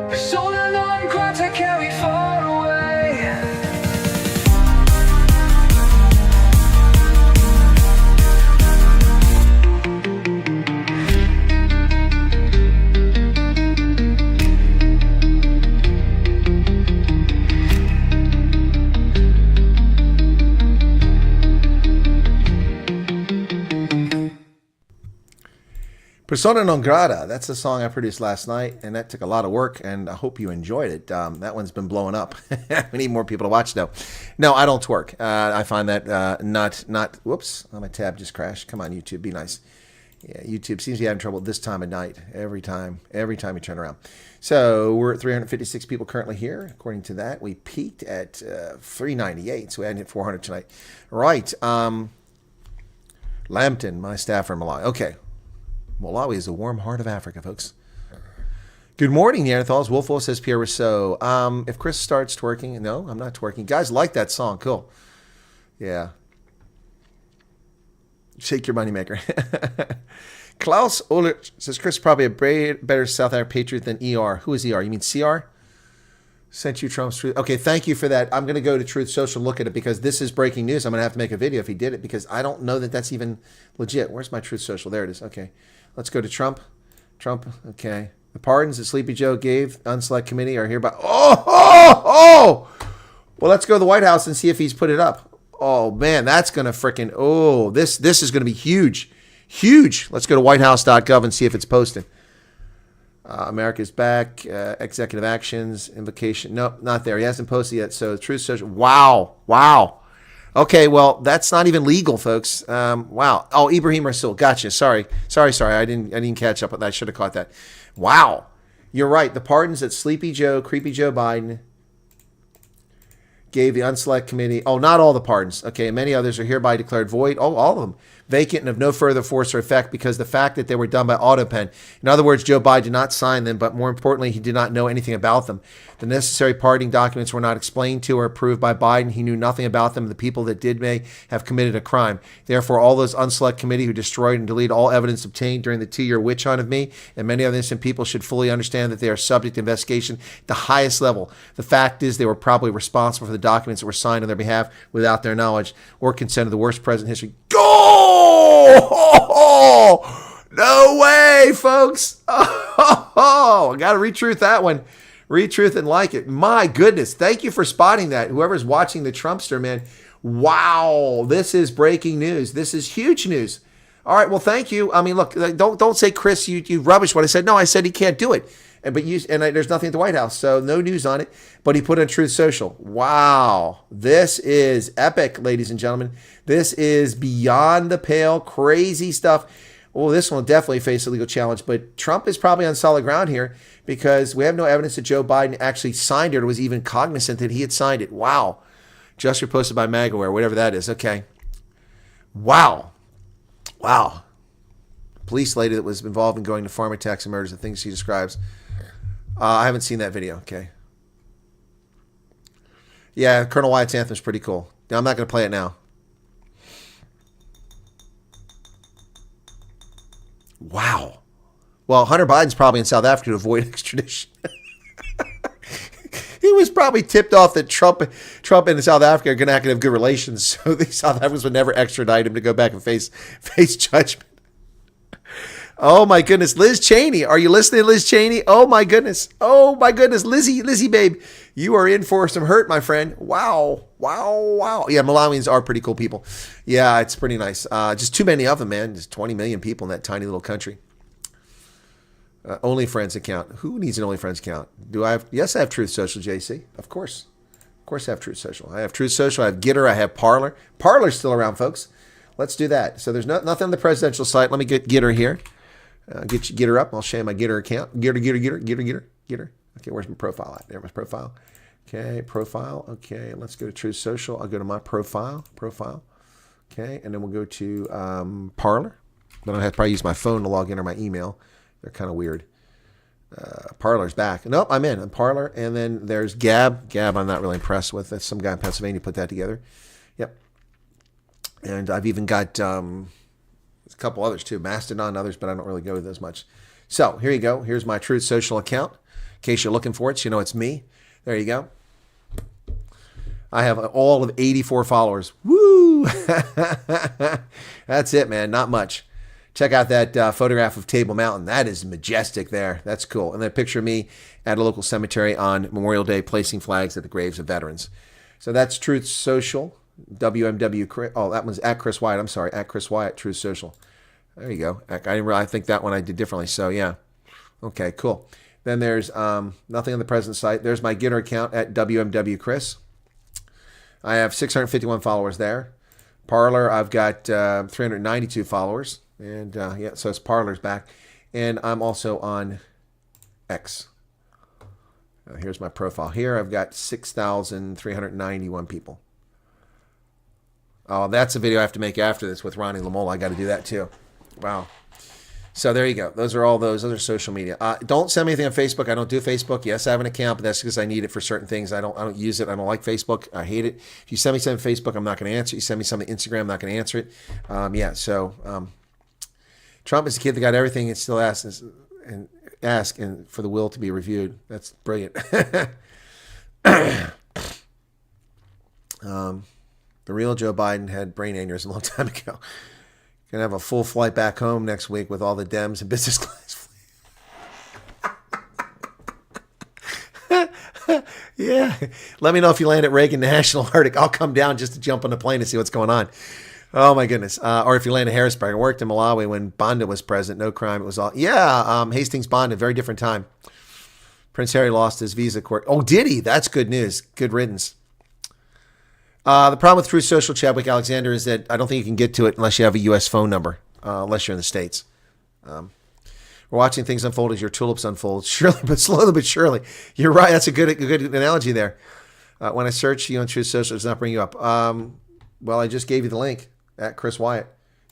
Persona non grata carried far away. Persona non grata. That's the song I produced last night, and that took a lot of work, and I hope you enjoyed it. That one's been blowing up. We need more people to watch, though. No, I don't twerk. I find that not. Whoops, my tab just crashed. Come on, YouTube, be nice. Yeah, YouTube seems to be having trouble this time of night. Every time you turn around. So we're at 356 people currently here. According to that, we peaked at 398, so we hadn't hit 400 tonight. Right. Lambton, my staff from Malawi. Okay. Malawi is the warm heart of Africa, folks. Good morning, Neanderthals. Wolfo says Pierre Rousseau. If Chris starts twerking, no, I'm not twerking. Guys like that song. Cool. Yeah. Shake your moneymaker. Klaus Ulrich says Chris is probably a better South African patriot than ER. Who is ER? You mean CR? Sent you Trump's truth. Okay, thank you for that. I'm going to go to Truth Social, look at it, because this is breaking news. I'm going to have to make a video if he did it, because I don't know that that's even legit. Where's my Truth Social? There it is. Okay. Let's go to Trump. Trump, okay. The pardons that Sleepy Joe gave Unselect Committee are hereby. Oh! Well, let's go to the White House and see if he's put it up. Oh, man, that's going to frickin'. Oh, this is going to be huge. Huge. Let's go to whitehouse.gov and see if it's posted. America's back. Executive actions. Invocation. Nope, not there. He hasn't posted yet. So, Truth Social. Wow. Okay, well, that's not even legal, folks. Wow. Oh, Ibrahim Rasul. Gotcha. Sorry. I didn't catch up. I should have caught that. Wow. You're right. The pardons that Sleepy Joe, Creepy Joe Biden gave the unselect committee, not all the pardons. Okay, many others are hereby declared void. Oh, all of them. Vacant and of no further force or effect because the fact that they were done by autopen. In other words, Joe Biden did not sign them, but more importantly, he did not know anything about them. The necessary pardoning documents were not explained to or approved by Biden. He knew nothing about them. The people that did may have committed a crime. Therefore, all those unselect committee who destroyed and deleted all evidence obtained during the 2-year witch hunt of me and many other innocent people should fully understand that they are subject to investigation at the highest level. The fact is they were probably responsible for the documents that were signed on their behalf without their knowledge or consent of the worst president in history. Oh, no way, folks. I got to retruth that one. Retruth and like it. My goodness. Thank you for spotting that. Whoever's watching the Trumpster, man. Wow. This is breaking news. This is huge news. All right. Well, thank you. I mean, look, don't say, Chris, you rubbish what I said. No, I said he can't do it. There's nothing at the White House, so no news on it. But he put it on Truth Social. Wow, this is epic, ladies and gentlemen. This is beyond the pale, crazy stuff. Well, this one will definitely face a legal challenge. But Trump is probably on solid ground here because we have no evidence that Joe Biden actually signed it or was even cognizant that he had signed it. Wow, just reposted by MAGAware, whatever that is. Okay, wow. Police lady that was involved in going to farm attacks and murders, the things she describes. I haven't seen that video. Okay. Yeah, Colonel Wyatt's anthem is pretty cool. Now, I'm not going to play it now. Wow. Well, Hunter Biden's probably in South Africa to avoid extradition. He was probably tipped off that Trump and South Africa are going to have good relations, so the South Africans would never extradite him to go back and face judgment. Oh my goodness, Liz Cheney. Are you listening, Liz Cheney? Oh my goodness. Lizzie, babe. You are in for some hurt, my friend. Wow. Yeah, Malawians are pretty cool people. Yeah, it's pretty nice. Just too many of them, man. There's 20 million people in that tiny little country. OnlyFriends account. Who needs an OnlyFriends account? Yes, I have Truth Social, JC. Of course. Of course I have Truth Social. I have Truth Social. I have Gitter. I have Parler. Parler's still around, folks. Let's do that. So there's nothing on the presidential site. Let me get Gitter here. Get her up. I'll show you my Gitter account. Gitter. Okay, where's my profile at? There's my profile. Okay, profile. Okay, let's go to Truth Social. I'll go to my profile. Okay, and then we'll go to Parler. Then I'll have to probably use my phone to log in or my email. They're kind of weird. Parler's back. Nope, I'm in. I'm Parler. And then there's Gab. Gab, I'm not really impressed with. That's some guy in Pennsylvania put that together. Yep. And I've even got a couple others too, Mastodon and others, but I don't really go with those much. So here you go. Here's my Truth Social account. In case you're looking for it, so you know it's me. There you go. I have all of 84 followers. Woo! That's it, man. Not much. Check out that photograph of Table Mountain. That is majestic there. That's cool. And then a picture of me at a local cemetery on Memorial Day placing flags at the graves of veterans. So that's Truth Social. WMW. Oh, that one's at Chris Wyatt. I'm sorry. At Chris Wyatt, Truth Social. There you go. I think that one I did differently. So, yeah. Okay, cool. Then there's nothing on the present site. There's my Gitter account at WMW Chris. I have 651 followers there. Parler, I've got 392 followers. And, yeah, so it's Parler's back. And I'm also on X. Here's my profile here. I've got 6,391 people. Oh, that's a video I have to make after this with Ronnie Lamola. I got to do that too. Wow. So there you go. Those are all those. Those are social media. Don't send me anything on Facebook. I don't do Facebook. Yes, I have an account, but that's because I need it for certain things. I don't use it. I don't like Facebook. I hate it. If you send me something on Facebook, I'm not going to answer it. You send me something on Instagram, I'm not going to answer it. Yeah. So Trump is the kid that got everything and still asks and for the will to be reviewed. That's brilliant. The real Joe Biden had brain aneurysm a long time ago. Gonna have a full flight back home next week with all the Dems in business class. Yeah. Let me know if you land at Reagan National Arctic. I'll come down just to jump on the plane and see what's going on. Oh my goodness. Or if you land at Harrisburg. I worked in Malawi when Bonda was president. No crime. It was all. Yeah. Hastings Bonda. Very different time. Prince Harry lost his visa court. Oh, did he? That's good news. Good riddance. The problem with Truth Social, Chadwick Alexander, is that I don't think you can get to it unless you have a U.S. phone number, unless you're in the States. We're watching things unfold as your tulips unfold, slowly but surely. You're right. That's a good analogy there. When I search you on Truth Social, it's not bringing you up. Well, I just gave you the link at Chris Wyatt.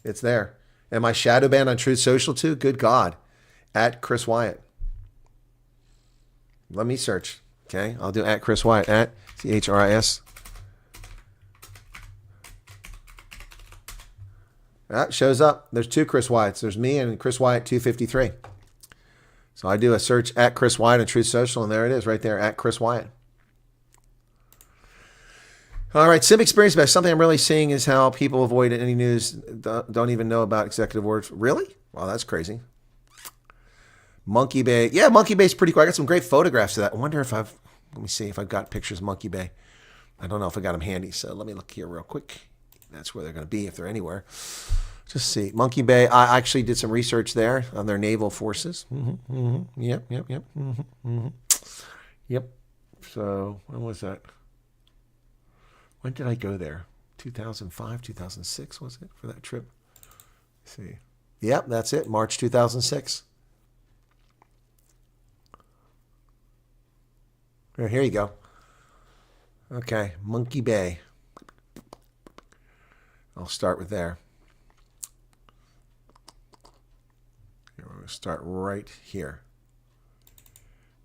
It's there. Am I shadow banned on Truth Social too? Good God. At Chris Wyatt. Let me search. Okay. I'll do at Chris Wyatt. At CHRIS. That shows up. There's 2 Chris Wyatts. There's me and Chris Wyatt 253. So I do a search at Chris Wyatt on Truth Social, and there it is right there, at Chris Wyatt. All right, sim experience best. Something I'm really seeing is how people avoid any news, don't even know about executive orders. Really? Wow, that's crazy. Monkey Bay. Yeah, Monkey Bay's pretty cool. I got some great photographs of that. I wonder if let me see if I've got pictures of Monkey Bay. I don't know if I got them handy, so let me look here real quick. That's where they're going to be if they're anywhere. Just see. Monkey Bay, I actually did some research there on their naval forces. Yep. Yep. So, when was that? When did I go there? 2005, 2006 was it for that trip? Let's see. Yep, that's it. March 2006. Here you go. Okay, Monkey Bay. I'll start with there. We're going to start right here.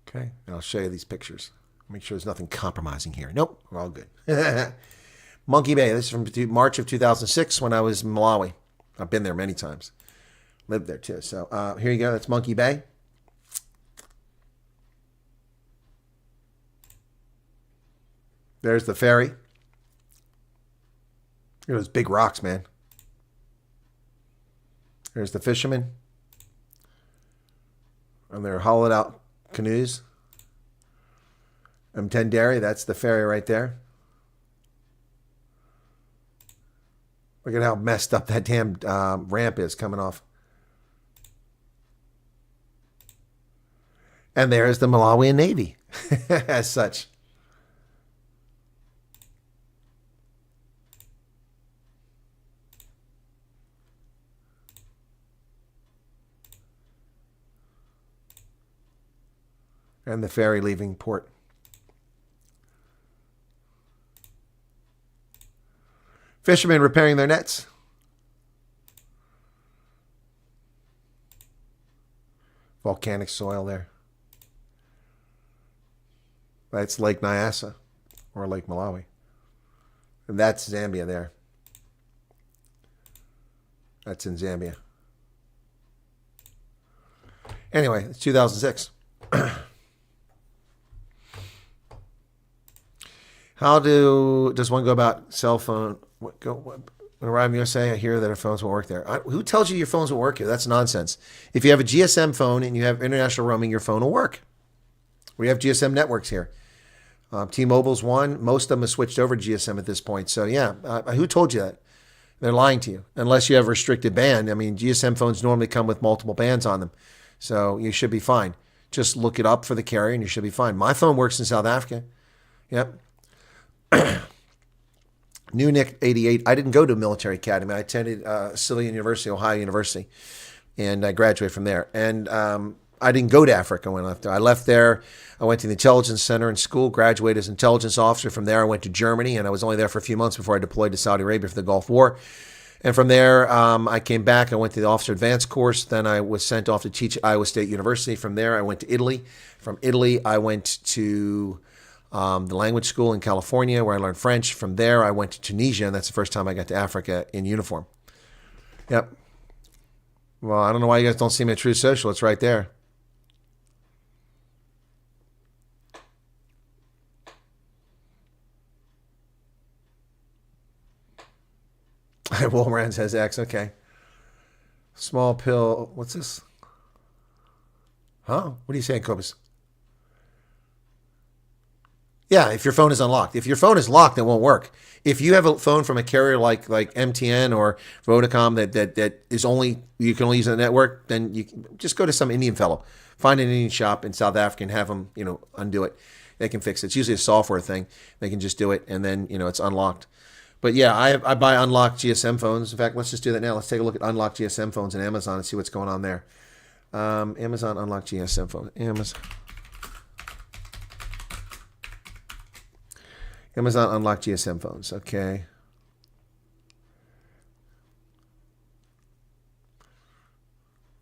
Okay, and I'll show you these pictures. Make sure there's nothing compromising here. Nope, we're all good. Monkey Bay. This is from March of 2006 when I was in Malawi. I've been there many times. Lived there too. So here you go. That's Monkey Bay. There's the ferry. Look at those big rocks, man. There's the fishermen. And their hollowed out canoes. Mtendere, that's the ferry right there. Look at how messed up that damn ramp is coming off. And there's the Malawian Navy as such. And the ferry leaving port. Fishermen repairing their nets. Volcanic soil there. That's Lake Nyasa or Lake Malawi. And that's Zambia there. That's in Zambia. Anyway, it's 2006. How does one go about cell phone? When arrive in USA, I hear that our phones won't work there. Who tells you your phones will work here? That's nonsense. If you have a GSM phone and you have international roaming, your phone will work. We have GSM networks here. T-Mobile's one. Most of them have switched over to GSM at this point. So yeah, who told you that? They're lying to you. Unless you have a restricted band. I mean, GSM phones normally come with multiple bands on them. So you should be fine. Just look it up for the carrier and you should be fine. My phone works in South Africa. Yep. New Nick 88. I didn't go to a military academy. I attended Civilian University, Ohio University, and I graduated from there. And I didn't go to Africa when I left there. I left there. I went to the intelligence center in school, graduated as an intelligence officer. From there, I went to Germany, and I was only there for a few months before I deployed to Saudi Arabia for the Gulf War. And from there, I came back. I went to the Officer Advanced course. Then I was sent off to teach at Iowa State University. From there, I went to Italy. From Italy, I went to the language school in California where I learned French. From there, I went to Tunisia, and that's the first time I got to Africa in uniform. Yep. Well, I don't know why you guys don't see me at True Social. It's right there. Wolverine says X. Okay. Small pill. What's this? Huh? What are you saying, Cobus? Yeah, if your phone is unlocked. If your phone is locked, it won't work. If you have a phone from a carrier like MTN or Vodacom that is only, you can only use the network, then you just go to some Indian fellow. Find an Indian shop in South Africa and have them, undo it. They can fix it. It's usually a software thing. They can just do it, and then, it's unlocked. But yeah, I buy unlocked GSM phones. In fact, let's just do that now. Let's take a look at unlocked GSM phones on Amazon and see what's going on there. Amazon unlocked GSM phone. Amazon unlocked GSM phones. Okay.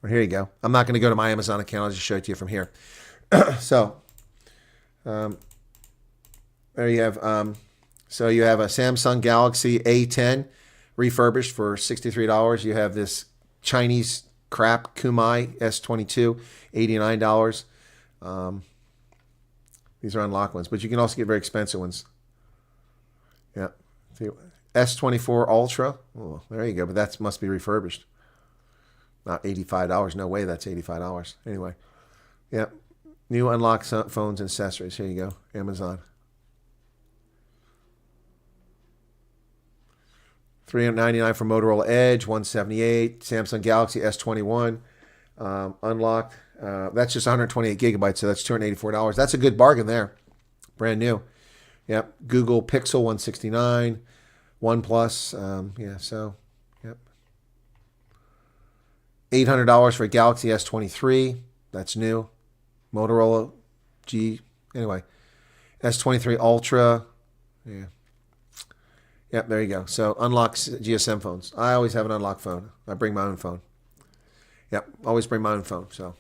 Well, here you go. I'm not going to go to my Amazon account. I'll just show it to you from here. So, there you have. So you have a Samsung Galaxy A10 refurbished for $63. You have this Chinese crap Kumai S22, $89. These are unlocked ones, but you can also get very expensive ones. Yeah. S24 Ultra. Oh, there you go. But that must be refurbished. Not $85. No way that's $85. Anyway. Yeah. New unlocked phones and accessories. Here you go. Amazon. $399 for Motorola Edge, $178. Samsung Galaxy S21 unlocked. That's just 128 gigabytes, so that's $284. That's a good bargain there. Brand new. Yep. Google Pixel, $169. OnePlus, yeah, so, yep. $800 for a Galaxy S23. That's new. Motorola G, anyway. S23 Ultra, yeah. Yep, there you go. So unlocks GSM phones. I always have an unlocked phone. I bring my own phone. Yep, always bring my own phone. So,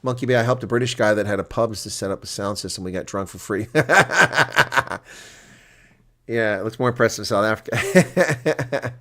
Monkey Bay, I helped a British guy that had a pubs to set up a sound system. We got drunk for free. Yeah, it looks more impressive in South Africa.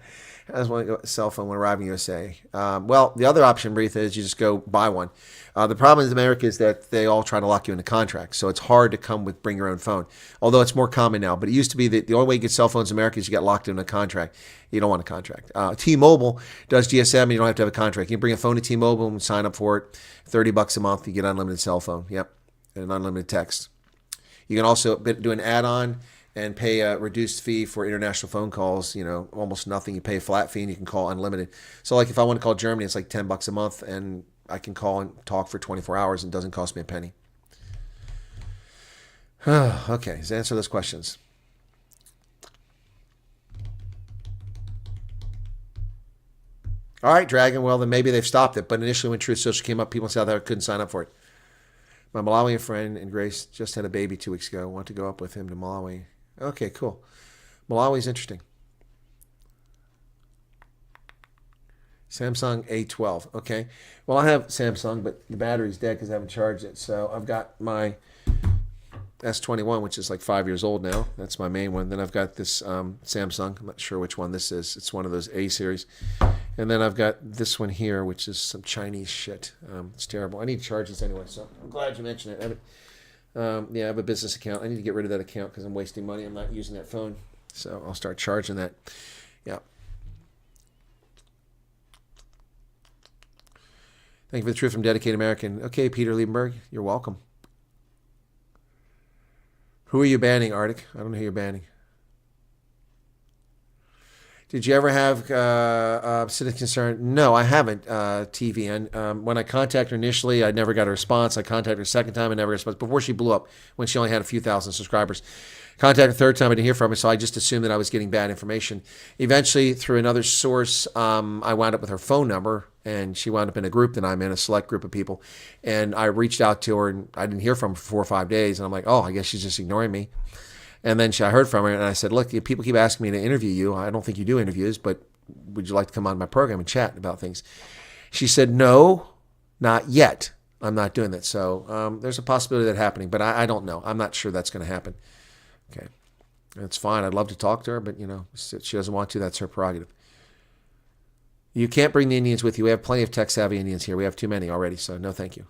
I just want to go cell phone when arriving in USA. Well, the other option, Breathe, is you just go buy one. The problem in America is that they all try to lock you into contracts, so it's hard to come with bring your own phone. Although it's more common now, but it used to be that the only way you get cell phones in America is you get locked into a contract. You don't want a contract. T-Mobile does GSM, and you don't have to have a contract. You can bring a phone to T-Mobile and sign up for it. $30 a month, you get unlimited cell phone. Yep, and unlimited text. You can also do an add-on and pay a reduced fee for international phone calls, almost nothing. You pay a flat fee and you can call unlimited. So like if I want to call Germany, it's like $10 a month and I can call and talk for 24 hours and it doesn't cost me a penny. Okay, let's answer those questions. All right, Dragon, well then maybe they've stopped it. But initially when Truth Social came up, people in South Africa couldn't sign up for it. My Malawian friend and Grace just had a baby 2 weeks ago. I want to go up with him to Malawi. Okay, cool. Malawi's interesting. Samsung A12. Okay. Well, I have Samsung, but the battery's dead because I haven't charged it. So I've got my S21, which is like 5 years old now. That's my main one. Then I've got this Samsung. I'm not sure which one this is. It's one of those A series. And then I've got this one here, which is some Chinese shit. It's terrible. I need to charge this anyway, so I'm glad you mentioned it. I have a business account. I need to get rid of that account because I'm wasting money. I'm not using that phone. So I'll start charging that. Yeah. Thank you for the truth from Dedicated American. Okay, Peter Liebenberg, you're welcome. Who are you banning, Arctic? I don't know who you're banning. Did you ever have citizen concern? No, I haven't, TVN. When I contacted her initially, I never got a response. I contacted her a second time, I never got a response. Before she blew up, when she only had a few thousand subscribers. Contacted her third time, I didn't hear from her, so I just assumed that I was getting bad information. Eventually, through another source, I wound up with her phone number, and she wound up in a group that I'm in, a select group of people. And I reached out to her, and I didn't hear from her for 4 or 5 days. And I'm like, oh, I guess she's just ignoring me. And then I heard from her, and I said, look, people keep asking me to interview you. I don't think you do interviews, but would you like to come on my program and chat about things? She said, no, not yet. I'm not doing that. So there's a possibility of that happening, but I don't know. I'm not sure that's going to happen. Okay. That's fine. I'd love to talk to her, but, she doesn't want to. That's her prerogative. You can't bring the Indians with you. We have plenty of tech-savvy Indians here. We have too many already, so no thank you.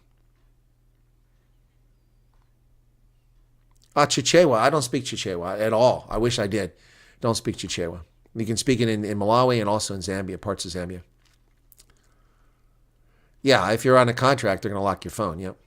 Chichewa. I don't speak Chichewa at all. I wish I did. Don't speak Chichewa. You can speak it in Malawi and also in Zambia, parts of Zambia. Yeah, if you're on a contract, they're going to lock your phone. Yep.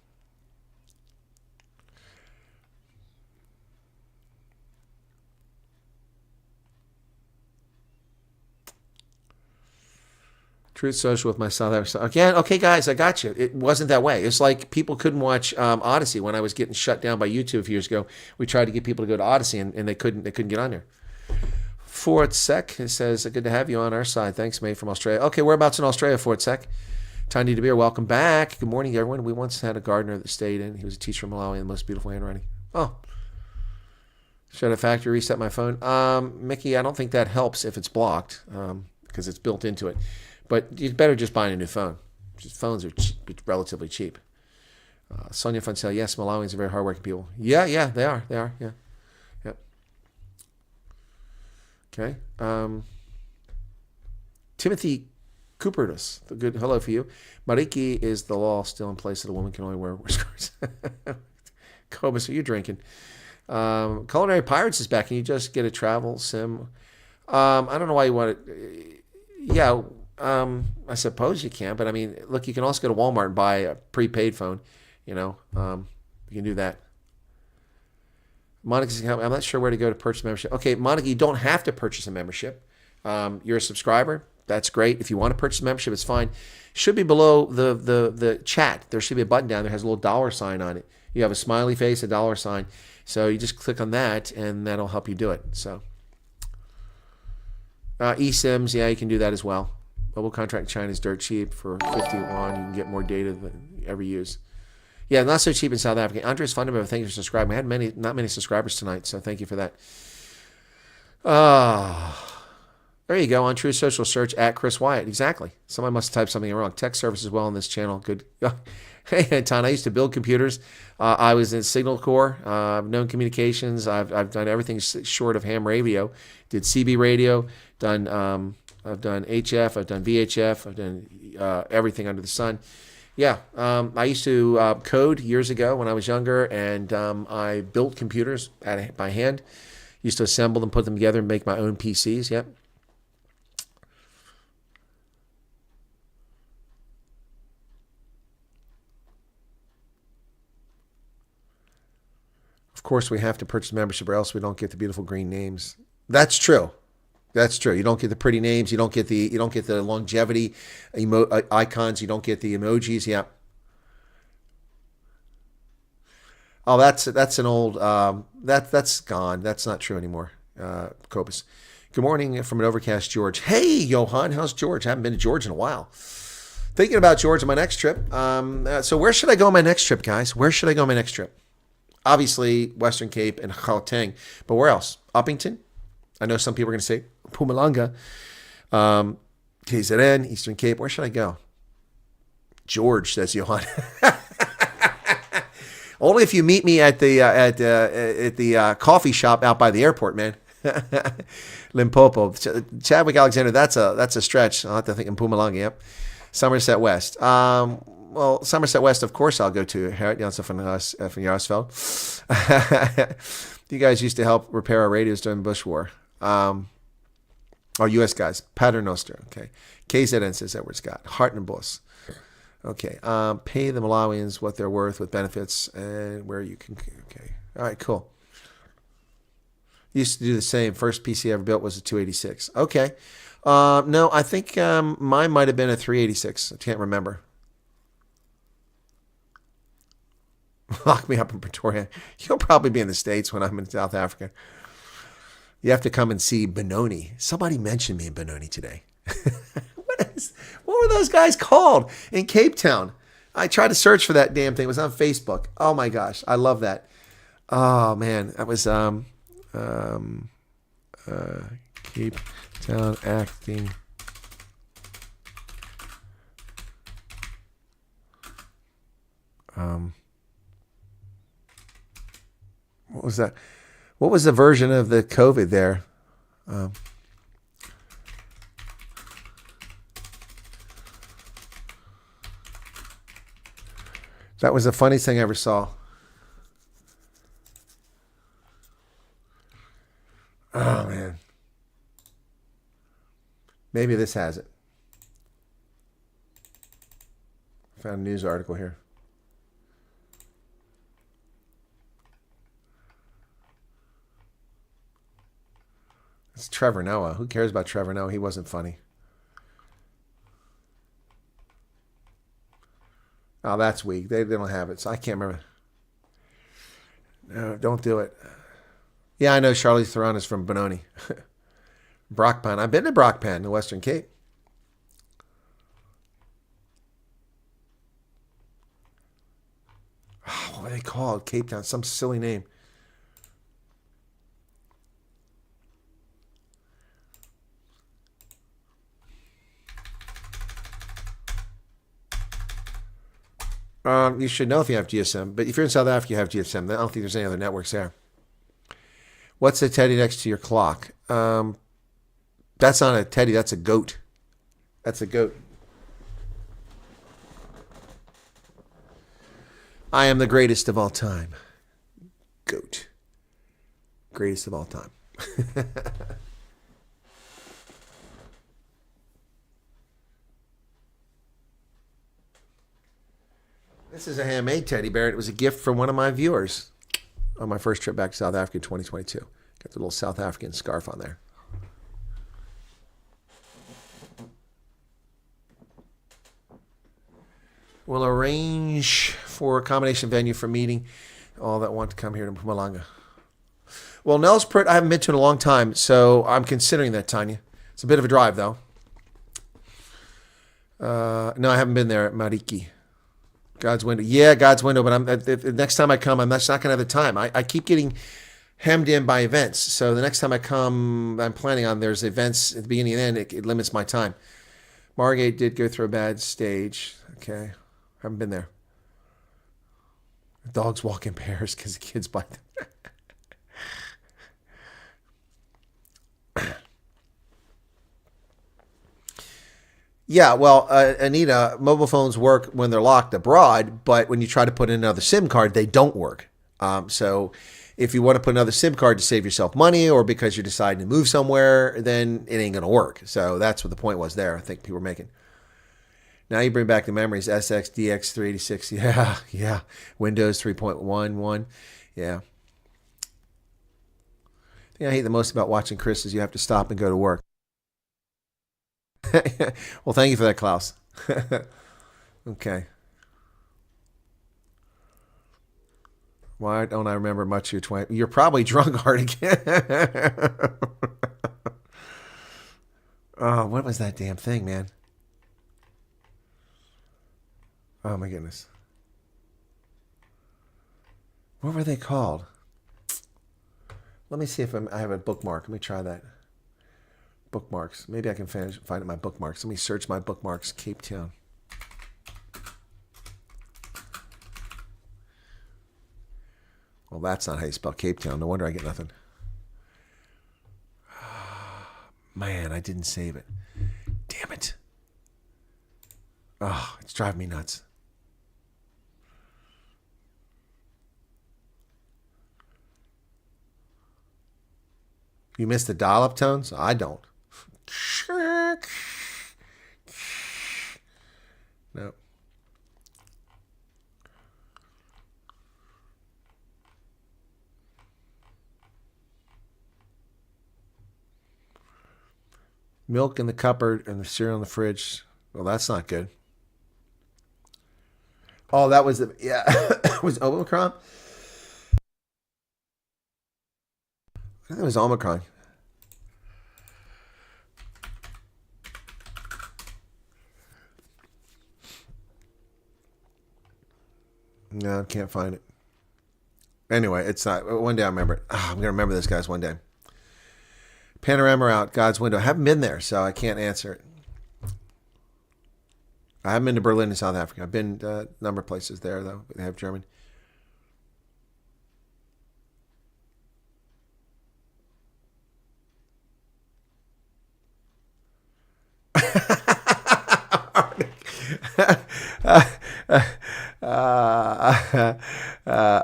Truth Social with my South Africa. Again, okay, guys, I got you. It wasn't that way. It's like people couldn't watch Odyssey when I was getting shut down by YouTube a few years ago. We tried to get people to go to Odyssey, and they couldn't get on there. Fort Sec, it says, good to have you on our side. Thanks, mate, from Australia. Okay, whereabouts in Australia, Fort Sec? Tiny DeBeer, welcome back. Good morning, everyone. We once had a gardener that stayed in. He was a teacher in Malawi and the most beautiful handwriting. Oh, Should I factory reset my phone? Mickey, I don't think that helps if it's blocked because it's built into it. But you'd better just buy a new phone. Phones are relatively cheap. Sonia Funsell, yes, Malawians are very hardworking people. Yeah, they are, yeah. Yep. Okay. Timothy Coopertus, the good hello for you. Mariki, is the law still in place that a woman can only wear skirts? Cobus, are you drinking? Culinary Pirates is back. Can you just get a travel sim? I don't know why you want it. Yeah, I suppose you can, but I mean, look, you can also go to Walmart and buy a prepaid phone. You know, you can do that. Monica's, I'm not sure where to go to purchase a membership. Okay, Monica, you don't have to purchase a membership. You're a subscriber. That's great. If you want to purchase a membership, it's fine. Should be below the chat. There should be a button down there that has a little dollar sign on it. You have a smiley face, a dollar sign. So you just click on that, and that'll help you do it. So eSIMs, yeah, you can do that as well. Mobile contract in China is dirt cheap for 50 won. You can get more data than you ever use. Yeah, not so cheap in South Africa. Andres Fundamental, thank you for subscribing. We had not many subscribers tonight, so thank you for that. There you go, on True Social search at Chris Wyatt. Exactly. Somebody must have typed something wrong. Tech service as well on this channel. Good. Hey, Anton, I used to build computers. I was in Signal Corps. I've known communications. I've done everything short of ham radio. Did CB radio. I've done HF. I've done VHF. I've done everything under the sun. Yeah, I used to code years ago when I was younger, and I built computers by hand. Used to assemble them, put them together, and make my own PCs. Yep. Of course, we have to purchase membership, or else we don't get the beautiful green names. That's true. That's true. You don't get the pretty names. You don't get the longevity icons. You don't get the emojis. Yeah. Oh, that's an old. That's gone. That's not true anymore. Copus. Good morning from an overcast George. Hey, Johan, how's George? I haven't been to George in a while. Thinking about George on my next trip. So where should I go on my next trip, guys? Where should I go on my next trip? Obviously, Western Cape and Gauteng, but where else? Uppington. I know some people are going to say Mpumalanga, KZN, Eastern Cape. Where should I go? George, says Johan. Only if you meet me at the coffee shop out by the airport, man. Limpopo, Chadwick Alexander. That's a stretch. I'll have to think in Mpumalanga. Yep. Somerset West. Well, Somerset West, of course, I'll go to. Herr Janssen von Jarsfeld. You guys used to help repair our radios during the Bush War. U.S. guys. Paternoster. Okay. KZN, says Edward Scott. Hartnebos. Okay. Pay the Malawians what they're worth with benefits and where you can. Okay. All right, cool. Used to do the same. First PC I ever built was a 286. Okay. No, I think mine might have been a 386. I can't remember. Lock me up in Pretoria. You'll probably be in the States when I'm in South Africa. You have to come and see Benoni. Somebody mentioned me in Benoni today. What were those guys called in Cape Town? I tried to search for that damn thing. It was on Facebook. Oh my gosh, I love that. Oh man, that was Cape Town acting. What was that? What was the version of the COVID there? That was the funniest thing I ever saw. Oh, man. Maybe this has it. Found a news article here. It's Trevor Noah. Who cares about Trevor Noah? He wasn't funny. Oh, that's weak. They don't have it, so I can't remember. No, don't do it. Yeah, I know Charlize Theron is from Benoni. Brockpan. I've been to Brockpan, the Western Cape. Oh, what are they called? Cape Town. Some silly name. You should know if you have GSM, but if you're in South Africa, you have GSM. I don't think there's any other networks there. What's the teddy next to your clock? That's not a teddy. That's a goat. That's a goat. I am the greatest of all time. Goat. Greatest of all time. This is a handmade teddy bear. It was a gift from one of my viewers on my first trip back to South Africa in 2022. Got the little South African scarf on there. We'll arrange for a combination venue for meeting all that want to come here to Mpumalanga. Well, Nelspruit, I haven't been to in a long time, so I'm considering that, Tanya. It's a bit of a drive, though. No, I haven't been there at Mariki. God's Window. Yeah, God's Window, but the next time I come, I'm just not going to have the time. I keep getting hemmed in by events. So the next time I come, I'm planning on there's events at the beginning and end. It limits my time. Margate did go through a bad stage. Okay. Haven't been there. The dogs walk in pairs because the kids bite them. Yeah, well, Anita, mobile phones work when they're locked abroad, but when you try to put in another SIM card, they don't work. So if you want to put another SIM card to save yourself money or because you're deciding to move somewhere, then it ain't going to work. So that's what the point was there, I think people were making. Now you bring back the memories, SX, DX, 386. Yeah. Windows 3.11. Yeah. The thing I hate the most about watching Chris is you have to stop and go to work. Well, thank you for that, Klaus. Okay. Why don't I remember much of your 20? You're probably drunk hard again. Oh, what was that damn thing, man? Oh, my goodness. What were they called? Let me see if I have a bookmark. Let me try that. Bookmarks. Maybe I can find it in my bookmarks. Let me search my bookmarks. Cape Town. Well, that's not how you spell Cape Town. No wonder I get nothing. Man, I didn't save it. Damn it. Oh, it's driving me nuts. You missed the dial-up tones? I don't. No. Milk in the cupboard and the cereal in the fridge. Well, that's not good. Oh, that was the, yeah. Was Omicron? I think it was Omicron. No, I can't find it. Anyway, it's not. One day I remember it. I'm going to remember this, guys, one day. Panorama out, God's Window. I haven't been there, so I can't answer it. I haven't been to Berlin in South Africa. I've been to a number of places there, though. They have German.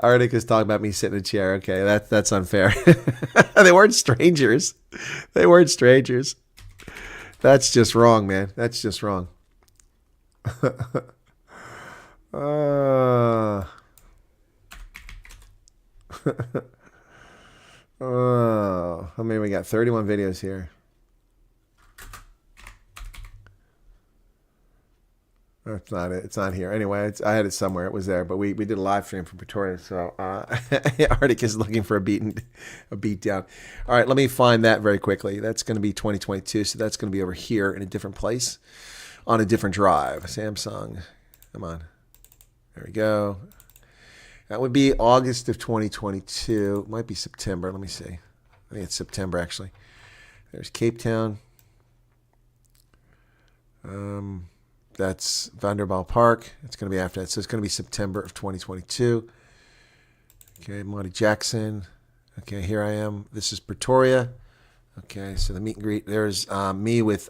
Arctic is talking about me sitting in a chair. Okay, that's unfair. They weren't strangers. They weren't strangers. That's just wrong, man. That's just wrong. Oh, how many we got? 31 videos here. That's not it. It's not here. Anyway, I had it somewhere. It was there, but we did a live stream from Pretoria. So Arctic is looking for a beat down. All right, let me find that very quickly. That's going to be 2022. So that's going to be over here in a different place on a different drive. Samsung. Come on. There we go. That would be August of 2022. It might be September. Let me see. I think it's September, actually. There's Cape Town. That's Vanderbilt Park. It's going to be after that. So it's going to be September of 2022. Okay, Monty Jackson. Okay, here I am. This is Pretoria. Okay, so the meet and greet. There's me with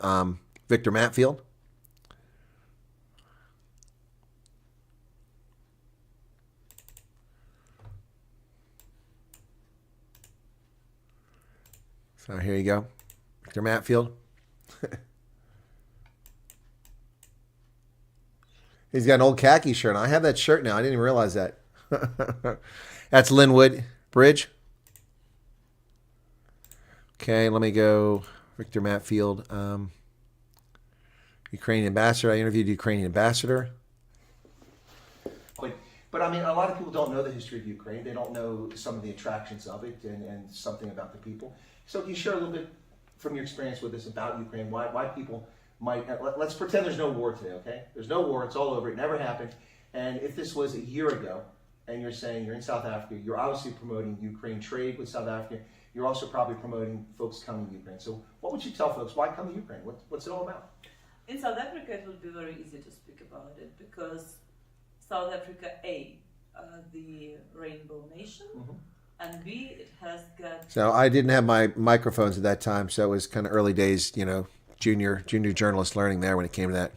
Victor Matfield. So here you go. Victor Matfield. He's got an old khaki shirt on. I have that shirt now. I didn't even realize that. That's Linwood Bridge. Okay, let me go. Victor Matfield. Ukrainian ambassador. I interviewed the Ukrainian ambassador. But I mean, a lot of people don't know the history of Ukraine. They don't know some of the attractions of it and something about the people. So can you share a little bit from your experience with this about Ukraine? Why people might... Let's pretend there's no war today, okay? There's no war. It's all over. It never happened. And if this was a year ago, and you're saying you're in South Africa, you're obviously promoting Ukraine trade with South Africa. You're also probably promoting folks coming to Ukraine. So what would you tell folks? Why come to Ukraine? What's it all about? In South Africa, it would be very easy to speak about it because South Africa, A, the rainbow nation, and B, it has got... So I didn't have my microphones at that time, so it was kind of early days, you know, junior journalist learning there when it came to that.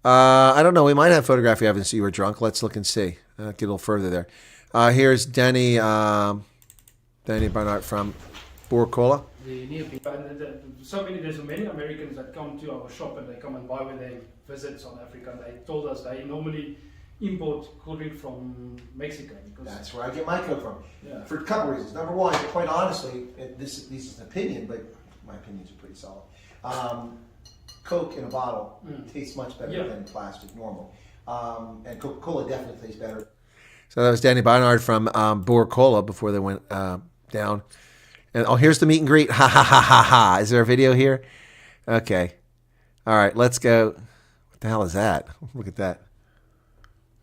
I don't know. We might have photography evidence that you were drunk. Let's look and see. Get a little further there. Here's Danny Barnard from Boerkola. There's many Americans that come to our shop and they come and buy when they visit South Africa. They told us they normally import cold drink from Mexico. Because That's where I get my Coke from. Yeah. For a couple reasons. Number one, quite honestly, this is an opinion, but my opinions are pretty solid. Coke in a bottle tastes much better than plastic normal. And Coca-Cola definitely tastes better. So that was Danny Barnard from Boerkola before they went down. And here's the meet and greet. Ha ha ha ha ha. Is there a video here? Okay. All right, let's go. What the hell is that? Look at that.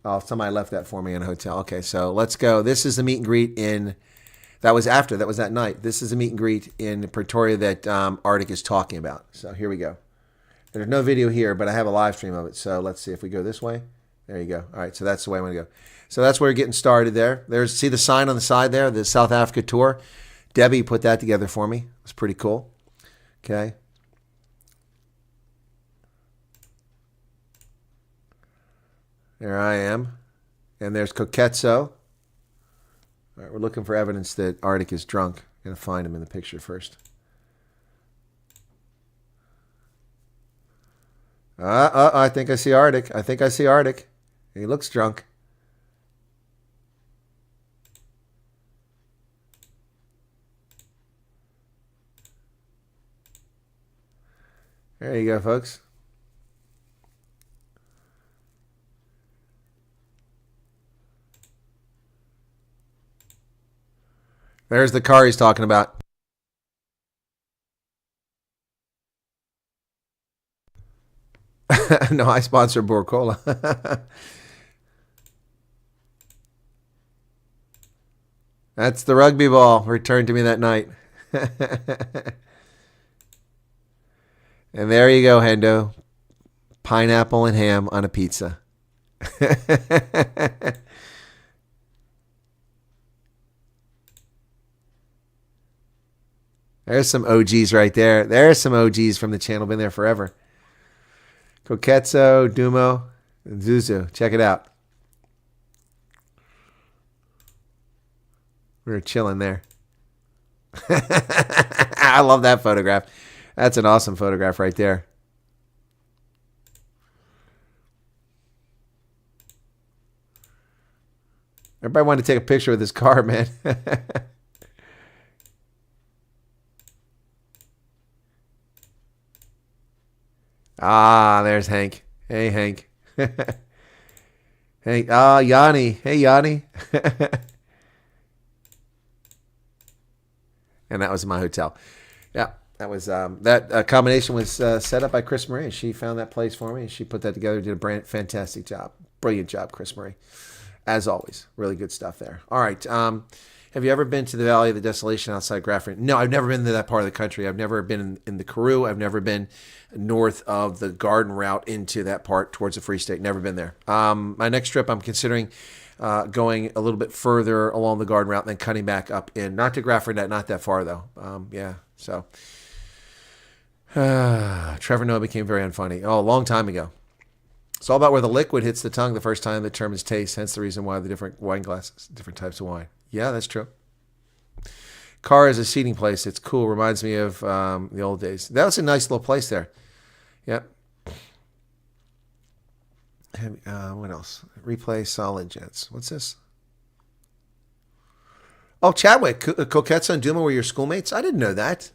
Oh, somebody left that for me in a hotel. Okay, so let's go. This is the meet and greet that was that night. This is the meet and greet in Pretoria that Arctic is talking about. So here we go. There's no video here, but I have a live stream of it. So let's see if we go this way. There you go. All right, so that's the way I'm going to go. So that's where we're getting started there. See the sign on the side there, the South Africa tour. Debbie put that together for me. It's pretty cool. Okay. There I am. And there's Coquetzo. All right, we're looking for evidence that Arctic is drunk. I'm going to find him in the picture first. I think I see Arctic. He looks drunk. There you go, folks. There's the car he's talking about. No, I sponsor Boerkola. That's the rugby ball returned to me that night. And there you go, Hendo. Pineapple and ham on a pizza. There's some OGs right there. There's some OGs from the channel. Been there forever. Coquetzo, Dumo, and Zuzu. Check it out. We were chilling there. I love that photograph. That's an awesome photograph right there. Everybody wanted to take a picture with this car, man. There's Hank. Hey, Hank. Hank. Yanni. Hey, Yanni. And that was my hotel. Yeah, that was that combination was set up by Chris Marie. She found that place for me, and she put that together. Did a fantastic job, brilliant job, Chris Marie. As always, really good stuff there. All right. Have you ever been to the Valley of the Desolation outside Grafford? No, I've never been to that part of the country. I've never been in the Karoo. I've never been north of the Garden Route into that part towards the Free State. Never been there. My next trip, I'm considering going a little bit further along the Garden Route and then cutting back up in. Not to Grafford, not that far, though. Yeah, so. Trevor Noah became very unfunny. Oh, a long time ago. It's all about where the liquid hits the tongue the first time that determines taste, hence the reason why the different wine glasses, different types of wine. Yeah, that's true. Car is a seating place. It's cool. Reminds me of the old days. That was a nice little place there. Yep. What else? Replay Solid Jets. What's this? Oh, Chadwick. Coquettes and Duma were your schoolmates? I didn't know that.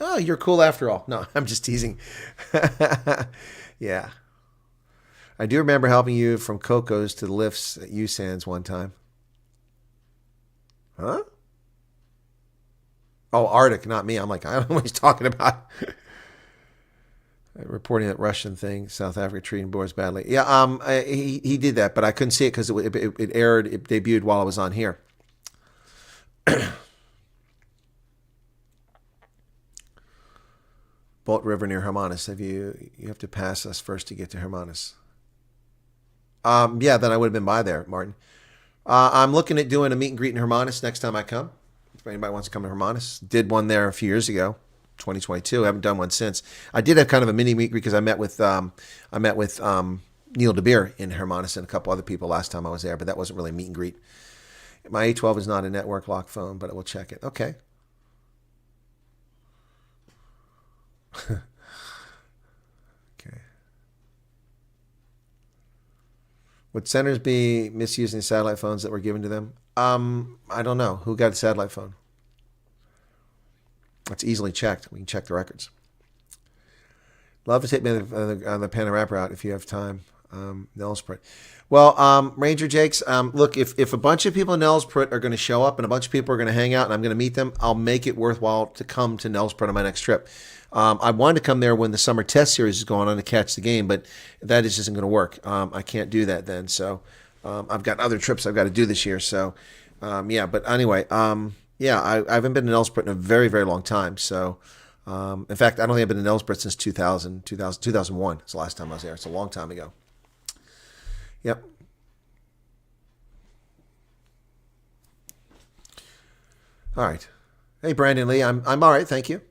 Oh, you're cool after all. No, I'm just teasing. Yeah. I do remember helping you from Coco's to the lifts at USANS one time. Huh? Oh, Arctic, not me. I'm like, I don't know what he's talking about. Reporting that Russian thing, South Africa treating boys badly. Yeah, he did that, but I couldn't see it because it aired, it debuted while I was on here. Bolt River near Hermanus. You have to pass us first to get to Hermanus. Yeah, then I would have been by there, Martin. I'm looking at doing a meet and greet in Hermanus next time I come. If anybody wants to come to Hermanus. Did one there a few years ago, 2022. I haven't done one since. I did have kind of a mini meet and greet because I met with Neil DeBeer in Hermanus and a couple other people last time I was there, but that wasn't really a meet and greet. My A12 is not a network lock phone, but I will check it. Okay. Okay. Would centers be misusing satellite phones that were given to them? I don't know. Who got a satellite phone? That's easily checked. We can check the records. Love to take me on the Panorama route if you have time. Nelsprut. Well, Ranger Jakes, look, if a bunch of people in Nelsprut are going to show up and a bunch of people are going to hang out and I'm going to meet them, I'll make it worthwhile to come to Nelsprut on my next trip. I wanted to come there when the summer test series is going on to catch the game, but that just isn't going to work. I can't do that then. So I've got other trips I've got to do this year. So, yeah, but anyway, yeah, I haven't been to Nelsprut in a very, very long time. So, in fact, I don't think I've been to Nelsprut since 2001. It's the last time I was there. It's a long time ago. Yep. All right. Hey, Brandon Lee. I'm all right. Thank you.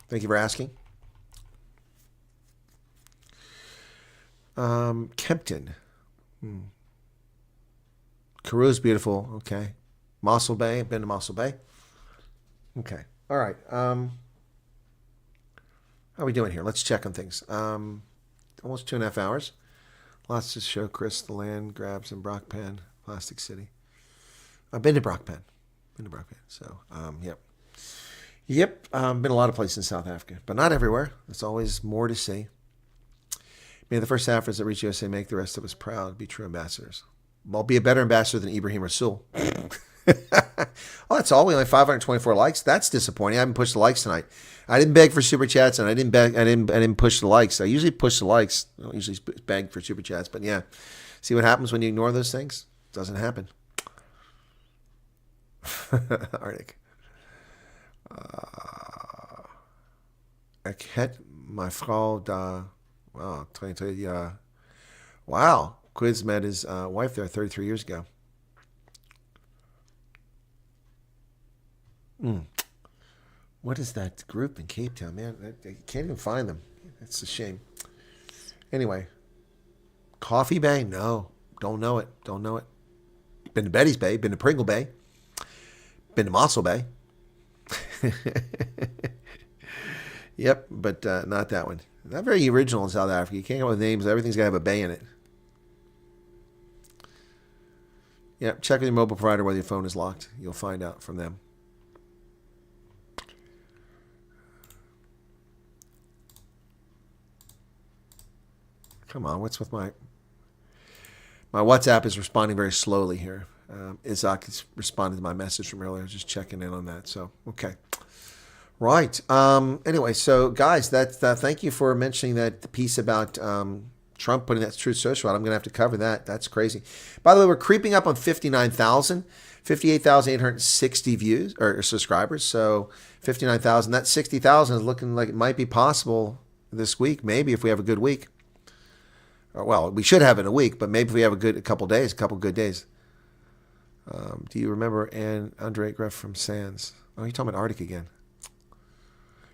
Thank you for asking. Kempton. Karoo's beautiful. Okay. Mossel Bay. Been to Mossel Bay. Okay. All right. How are we doing here? Let's check on things. Almost 2.5 hours. Lots to show Chris the land grabs in Brockpan, Plastic City. I've been to Brockpan. So, yep. Yep, been a lot of places in South Africa, but not everywhere. There's always more to see. May the first Africans that reach USA make the rest of us proud, be true ambassadors. I'll be a better ambassador than Ibrahim Rasul. Oh, that's all. We only have 524 likes. That's disappointing. I haven't pushed the likes tonight. I didn't beg for super chats, and I didn't push the likes. I usually push the likes. I don't usually beg for super chats, but yeah. See what happens when you ignore those things? It doesn't happen. Arctic. Ik het my vrouw daar. Wow, 23 years. Wow. Quiz met his wife there 33 years ago. What is that group in Cape Town, man? I can't even find them. It's a shame. Anyway. Coffee Bay? No. Don't know it. Been to Betty's Bay. Been to Pringle Bay. Been to Mossel Bay. Yep, but not that one. Not very original in South Africa. You can't come up with names. Everything's got to have a bay in it. Yep, check with your mobile provider whether your phone is locked. You'll find out from them. Come on, what's with my WhatsApp is responding very slowly here. Isaac has responded to my message from earlier. Just checking in on that. So, okay. Right. Anyway, so guys, thank you for mentioning that piece about Trump putting that Truth Social out. I'm going to have to cover that. That's crazy. By the way, we're creeping up on 59,000, 58,860 views or subscribers. So 59,000. That 60,000 is looking like it might be possible this week. Maybe if we have a good week. Well, we should have it in a week, but maybe if we have a couple good days. Do you remember Andre Greff from Sands? Oh, you're talking about Arctic again.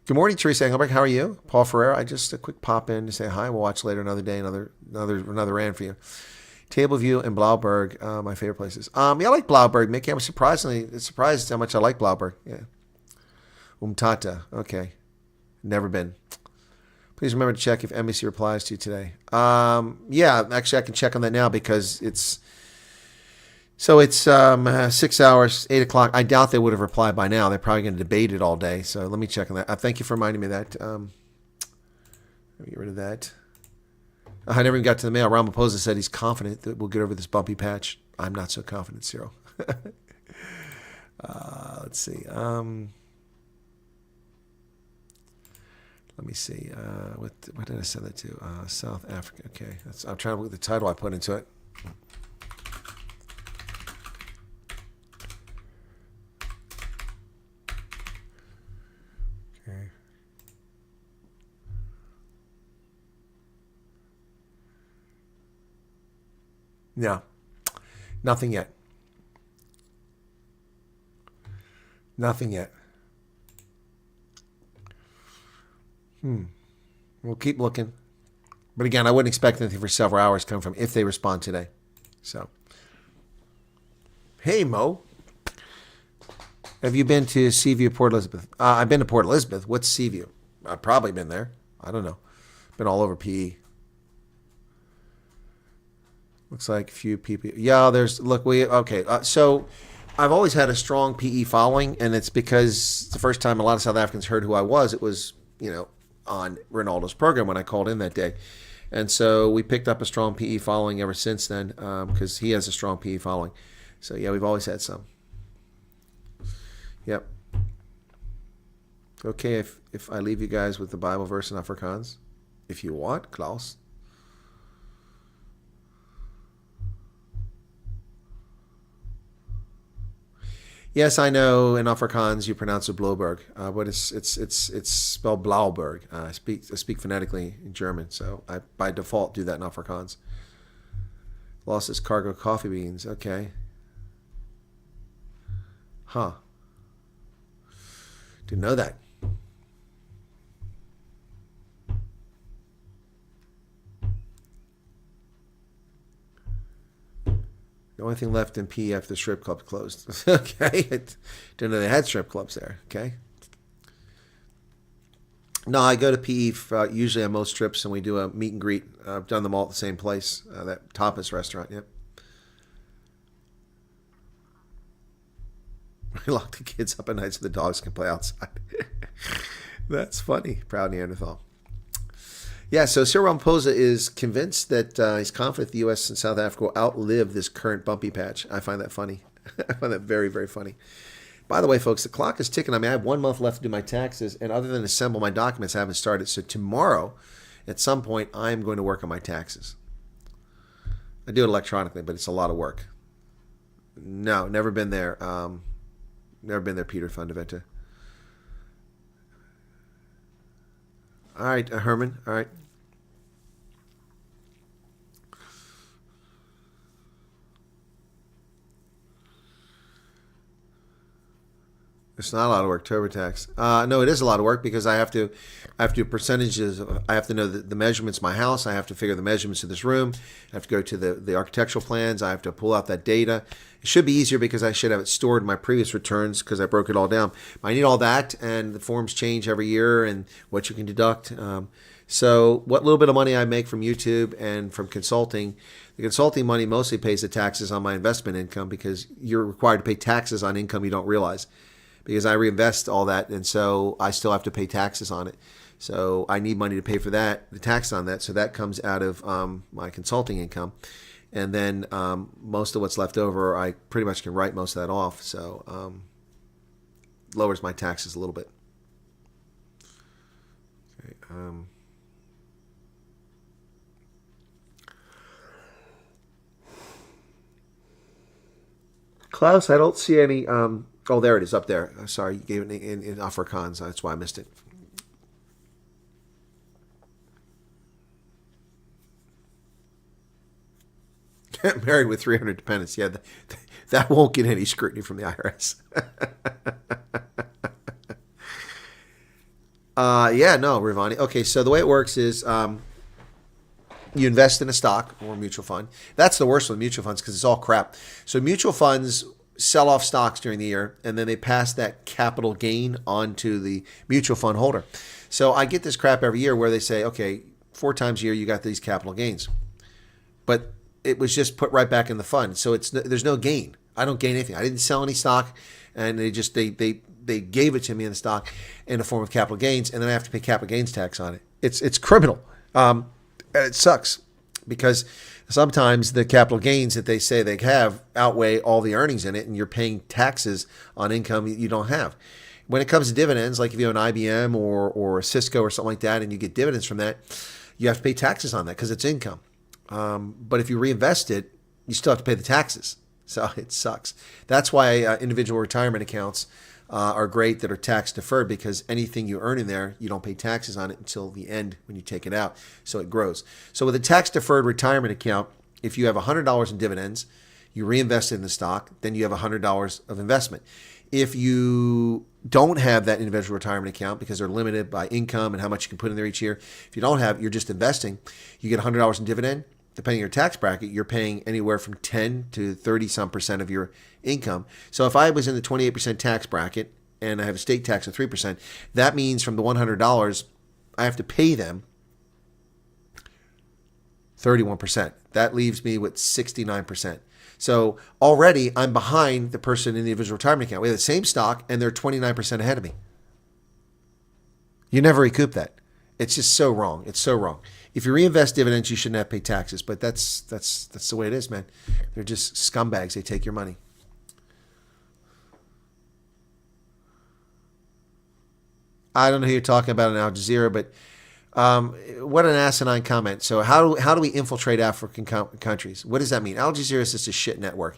Good morning, Teresa Engelberg. How are you? Paul Ferreira. I just a quick pop in to say hi. We'll watch later another day, another rant for you. Tableview and Blauberg, my favorite places. Yeah, I like Blauberg, Mickey. I was surprised how much I like Blauberg. Yeah. Umtata. Okay. Never been. Please remember to check if NBC replies to you today. Yeah, actually I can check on that now because it's 6 hours, 8 o'clock. I doubt they would have replied by now. They're probably going to debate it all day. So let me check on that. Thank you for reminding me of that. Let me get rid of that. I never even got to the mail. Ramaphosa said he's confident that we'll get over this bumpy patch. I'm not so confident, Cyril. Let's see. Let me see. What did I send that to? South Africa. Okay. I'm trying to look at the title I put into it. Okay. No. Nothing yet. Nothing yet. We'll keep looking. But again, I wouldn't expect anything for several hours coming from if they respond today. So, hey, Mo. Have you been to Seaview, Port Elizabeth? I've been to Port Elizabeth. What's Seaview? I've probably been there. I don't know. Been all over PE. Looks like a few people. Yeah, so I've always had a strong PE following, and it's because the first time a lot of South Africans heard who I was, it was, on Ronaldo's program when I called in that day. And so we picked up a strong PE following ever since then because he has a strong PE following. So, yeah, we've always had some. Yep. Okay, if I leave you guys with the Bible verse in Afrikaans, if you want, Klaus. Yes, I know in Afrikaans you pronounce it Bloberg, but it's spelled Blauberg. I speak phonetically in German, so I by default do that in Afrikaans. Lost his cargo coffee beans. Okay. Huh. Didn't know that. The only thing left in PE after the strip club closed. Okay. Didn't know they had strip clubs there. Okay. No, I go to PE usually on most trips, and we do a meet and greet. I've done them all at the same place, that tapas restaurant. Yep. We lock the kids up at night so the dogs can play outside. That's funny. Proud Neanderthal. Yeah, so Cyril Ramaphosa is convinced that he's confident the U.S. and South Africa will outlive this current bumpy patch. I find that funny. I find that very, very funny. By the way, folks, the clock is ticking. I mean, I have 1 month left to do my taxes, and other than assemble my documents, I haven't started. So tomorrow, at some point, I'm going to work on my taxes. I do it electronically, but it's a lot of work. No, never been there. Never been there, Peter Fundaventa. All right, Herman. All right. It's not a lot of work, TurboTax. No, it is a lot of work because I have to do percentages. I have to know the measurements of my house. I have to figure the measurements of this room. I have to go to the architectural plans. I have to pull out that data. It should be easier because I should have it stored in my previous returns because I broke it all down. But I need all that, and the forms change every year and what you can deduct. So what little bit of money I make from YouTube and from consulting, the consulting money mostly pays the taxes on my investment income because you're required to pay taxes on income you don't realize. Because I reinvest all that, and so I still have to pay taxes on it. So I need money to pay for that, the tax on that. So that comes out of my consulting income. And then most of what's left over, I pretty much can write most of that off. So lowers my taxes a little bit. Okay, Klaus, I don't see any. Oh, there it is up there. Sorry, you gave it in Afrikaans. That's why I missed it. Married with 300 dependents. Yeah, that won't get any scrutiny from the IRS. Yeah, no, Rivani. Okay, so the way it works is you invest in a stock or mutual fund. That's the worst with mutual funds because it's all crap. So mutual funds sell off stocks during the year, and then they pass that capital gain on to the mutual fund holder. So I get this crap every year where they say, okay, 4 times a year you got these capital gains. But it was just put right back in the fund. So there's no gain. I don't gain anything. I didn't sell any stock, and they gave it to me in the stock in the form of capital gains, and then I have to pay capital gains tax on it. It's criminal. And it sucks because sometimes the capital gains that they say they have outweigh all the earnings in it, and you're paying taxes on income you don't have. When it comes to dividends, like if you have an IBM or a Cisco or something like that, and you get dividends from that, you have to pay taxes on that because it's income. But if you reinvest it, you still have to pay the taxes. So it sucks. That's why individual retirement accounts are great that are tax deferred, because anything you earn in there, you don't pay taxes on it until the end when you take it out. So it grows. So with a tax deferred retirement account, if you have $100 in dividends, you reinvest it in the stock, then you have $100 of investment. If you don't have that individual retirement account because they're limited by income and how much you can put in there each year, if you don't have, you're just investing, you get $100 in dividend. Depending on your tax bracket, you're paying anywhere from 10 to 30% of your income. So if I was in the 28% tax bracket and I have a state tax of 3%, that means from the $100, I have to pay them 31%. That leaves me with 69%. So already I'm behind the person in the individual retirement account. We have the same stock and they're 29% ahead of me. You never recoup that. It's just so wrong. It's so wrong. If you reinvest dividends, you shouldn't have to pay taxes, but that's the way it is, man. They're just scumbags. They take your money. I don't know who you're talking about in Al Jazeera, but what an asinine comment. So how do we infiltrate African countries? What does that mean? Al Jazeera is just a shit network.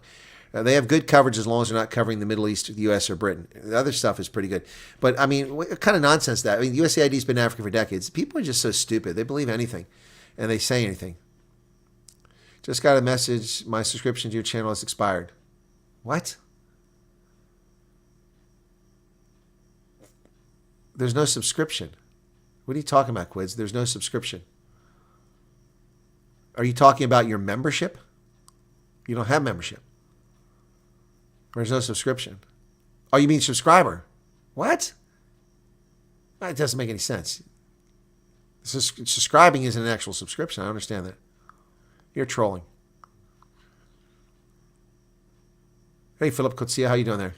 They have good coverage as long as they're not covering the Middle East, the U.S., or Britain. The other stuff is pretty good. But, I mean, what kind of nonsense is that? I mean, USAID's been in Africa for decades. People are just so stupid. They believe anything, and they say anything. Just got a message. My subscription to your channel has expired. What? There's no subscription. What are you talking about, Quids? There's no subscription. Are you talking about your membership? You don't have membership. There's no subscription. Oh, you mean subscriber? What? That doesn't make any sense. Subscribing isn't an actual subscription. I understand that. You're trolling. Hey, Philip Kutsia, how you doing there?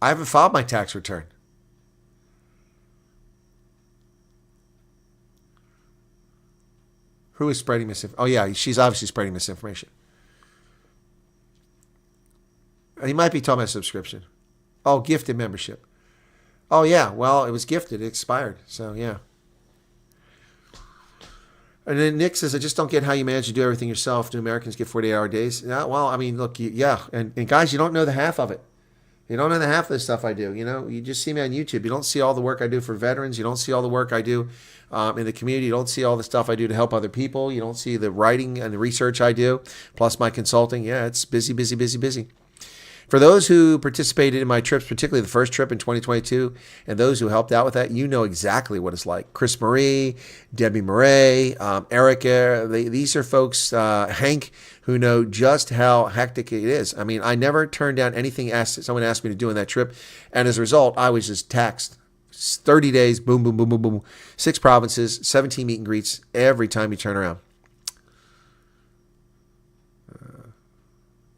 I haven't filed my tax return. Who is spreading misinformation? Oh, yeah, she's obviously spreading misinformation. He might be talking about subscription. Oh, gifted membership. Oh, yeah, well, it was gifted. It expired. So, yeah. And then Nick says, I just don't get how you manage to do everything yourself. Do Americans get 48-hour days? Yeah, well, I mean, look, yeah. And guys, you don't know the half of it. You don't know the half of the stuff I do. You know, you just see me on YouTube. You don't see all the work I do for veterans. You don't see all the work I do in the community. You don't see all the stuff I do to help other people. You don't see the writing and the research I do, plus my consulting. Yeah, it's busy, busy, busy, busy. For those who participated in my trips, particularly the first trip in 2022, and those who helped out with that, you know exactly what it's like. Chris Marie, Debbie Murray, Erica, these are folks, Hank, who know just how hectic it is. I mean, I never turned down anything someone asked me to do on that trip, and as a result, I was just taxed. 30 days, boom, boom, boom, boom, boom. 6 provinces, 17 meet and greets every time you turn around.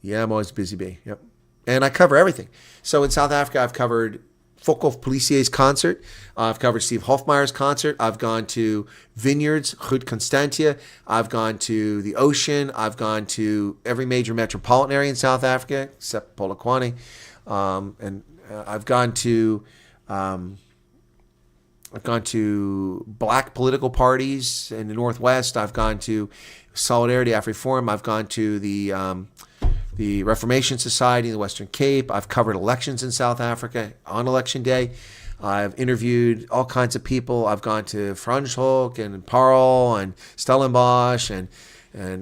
Yeah, I'm always busy bee. Yep. And I cover everything. So in South Africa, I've covered Focal Policier's concert. I've covered Steve Hofmeyer's concert. I've gone to Vineyards, Goed Constantia. I've gone to the Ocean. I've gone to every major metropolitan area in South Africa, except Polokwane. And I've gone to I've gone to black political parties in the Northwest. I've gone to Solidarity AfriForum. I've gone to the Reformation Society in the Western Cape. I've covered elections in South Africa on election day. I've interviewed all kinds of people. I've gone to Franschhoek and Paarl and Stellenbosch and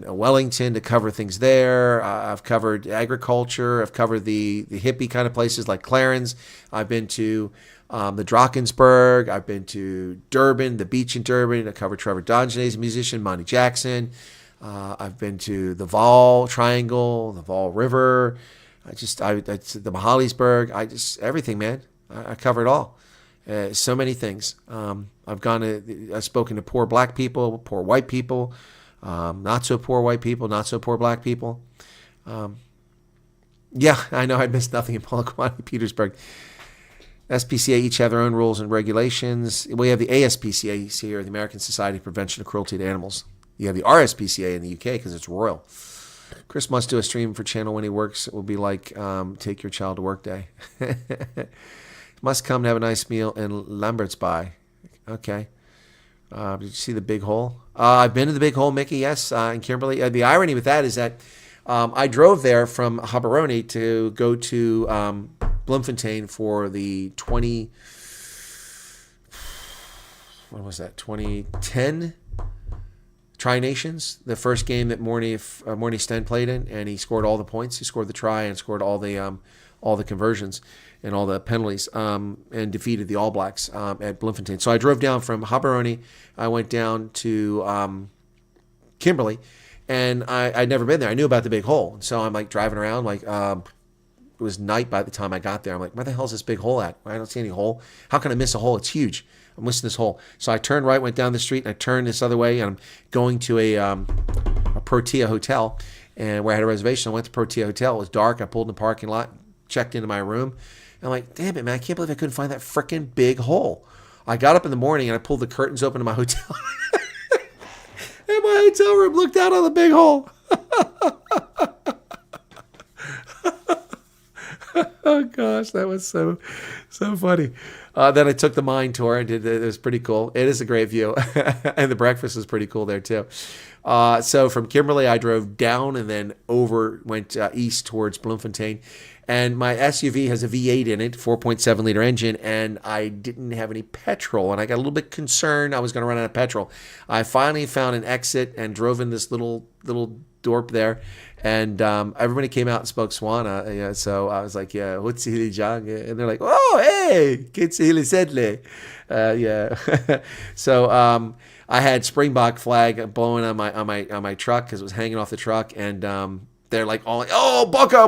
Wellington to cover things there. I've covered agriculture. I've covered the hippie kind of places like Clarence. I've been to the Drakensberg. I've been to Durban, the beach in Durban. I covered Trevor Dongenay's musician, Monty Jackson. I've been to the Vaal Triangle, the Vaal River. The Mahalisburg. Everything, man. I cover it all. So many things. I've spoken to poor black people, poor white people, not so poor white people, not so poor black people. Yeah, I know I missed nothing in Polokwane, Petersburg. SPCA each have their own rules and regulations. We have the ASPCA here, the American Society of Prevention of Cruelty to Animals. You have the RSPCA in the UK because it's royal. Chris must do a stream for channel when he works. It will be like take your child to work day. Must come to have a nice meal in Lambertsby. Okay. Did you see the Big Hole? I've been to the Big Hole, Mickey, yes, in Kimberley. The irony with that is that I drove there from Gaborone to go to Bloemfontein for the 2010 Tri-Nations, the first game that Morny Sten played in, and he scored all the points. He scored the try and scored all the conversions and all the penalties, and defeated the All Blacks at Bloemfontein. So I drove down from Gaborone. I went down to Kimberley, and I'd never been there. I knew about the Big Hole, so I'm like driving around. Like it was night by the time I got there. I'm like, where the hell is this big hole at? I don't see any hole. How can I miss a hole? It's huge. I'm missing this hole. So I turned right, went down the street, and I turned this other way, and I'm going to a Protea hotel, and where I had a reservation. I went to Protea hotel. It was dark. I pulled in the parking lot, checked into my room. And I'm like, damn it, man, I can't believe I couldn't find that freaking big hole. I got up in the morning, and I pulled the curtains open to my hotel. And my hotel room looked out on the big hole. Oh gosh, that was so funny. Then I took the mine tour and it was pretty cool. It is a great view. And the breakfast was pretty cool there too. So from Kimberley, I drove down and then went east towards Bloemfontein. And my SUV has a V8 in it, 4.7 liter engine, and I didn't have any petrol. And I got a little bit concerned I was going to run out of petrol. I finally found an exit and drove in this little dorp there. And everybody came out and spoke Swana. So I was like, yeah, what's hili jang? And they're like, oh, hey, kitsi hili sedle. Yeah. So I had Springbok flag blowing on my truck because it was hanging off the truck. And they're like, all like, oh, Boca. I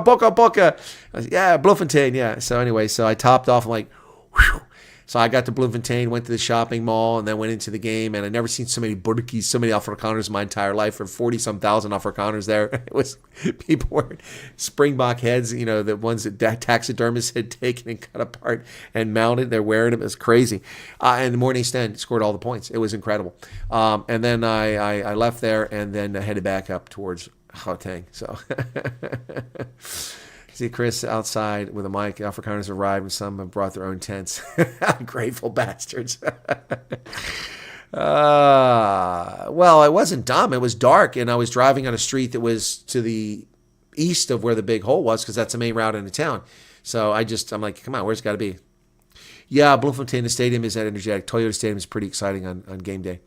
was like, yeah, Bloemfontein, yeah. So anyway, so I topped off. I'm like, whew. So I got to Bloemfontein, went to the shopping mall, and then went into the game. And I'd never seen so many Burkis, so many Afrikaners in my entire life. For 40-some thousand Afrikaners there. It was people wearing Springbok heads, the ones that taxidermists had taken and cut apart and mounted. They're wearing them. It was crazy. And the Morning Stand scored all the points. It was incredible. And then I left there and then headed back up towards Gauteng. So see Chris outside with a mic. Afrikaners arrived and some have brought their own tents. Grateful bastards. Well, I wasn't dumb. It was dark and I was driving on a street that was to the east of where the big hole was because that's the main route into town. So I'm like, come on, where's it got to be? Yeah, Bloemfontein, the stadium is that energetic. Toyota Stadium is pretty exciting on game day.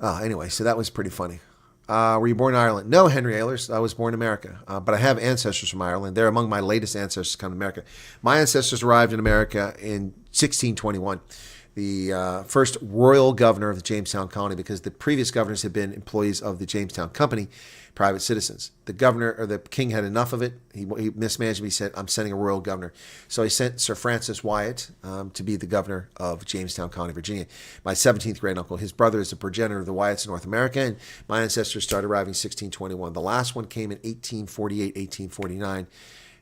Anyway, so that was pretty funny. Were you born in Ireland? No, Henry Ehlers. I was born in America. But I have ancestors from Ireland. They're among my latest ancestors to come to America. My ancestors arrived in America in 1621. The first royal governor of the Jamestown colony, because the previous governors had been employees of the Jamestown Company, private citizens. The governor or the king had enough of it. He mismanaged me. He said, I'm sending a royal governor. So he sent Sir Francis Wyatt to be the governor of Jamestown County, Virginia. My 17th great uncle, his brother is the progenitor of the Wyatts in North America, and my ancestors started arriving in 1621. The last one came in 1848, 1849,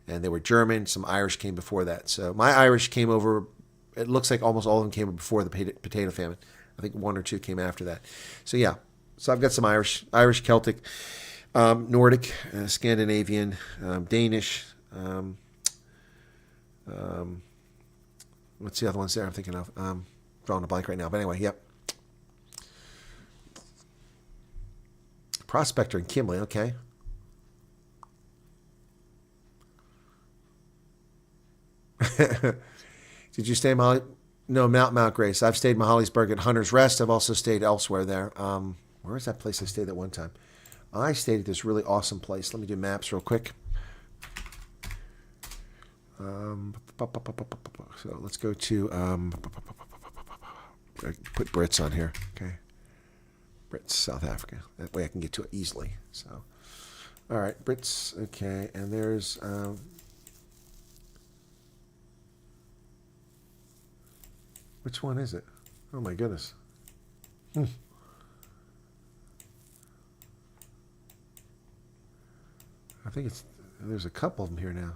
and they were German. Some Irish came before that. So my Irish came over. It looks like almost all of them came before the potato famine. I think one or two came after that. So yeah, so I've got some Irish, Celtic, Nordic, Scandinavian, Danish, What's the other ones there I'm thinking of? Drawing a blank right now. But anyway, yep. Prospector and Kimberley, okay. Did you stay in Molly? No, Mount Grace. I've stayed in Mahaly'sburg at Hunter's Rest. I've also stayed elsewhere there. Where is that place I stayed at one time? I stayed at this really awesome place. Let me do maps real quick. So let's go to put Brits on here. Okay, Brits, South Africa. That way I can get to it easily. So, all right, Brits. Okay, and there's. Which one is it? Oh my goodness. I think there's a couple of them here now.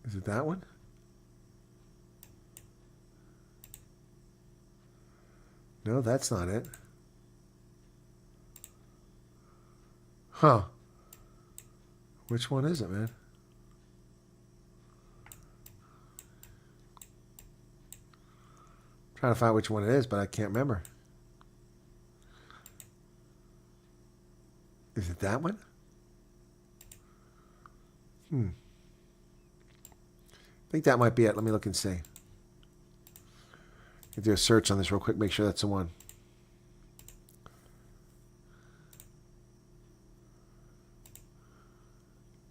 Is it that one? No, that's not it. Huh. Which one is it, man? Trying to find which one it is, but I can't remember. Is it that one? I think that might be it. Let me look and see. I'll do a search on this real quick, make sure that's the one.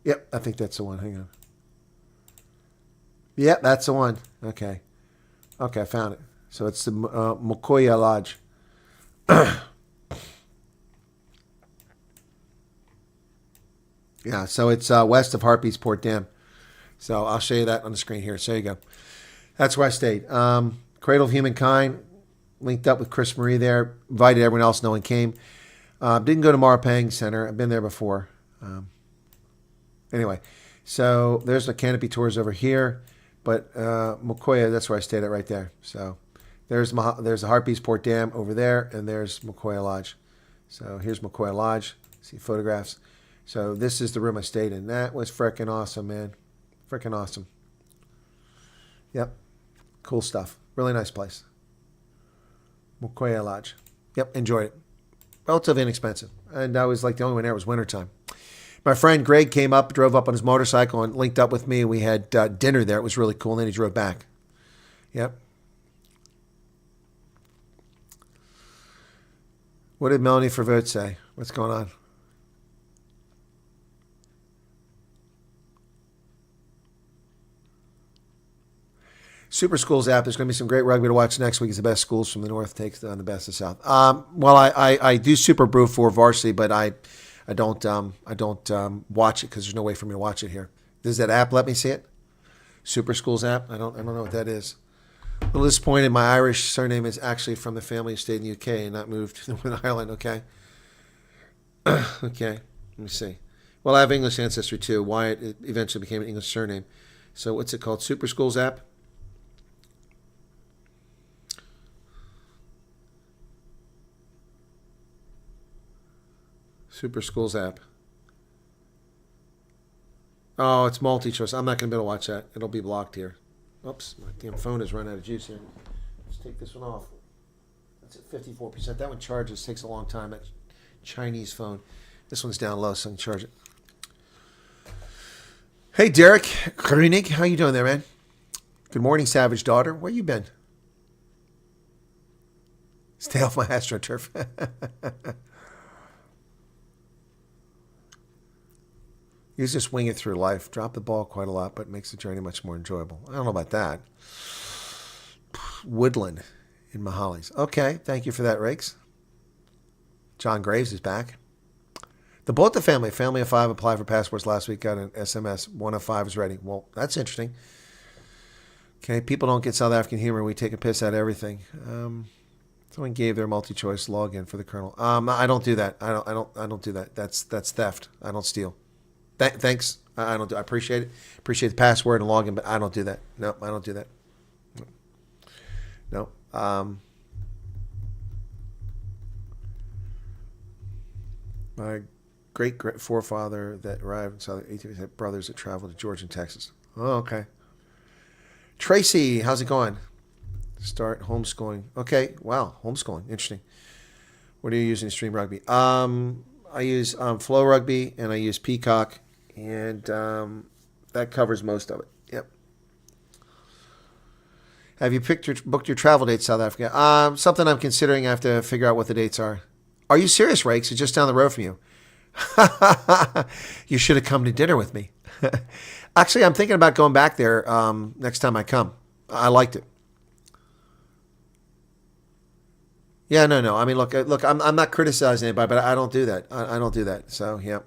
Yep, I think that's the one. Hang on. Yep, that's the one. Okay. Okay, I found it. So it's the Mokoia Lodge. Yeah, so it's west of Harpies Port Dam. So I'll show you that on the screen here. So there you go. That's where I stayed. Cradle of Humankind. Linked up with Chris Marie there. Invited everyone else. No one came. Didn't go to Marapang Center. I've been there before. Anyway, so there's the canopy tours over here. But Mokoia, that's where I stayed at right there. So there's the Harpies Port Dam over there. And there's Mokoia Lodge. So here's Mokoia Lodge. See photographs. So this is the room I stayed in. That was freaking awesome, man. Freaking awesome. Yep. Cool stuff. Really nice place. Mokoia Lodge. Yep, enjoyed it. Relatively inexpensive. And I was like, the only one there was wintertime. My friend Greg came up, drove up on his motorcycle and linked up with me. We had dinner there. It was really cool. And then he drove back. Yep. What did Melanie Vervoet say? What's going on? Super Schools app. There's going to be some great rugby to watch next week. It's the best schools from the north takes on the best of the south. Well, I do Super Brew for varsity, but I don't watch it because there's no way for me to watch it here. Does that app let me see it? Super Schools app. I don't know what that is. A little disappointed. My Irish surname is actually from the family who stayed in the UK and not moved to Northern Ireland. Okay. Okay. Let me see. Well, I have English ancestry too. Wyatt eventually became an English surname. So what's it called? Super Schools app. Super Schools app. Oh, it's multi-choice. I'm not going to be able to watch that. It'll be blocked here. Oops, my damn phone has run out of juice here. Let's take this one off. That's at 54%. That one charges. Takes a long time. That Chinese phone. This one's down low, so I can charge it. Hey, Derek Koenig. How you doing there, man? Good morning, Savage Daughter. Where you been? Stay off my AstroTurf. You just wing it through life. Drop the ball quite a lot, but it makes the journey much more enjoyable. I don't know about that. Woodland in Mahaly's. Okay, thank you for that, Rakes. John Graves is back. The Bota family of 5, applied for passports last week, got an SMS. 1 of 5 is ready. Well, that's interesting. Okay, people don't get South African humor. We take a piss out of everything. Someone gave their multi-choice login for the Colonel. I don't do that. I don't do that. That's theft. I don't steal. Thanks. I don't do. I appreciate it. Appreciate the password and login, but I don't do that. No, I don't do that. No. My great forefather that arrived in Southern 18 had brothers that traveled to Georgia and Texas. Oh, okay. Tracy, how's it going? Start homeschooling. Okay, wow, homeschooling, interesting. What are you using to stream rugby? I use Flow Rugby and I use Peacock, and that covers most of it. Yep. Have you booked your travel dates, South Africa? Something I'm considering. I have to figure out what the dates are. Are you serious, Rakes? It's just down the road from you. You should have come to dinner with me. Actually, I'm thinking about going back there next time I come. I liked it. Yeah, no. I mean, look. I'm not criticizing anybody, but I don't do that. I don't do that. So, yeah.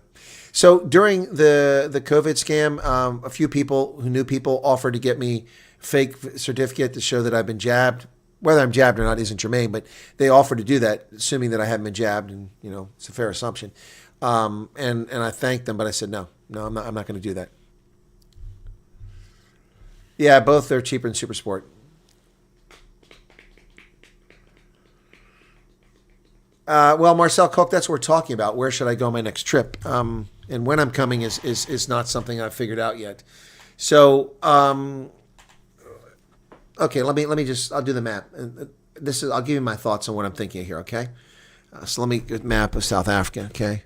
So during the COVID scam, a few people who knew people offered to get me fake certificate to show that I've been jabbed. Whether I'm jabbed or not isn't germane, but they offered to do that, assuming that I haven't been jabbed, and it's a fair assumption. And I thanked them, but I said no, I'm not going to do that. Yeah, both are cheaper than Super Sport. Well, Marcel Cook, that's what we're talking about. Where should I go on my next trip? And when I'm coming is not something I've figured out yet. So, okay, let me just, I'll do the map. I'll give you my thoughts on what I'm thinking here, okay? So let me get a map of South Africa, okay?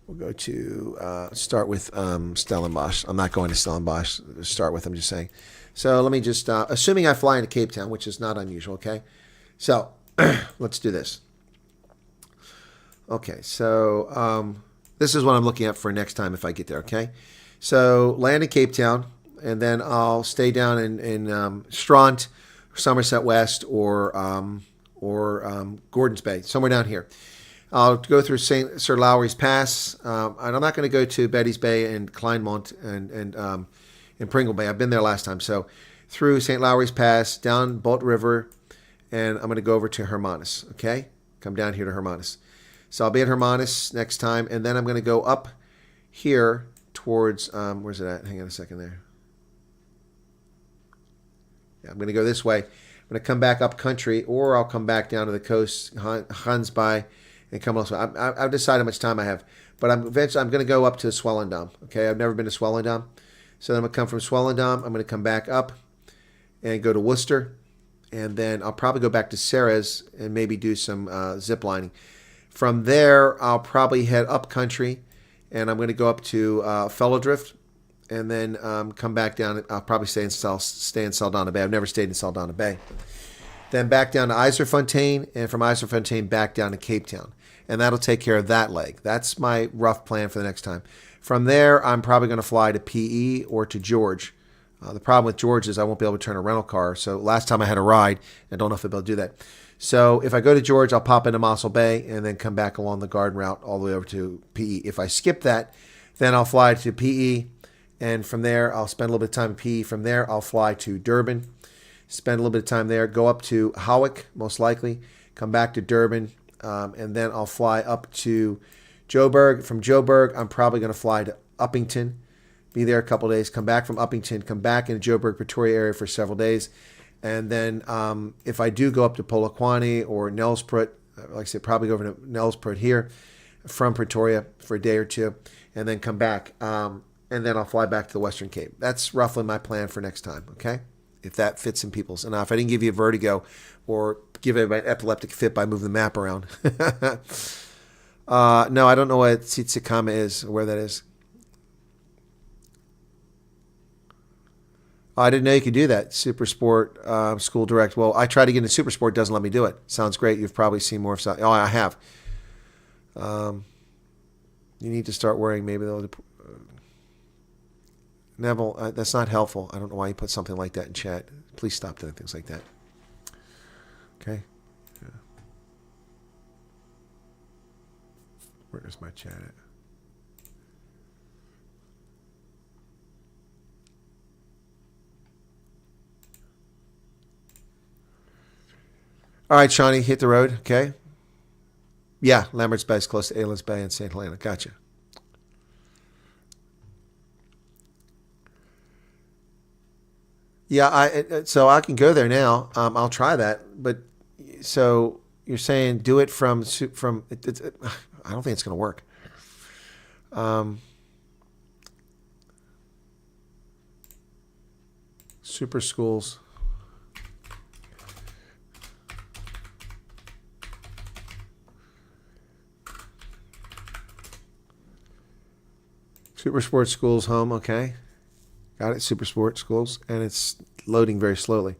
We'll go to, start with Stellenbosch. I'm not going to Stellenbosch. Start with, I'm just saying. So let me just, assuming I fly into Cape Town, which is not unusual, okay? So, let's do this. Okay, so this is what I'm looking at for next time if I get there, okay? So land in Cape Town, and then I'll stay down in Strand, Somerset West, or Gordons Bay, somewhere down here. I'll go through St. Sir Lowry's Pass, and I'm not going to go to Betty's Bay and Kleinmont and Pringle Bay. I've been there last time. So through St. Lowry's Pass, down Bolt River, and I'm going to go over to Hermanus, okay? Come down here to Hermanus. So I'll be at Hermanus next time, and then I'm going to go up here towards, where's it at? Hang on a second there. Yeah, I'm going to go this way. I'm going to come back up country, or I'll come back down to the coast, Hansby, and come also. I've decided how much time I have, but I'm going to go up to Swellendam, okay? I've never been to Swellendam. So then I'm going to come from Swellendam. I'm going to come back up and go to Worcester. And then I'll probably go back to Ceres and maybe do some zip lining. From there, I'll probably head up country, and I'm going to go up to Fellowdrift, and then come back down. I'll probably stay in Saldanha Bay. I've never stayed in Saldanha Bay. Then back down to Eiserfontein, and from Eiserfontein back down to Cape Town. And that'll take care of that leg. That's my rough plan for the next time. From there, I'm probably going to fly to PE or to George. The problem with George is I won't be able to turn a rental car. So last time I had a ride, I don't know if I'll be able to do that. So if I go to George, I'll pop into Mossel Bay and then come back along the garden route all the way over to PE. If I skip that, then I'll fly to PE. And from there, I'll spend a little bit of time in PE. From there, I'll fly to Durban, spend a little bit of time there, go up to Howick, most likely, come back to Durban, and then I'll fly up to Joburg. From Joburg, I'm probably going to fly to Uppington, be there a couple of days, come back from Uppington, come back into Joburg, Pretoria area for several days. And then if I do go up to Polokwane or Nelspruit, like I said, probably go over to Nelspruit here from Pretoria for a day or two, and then come back. And then I'll fly back to the Western Cape. That's roughly my plan for next time, okay? If that fits in people's. And if I didn't give you a vertigo or give everybody an epileptic fit by moving the map around. No, I don't know what Tsitsikamma is or where that is. I didn't know you could do that. Super Sport, School Direct. Well, I tried to get into Super Sport. Doesn't let me do it. Sounds great. You've probably seen more of South. Oh, I have. You need to start wearing maybe those. Neville, that's not helpful. I don't know why you put something like that in chat. Please stop doing things like that. Okay. Yeah. Where is my chat at? All right, Shawnee, hit the road, okay? Yeah, Lambert's Bay is close to Aylands Bay and St. Helena. Gotcha. Yeah, so I can go there now. I'll try that. But so you're saying do it from I don't think it's going to work. Super schools. Super Sports Schools home, okay. Got it, Super Sports Schools, and it's loading very slowly. It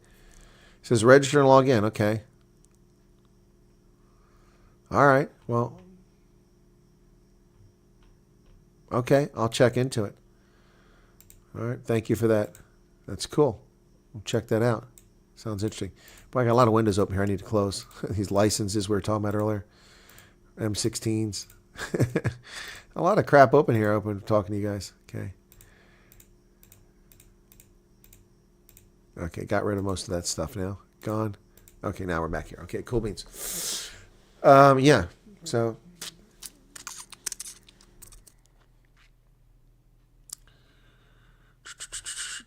says register and log in, okay. All right, well, okay, I'll check into it. All right, thank you for that. That's cool. We'll check that out. Sounds interesting. Boy, I got a lot of windows open here I need to close. These licenses we were talking about earlier. M16s. A lot of crap open here, open talking to you guys. Okay. Okay, got rid of most of that stuff now. Gone. Okay, now we're back here. Okay, cool beans. Yeah, so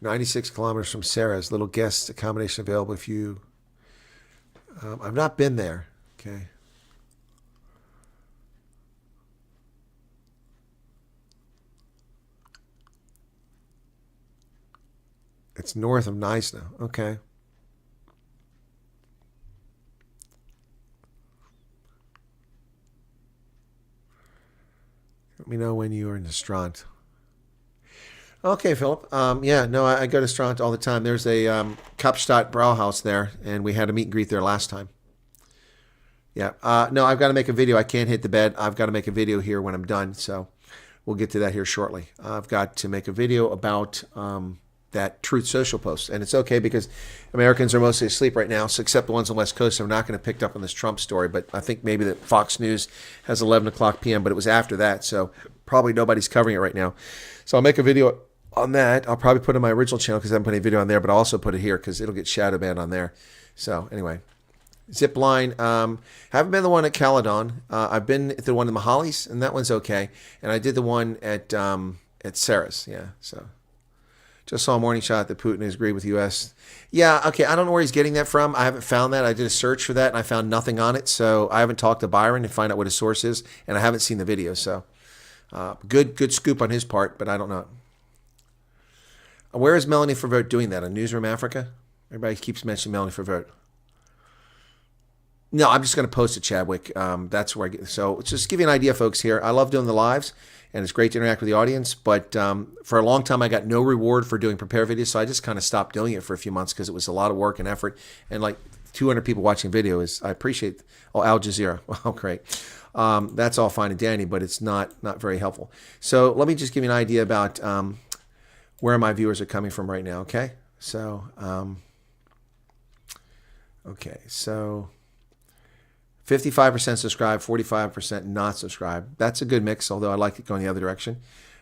96 kilometers from Sarah's. Little guest accommodation available if you... I've not been there. Okay. It's north of Nice now. Okay. Let me know when you are in the Strand. Okay, Philip. Yeah, no, I go to Strand all the time. There's a Kapstadt Brauhaus there, and we had a meet and greet there last time. Yeah. No, I've got to make a video. I can't hit the bed. I've got to make a video here when I'm done, so we'll get to that here shortly. I've got to make a video about that Truth Social post, and it's okay because Americans are mostly asleep right now, so except the ones on the West Coast. So I'm not going to pick up on this Trump story, but I think maybe that Fox News has 11 o'clock p.m., but it was after that, so probably nobody's covering it right now. So I'll make a video on that. I'll probably put it on my original channel because I haven't put any video on there, but I'll also put it here because it'll get shadow banned on there. So anyway, Zipline. Haven't been the one at Caledon. I've been at the one in Mahali's, and that one's okay. And I did the one at Sarah's. Yeah, so just saw a morning shot that Putin has agreed with U.S. Yeah, okay. I don't know where he's getting that from. I haven't found that. I did a search for that, and I found nothing on it. So I haven't talked to Byron to find out what his source is, and I haven't seen the video. So good scoop on his part, but I don't know. Where is Melanie Vervoort doing that? On Newsroom Africa? Everybody keeps mentioning Melanie Vervoort. No, I'm just going to post it, Chadwick. That's where I get. So just give you an idea, folks, here. I love doing the lives, and it's great to interact with the audience. But for a long time, I got no reward for doing prepare videos, so I just kind of stopped doing it for a few months because it was a lot of work and effort. And like 200 people watching video I appreciate. Oh, Al Jazeera. Oh, great. That's all fine and dandy, but it's not very helpful. So let me just give you an idea about where my viewers are coming from right now, okay? So, okay, so 55% subscribe, 45% not subscribe. That's a good mix, although I like it going the other direction.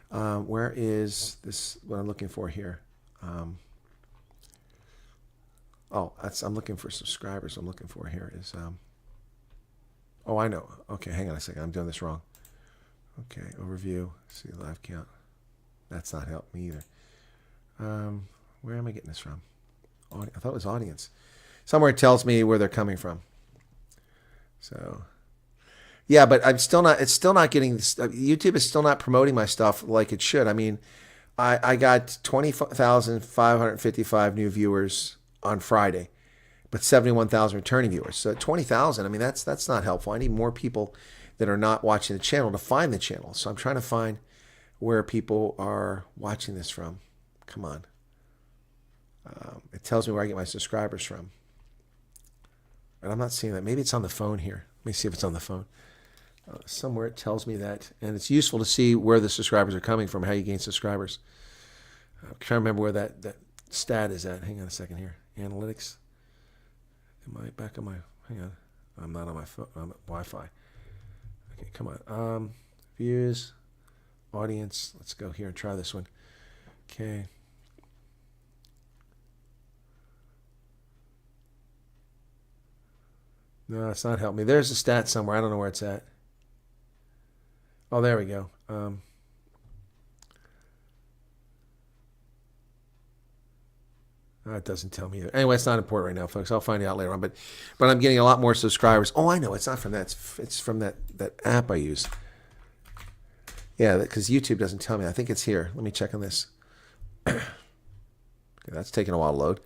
Where is this, what I'm looking for here? I'm looking for subscribers. I'm looking for here is, oh, I know. Okay, hang on a second. I'm doing this wrong. Okay, overview, see live count. That's not helping me either. Where am I getting this from? I thought it was audience. Somewhere it tells me where they're coming from. So, yeah, but I'm still not. It's still not getting. YouTube is still not promoting my stuff like it should. I mean, I got 20,555 new viewers on Friday, but 71,000 returning viewers. So 20,000. I mean, that's not helpful. I need more people that are not watching the channel to find the channel. So I'm trying to find where people are watching this from. Come on. It tells me where I get my subscribers from. And I'm not seeing that. Maybe it's on the phone here. Let me see if it's on the phone. Somewhere it tells me that. And it's useful to see where the subscribers are coming from, how you gain subscribers. I'm trying to remember where that stat is at. Hang on a second here. Analytics. Am I back on my... Hang on. I'm not on my phone. I'm at Wi-Fi. Okay, come on. Views. Audience. Let's go here and try this one. Okay. No, it's not helping me. There's a stat somewhere. I don't know where it's at. Oh, there we go. Oh, it doesn't tell me either. Anyway, it's not important right now, folks. I'll find it out later on. But I'm getting a lot more subscribers. Oh, I know. It's not from that. It's from that app I use. Yeah, because YouTube doesn't tell me. I think it's here. Let me check on this. Okay, that's taking a while to load.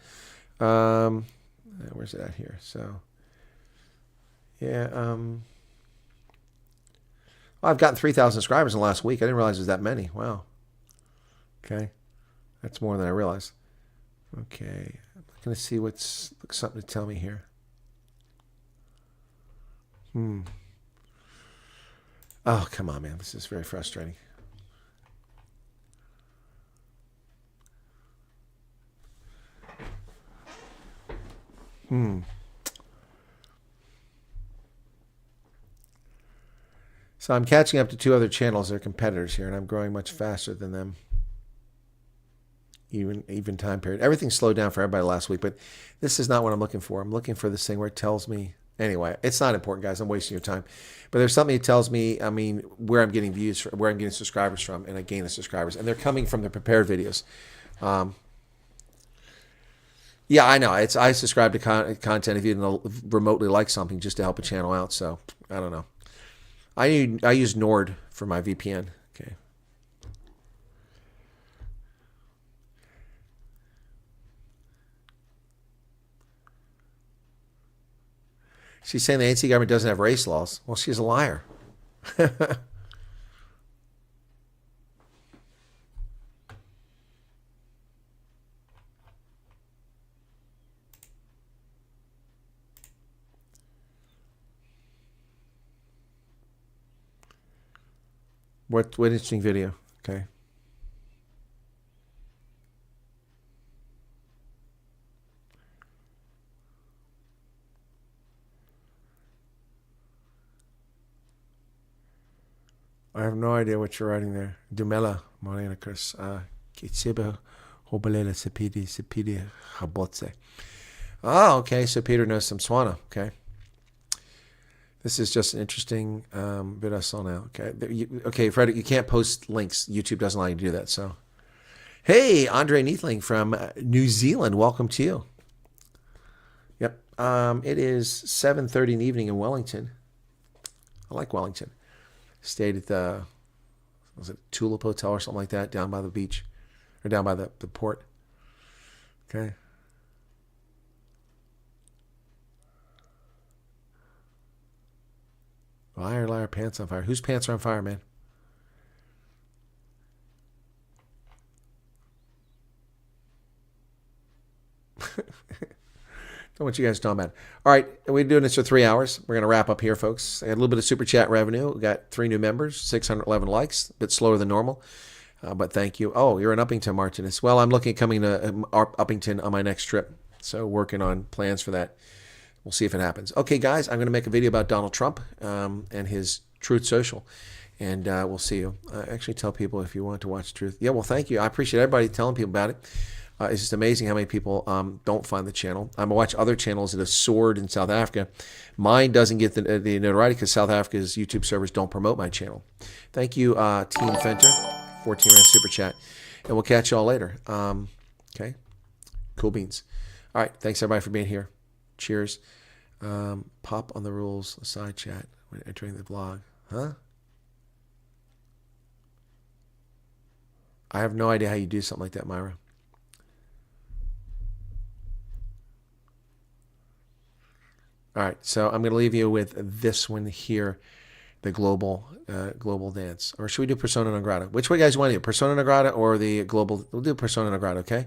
Where's it at here? So, yeah. Well, I've gotten 3,000 subscribers in the last week. I didn't realize there's that many. Wow. Okay. That's more than I realized. Okay. I'm going to see what's something to tell me here. Oh, come on, man. This is very frustrating. So I'm catching up to 2 other channels. They're competitors here, and I'm growing much faster than them. Even time period. Everything slowed down for everybody last week, but this is not what I'm looking for. I'm looking for this thing where it tells me. Anyway, it's not important, guys. I'm wasting your time. But there's something that tells me, I mean, where I'm getting views, where I'm getting subscribers from, and I gain the subscribers. And they're coming from the prepared videos. Yeah, I know. I subscribe to content if you remotely like something just to help a channel out. So, I don't know. I use Nord for my VPN. Okay. She's saying the ANC government doesn't have race laws. Well, she's a liar. What interesting video. Okay. I have no idea what you're writing there. Dumela, Marina Chris. Kitsiba Hobalela Sepidi Habotse. Oh, okay. So Peter knows some Swana. Okay. This is just an interesting bit I saw now. Okay. Okay, Frederick, you can't post links. YouTube doesn't allow you to do that. So, hey, Andre Neathling from New Zealand. Welcome to you. Yep. It is 7:30 in the evening in Wellington. I like Wellington. Stayed at the, was it Tulip Hotel or something like that, down by the beach, or down by the port. Okay. Liar, liar, pants on fire. Whose pants are on fire, man? Don't want you guys talking about. All right, we're doing this for 3 hours. We're going to wrap up here, folks. I had a little bit of super chat revenue. We got 3 new members, 611 likes. A bit slower than normal, but thank you. Oh, you're in Uppington, Martinez. Well, I'm looking at coming to Uppington on my next trip, so working on plans for that. We'll see if it happens. Okay, guys, I'm going to make a video about Donald Trump and his Truth Social, and we'll see you. Actually, tell people if you want to watch Truth. Yeah, well, thank you. I appreciate everybody telling people about it. It's just amazing how many people don't find the channel. I watch other channels that have soared in South Africa. Mine doesn't get the notoriety because South Africa's YouTube servers don't promote my channel. Thank you, Team Fenter, 14 rand super chat. And we'll catch y'all later. Okay? Cool beans. All right. Thanks, everybody, for being here. Cheers. Pop on the rules, side chat when entering the vlog. Huh? I have no idea how you do something like that, Myra. All right, so I'm going to leave you with this one here, the global dance. Or should we do Persona non grata? Which way, guys, you want to do? Persona non grata or the global? We'll do Persona non grata, okay?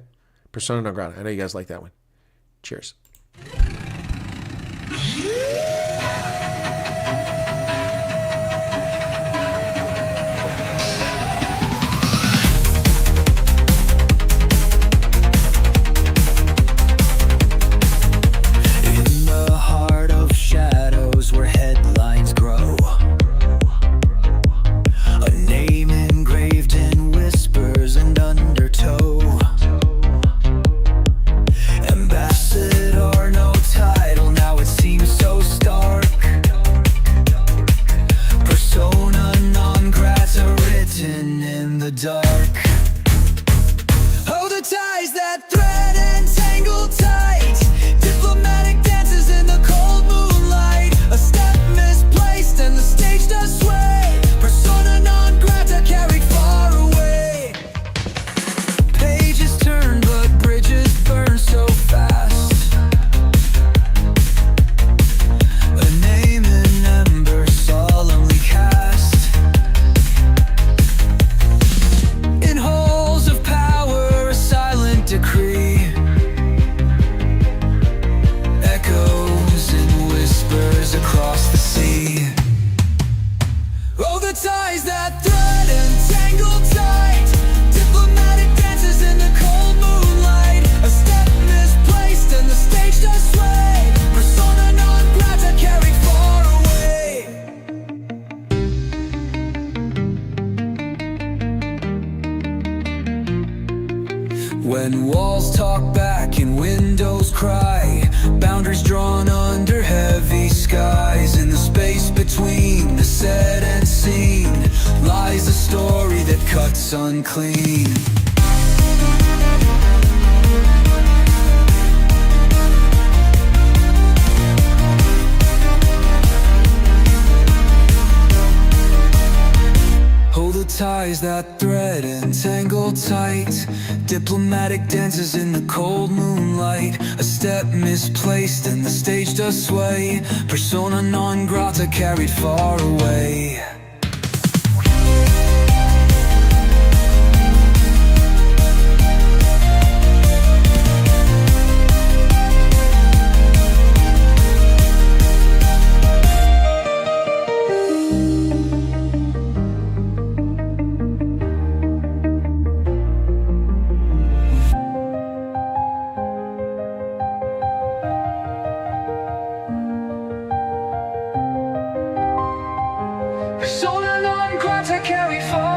Persona non grata. I know you guys like that one. Cheers. Where headlines grow, a name engraved in whispers and undertow. Ambassador, no title, now it seems so stark. cry, boundaries drawn under heavy skies. In the space between the said and seen lies a story that cuts unclean. Hold the ties that thread and tangle tight, diplomatic dances in the cold moonlight. A step misplaced and the stage does sway, persona non grata carried far away. Persona non grata carried far